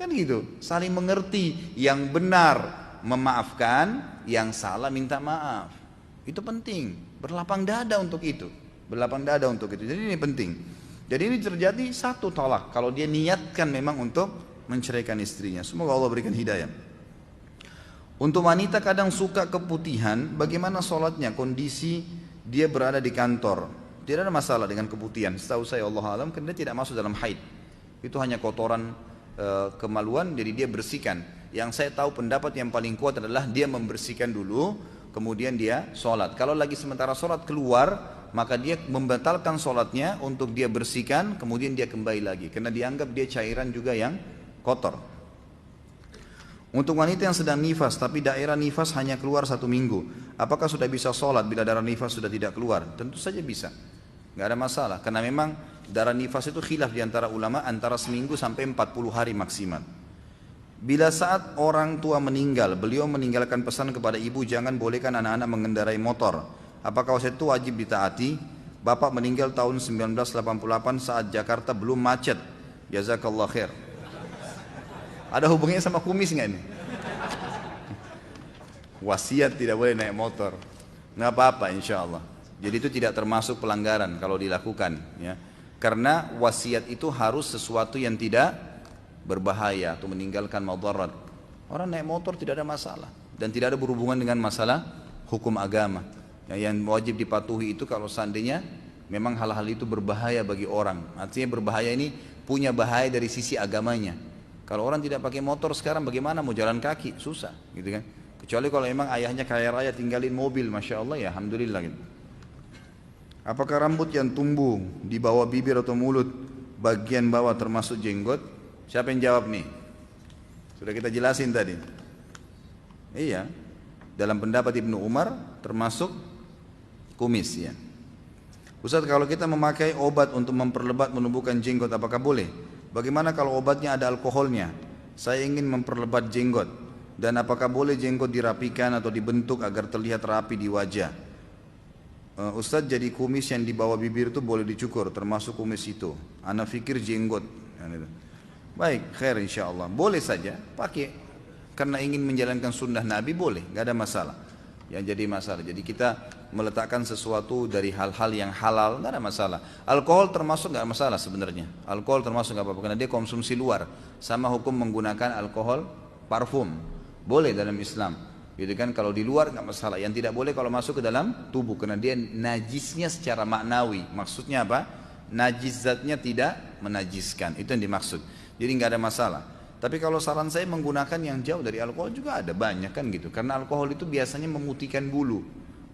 kan gitu, saling mengerti, yang benar memaafkan, yang salah minta maaf. Itu penting, berlapang dada untuk itu. Jadi ini penting. Jadi ini terjadi satu tolak kalau dia niatkan memang untuk menceraikan istrinya. Semoga Allah berikan hidayah. Untuk wanita kadang suka keputihan, bagaimana sholatnya? Kondisi dia berada di kantor, tidak ada masalah dengan keputihan. Setahu saya Allah alam, karena dia tidak masuk dalam haid. Itu hanya kotoran kemaluan, jadi dia bersihkan. Yang saya tahu pendapat yang paling kuat adalah dia membersihkan dulu, kemudian dia sholat. Kalau lagi sementara sholat keluar, maka dia membatalkan sholatnya untuk dia bersihkan, kemudian dia kembali lagi, karena dianggap dia cairan juga yang kotor. Untuk wanita yang sedang nifas tapi daerah nifas hanya keluar 1 minggu, apakah sudah bisa sholat bila darah nifas sudah tidak keluar? Tentu saja bisa, nggak ada masalah, karena memang darah nifas itu khilaf diantara ulama antara seminggu sampai 40 hari maksimal. Bila saat orang tua meninggal, beliau meninggalkan pesan kepada ibu jangan bolehkan anak-anak mengendarai motor. Apakah wasiat itu wajib ditaati? Bapak meninggal tahun 1988 saat Jakarta belum macet. Jazakallah khair. Ada hubungannya sama kumis nggak ini? Wasiat tidak boleh naik motor. Nggak apa-apa insya Allah. Jadi itu tidak termasuk pelanggaran kalau dilakukan, ya. Karena wasiat itu harus sesuatu yang tidak berbahaya atau meninggalkan madarat. Orang naik motor tidak ada masalah dan tidak ada berhubungan dengan masalah hukum agama. Yang wajib dipatuhi itu kalau seandainya memang hal-hal itu berbahaya bagi orang. Artinya berbahaya ini punya bahaya dari sisi agamanya. Kalau orang tidak pakai motor sekarang bagaimana mau jalan kaki? Susah gitu kan. Kecuali kalau memang ayahnya kaya raya tinggalin mobil, Masya Allah ya alhamdulillah gitu. Apakah rambut yang tumbuh di bawah bibir atau mulut bagian bawah termasuk jenggot? Siapa yang jawab nih? Sudah kita jelasin tadi. Iya, dalam pendapat Ibnu Umar termasuk kumis ya. Ustaz, kalau kita memakai obat untuk memperlebat menumbuhkan jenggot apakah boleh? Bagaimana kalau obatnya ada alkoholnya? Saya ingin memperlebat jenggot. Dan apakah boleh jenggot dirapikan atau dibentuk agar terlihat rapi di wajah? Ustaz, jadi kumis yang di bawah bibir itu boleh dicukur termasuk kumis itu. Ana fikir jenggot. Baik, khair insyaallah. Boleh saja pakai karena ingin menjalankan sunnah Nabi, boleh, nggak ada masalah. Yang jadi masalah, jadi kita meletakkan sesuatu dari hal-hal yang halal, nggak ada masalah. Alkohol termasuk nggak masalah sebenarnya. Alkohol termasuk nggak apa-apa karena dia konsumsi luar. Sama hukum menggunakan alkohol parfum, boleh dalam Islam. Gitu kan, kalau di luar nggak masalah. Yang tidak boleh kalau masuk ke dalam tubuh karena dia najisnya secara maknawi. Maksudnya apa? Najis zatnya tidak menajiskan. Itu yang dimaksud. Jadi nggak ada masalah. Tapi kalau saran saya menggunakan yang jauh dari alkohol juga ada banyak kan gitu. Karena alkohol itu biasanya memutihkan bulu.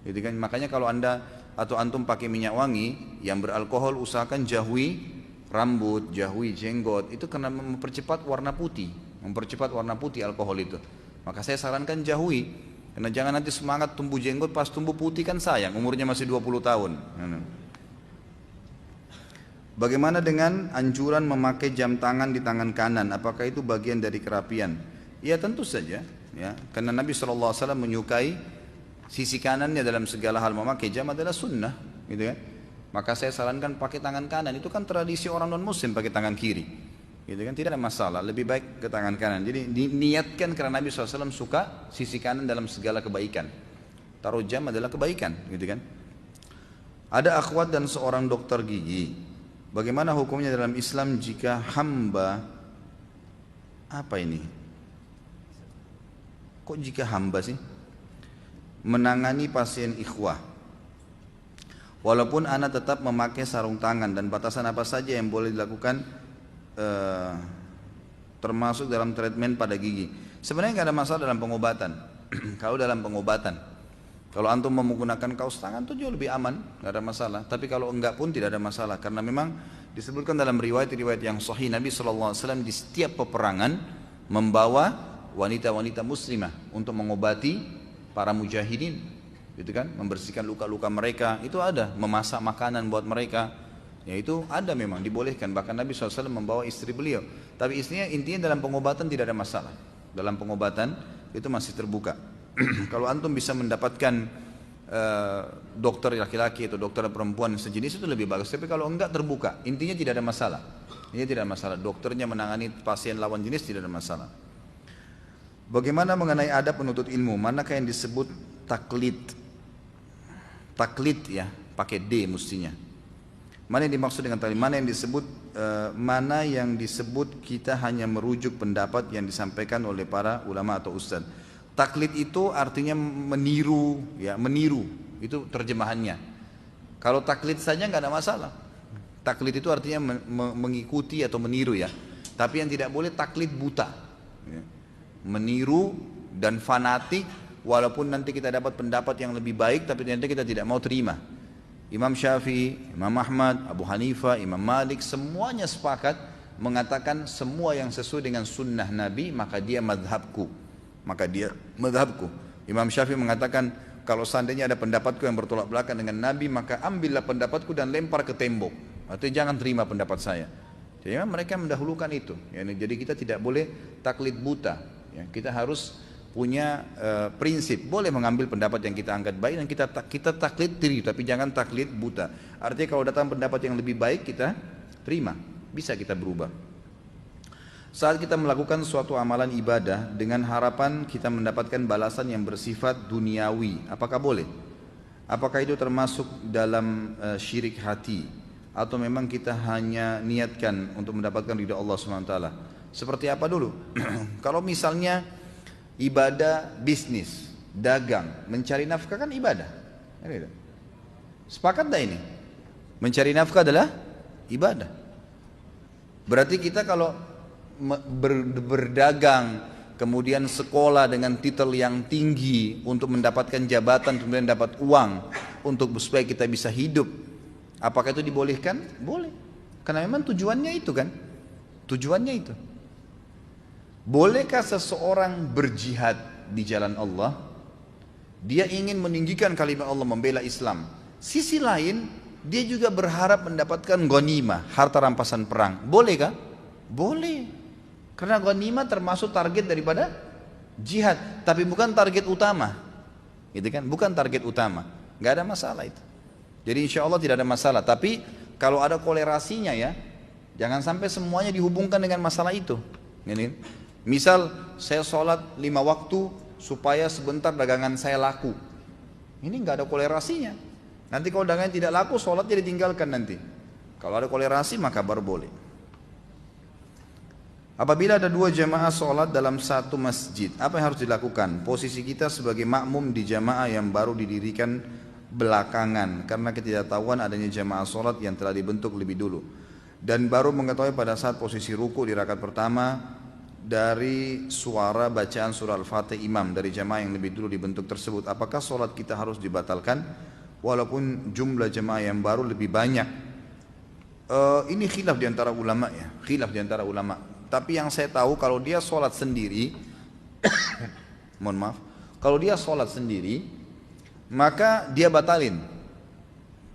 Gitu kan. Makanya kalau Anda atau antum pakai minyak wangi yang beralkohol, usahakan jauhi rambut, jauhi jenggot. Itu karena mempercepat warna putih. Mempercepat warna putih alkohol itu. Maka saya sarankan jauhi. Karena jangan nanti semangat tumbuh jenggot, pas tumbuh putih kan sayang, umurnya masih 20 tahun. Bagaimana dengan anjuran memakai jam tangan di tangan kanan? Apakah itu bagian dari kerapian? Ya tentu saja, ya. Karena Nabi SAW menyukai Sisi kanannya dalam segala hal memakai jam adalah sunnah, gitu kan? Maka saya sarankan pakai tangan kanan. Itu kan tradisi orang non muslim pakai tangan kiri, gitu kan? Tidak ada masalah, lebih baik ke tangan kanan. Jadi diniatkan karena Nabi SAW suka sisi kanan dalam segala kebaikan. Taruh jam adalah kebaikan, gitu kan? Ada akhwat dan seorang dokter gigi. Bagaimana hukumnya dalam Islam jika hamba, apa ini? Kok jika hamba sih? Menangani pasien ikhwah. Walaupun ana tetap memakai sarung tangan dan batasan apa saja yang boleh dilakukan termasuk dalam treatment pada gigi. Sebenarnya nggak ada masalah dalam pengobatan. Kalau dalam pengobatan, kalau antum menggunakan kaos tangan itu jauh lebih aman, nggak ada masalah. Tapi kalau enggak pun tidak ada masalah, karena memang disebutkan dalam riwayat-riwayat yang sahih Nabi SAW di setiap peperangan membawa wanita-wanita muslimah untuk mengobati para mujahidin, gitu kan, membersihkan luka-luka mereka. Itu ada, memasak makanan buat mereka, ya itu ada, memang dibolehkan. Bahkan Nabi SAW membawa istri beliau. Tapi intinya dalam pengobatan tidak ada masalah. Dalam pengobatan itu masih terbuka. Kalau antum bisa mendapatkan dokter laki-laki atau dokter perempuan sejenis itu lebih bagus. Tapi kalau enggak terbuka, intinya tidak ada masalah. Ini tidak ada masalah. Dokternya menangani pasien lawan jenis tidak ada masalah. Bagaimana mengenai adab penuntut ilmu? Manakah yang disebut taklid? Taklid ya, pakai D mestinya. Mana yang dimaksud dengan taklid? Mana yang disebut kita hanya merujuk pendapat yang disampaikan oleh para ulama atau ustaz? Taklid itu artinya meniru, ya meniru, itu terjemahannya. Kalau taklid saja nggak ada masalah. Taklid itu artinya mengikuti atau meniru ya. Tapi yang tidak boleh taklid buta, ya. Meniru dan fanatik, walaupun nanti kita dapat pendapat yang lebih baik, tapi nanti kita tidak mau terima. Imam Syafi'i, Imam Ahmad, Abu Hanifah, Imam Malik, semuanya sepakat mengatakan semua yang sesuai dengan sunnah Nabi maka dia madhabku. Imam Syafi'i mengatakan kalau seandainya ada pendapatku yang bertolak belakang dengan Nabi maka ambillah pendapatku dan lempar ke tembok, artinya jangan terima pendapat saya. Jadi mereka mendahulukan itu, ya, jadi kita tidak boleh taklid buta, ya. Kita harus punya prinsip, boleh mengambil pendapat yang kita anggap baik dan kita taklid diri, tapi jangan taklid buta. Artinya kalau datang pendapat yang lebih baik kita terima, bisa kita berubah. Saat kita melakukan suatu amalan ibadah dengan harapan kita mendapatkan balasan yang bersifat duniawi, apakah boleh? Apakah itu termasuk dalam syirik hati? Atau memang kita hanya niatkan untuk mendapatkan ridha Allah SWT? Seperti apa dulu? Kalau misalnya ibadah bisnis, dagang, mencari nafkah kan ibadah. Sepakat dah ini? Mencari nafkah adalah ibadah. Berarti kita kalau berdagang, kemudian sekolah dengan titel yang tinggi untuk mendapatkan jabatan, kemudian dapat uang untuk supaya kita bisa hidup, apakah itu dibolehkan? Boleh, karena memang tujuannya itu kan, tujuannya itu. Bolehkah seseorang berjihad di jalan Allah? Dia ingin meninggikan kalimat Allah, membela Islam. Sisi lain dia juga berharap mendapatkan ghanimah, harta rampasan perang. Bolehkah? Boleh. Karena ghanimah termasuk target daripada jihad, tapi bukan target utama, gitu kan? Bukan target utama, nggak ada masalah itu. Jadi insya Allah tidak ada masalah. Tapi kalau ada kolerasinya ya, jangan sampai semuanya dihubungkan dengan masalah itu. Ini, misal saya sholat 5 waktu supaya sebentar dagangan saya laku, ini nggak ada kolerasinya. Nanti kalau dagangan tidak laku, sholatnya ditinggalkan nanti. Kalau ada kolerasi maka baru boleh. Apabila ada 2 jamaah sholat dalam satu masjid, apa yang harus dilakukan? Posisi kita sebagai makmum di jamaah yang baru didirikan belakangan karena ketidaktahuan adanya jamaah sholat yang telah dibentuk lebih dulu, dan baru mengetahui pada saat posisi ruku di rakaat pertama dari suara bacaan surah Al-Fatih imam dari jamaah yang lebih dulu dibentuk tersebut. Apakah sholat kita harus dibatalkan walaupun jumlah jamaah yang baru lebih banyak? Ini khilaf diantara ulama ya, khilaf diantara ulama. Tapi yang saya tahu kalau dia sholat sendiri, mohon maaf, kalau dia sholat sendiri, maka dia batalin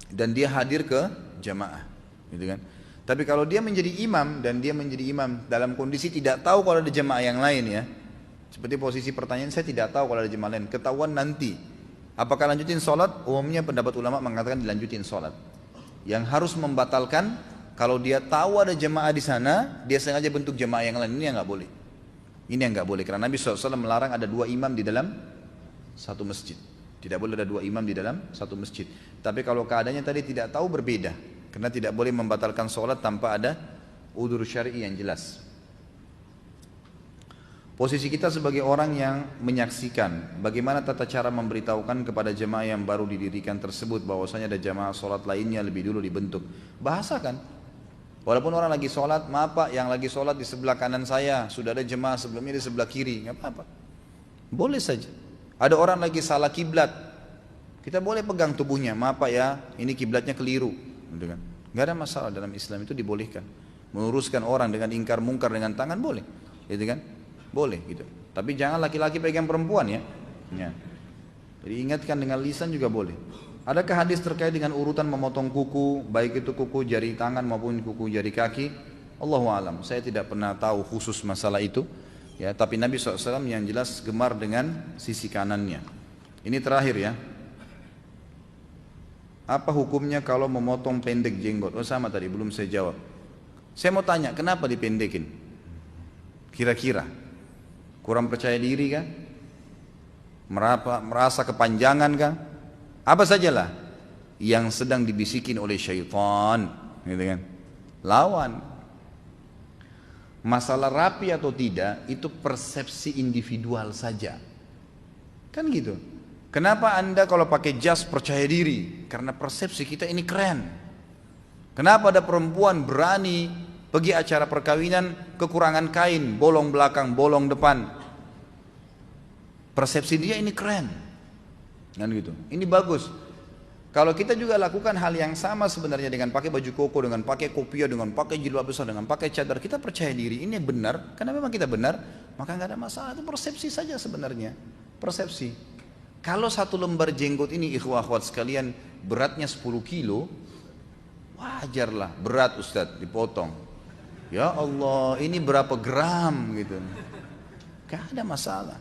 dan dia hadir ke jamaah, gitu kan? Tapi kalau dia menjadi imam dan dia menjadi imam dalam kondisi tidak tahu kalau ada jamaah yang lain ya, seperti posisi pertanyaan saya tidak tahu kalau ada jamaah lain, ketahuan nanti, Apakah lanjutin sholat? Umumnya pendapat ulama mengatakan dilanjutin sholat. Yang harus membatalkan, kalau dia tahu ada jemaah di sana, dia sengaja bentuk jemaah yang lain, ini yang nggak boleh. Ini yang nggak boleh, karena Nabi SAW melarang ada dua imam di dalam satu masjid. Tidak boleh ada dua imam di dalam satu masjid. Tapi kalau keadaannya tadi tidak tahu, berbeda. Karena tidak boleh membatalkan sholat tanpa ada udzur syar'i yang jelas. Posisi kita sebagai orang yang menyaksikan, bagaimana tata cara memberitahukan kepada jemaah yang baru didirikan tersebut bahwasanya ada jemaah sholat lainnya lebih dulu dibentuk. Bahasakan. Walaupun orang lagi sholat, maaf Pak, yang lagi sholat di sebelah kanan saya, sudah ada jemaah sebelumnya di sebelah kiri, nggak apa-apa. Boleh saja. Ada orang lagi salah kiblat, kita boleh pegang tubuhnya, maaf Pak ya, ini kiblatnya keliru. Gitu kan. Nggak ada masalah, dalam Islam itu dibolehkan. Meluruskan orang dengan ingkar mungkar dengan tangan boleh, gitu kan? Boleh gitu. Tapi jangan laki-laki pegang perempuan ya. Ya. Jadi ingatkan dengan lisan juga boleh. Adakah hadis terkait dengan urutan memotong kuku, baik itu kuku jari tangan maupun kuku jari kaki? Allahu alam. Saya tidak pernah tahu khusus masalah itu. Ya, tapi Nabi SAW yang jelas gemar dengan sisi kanannya. Ini terakhir ya. Apa hukumnya kalau memotong pendek jenggot? Oh sama tadi, belum saya jawab. Saya mau tanya, kenapa dipendekin? Kira-kira kurang percaya diri kah? Merasa kepanjangan kah? Apa sajalah yang sedang dibisikin oleh syaitan, gitu kan? Lawan. Masalah rapi atau tidak itu persepsi individual saja. Kan gitu. Kenapa Anda kalau pakai jas percaya diri? Karena persepsi kita ini keren. Kenapa ada perempuan berani pergi acara perkawinan kekurangan kain, bolong belakang, bolong depan? Persepsi dia ini keren. Kan gitu. Ini bagus. Kalau kita juga lakukan hal yang sama sebenarnya dengan pakai baju koko, dengan pakai kopiah, dengan pakai jilbab besar, dengan pakai cadar, kita percaya diri ini benar, karena memang kita benar, maka nggak ada masalah. Itu persepsi saja sebenarnya. Persepsi. Kalau satu lembar jenggot ini ikhwah akhwat sekalian beratnya 10 kilo, wajarlah berat Ustadz dipotong. Ya Allah, ini berapa gram gitu. Gak ada masalah.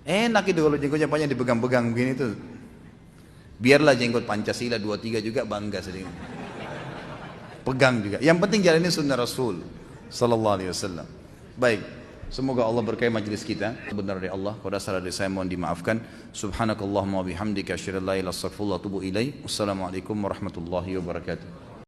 Enak itu kalau jenggotnya banyak dipegang-pegang begini tuh. Biarlah jenggot Pancasila 23 juga bangga sedikit. Pegang juga. Yang penting jalanin sunnah Rasul sallallahu alaihi wasallam. Baik. Semoga Allah berkahi majelis kita. Benar dari Allah. Kalau ada salah dari saya mohon dimaafkan. Subhanakallahumma wa bihamdika asyhadu an la ilaha illa anta astaghfiruka wa atubu ilaik. Wassalamualaikum warahmatullahi wabarakatuh.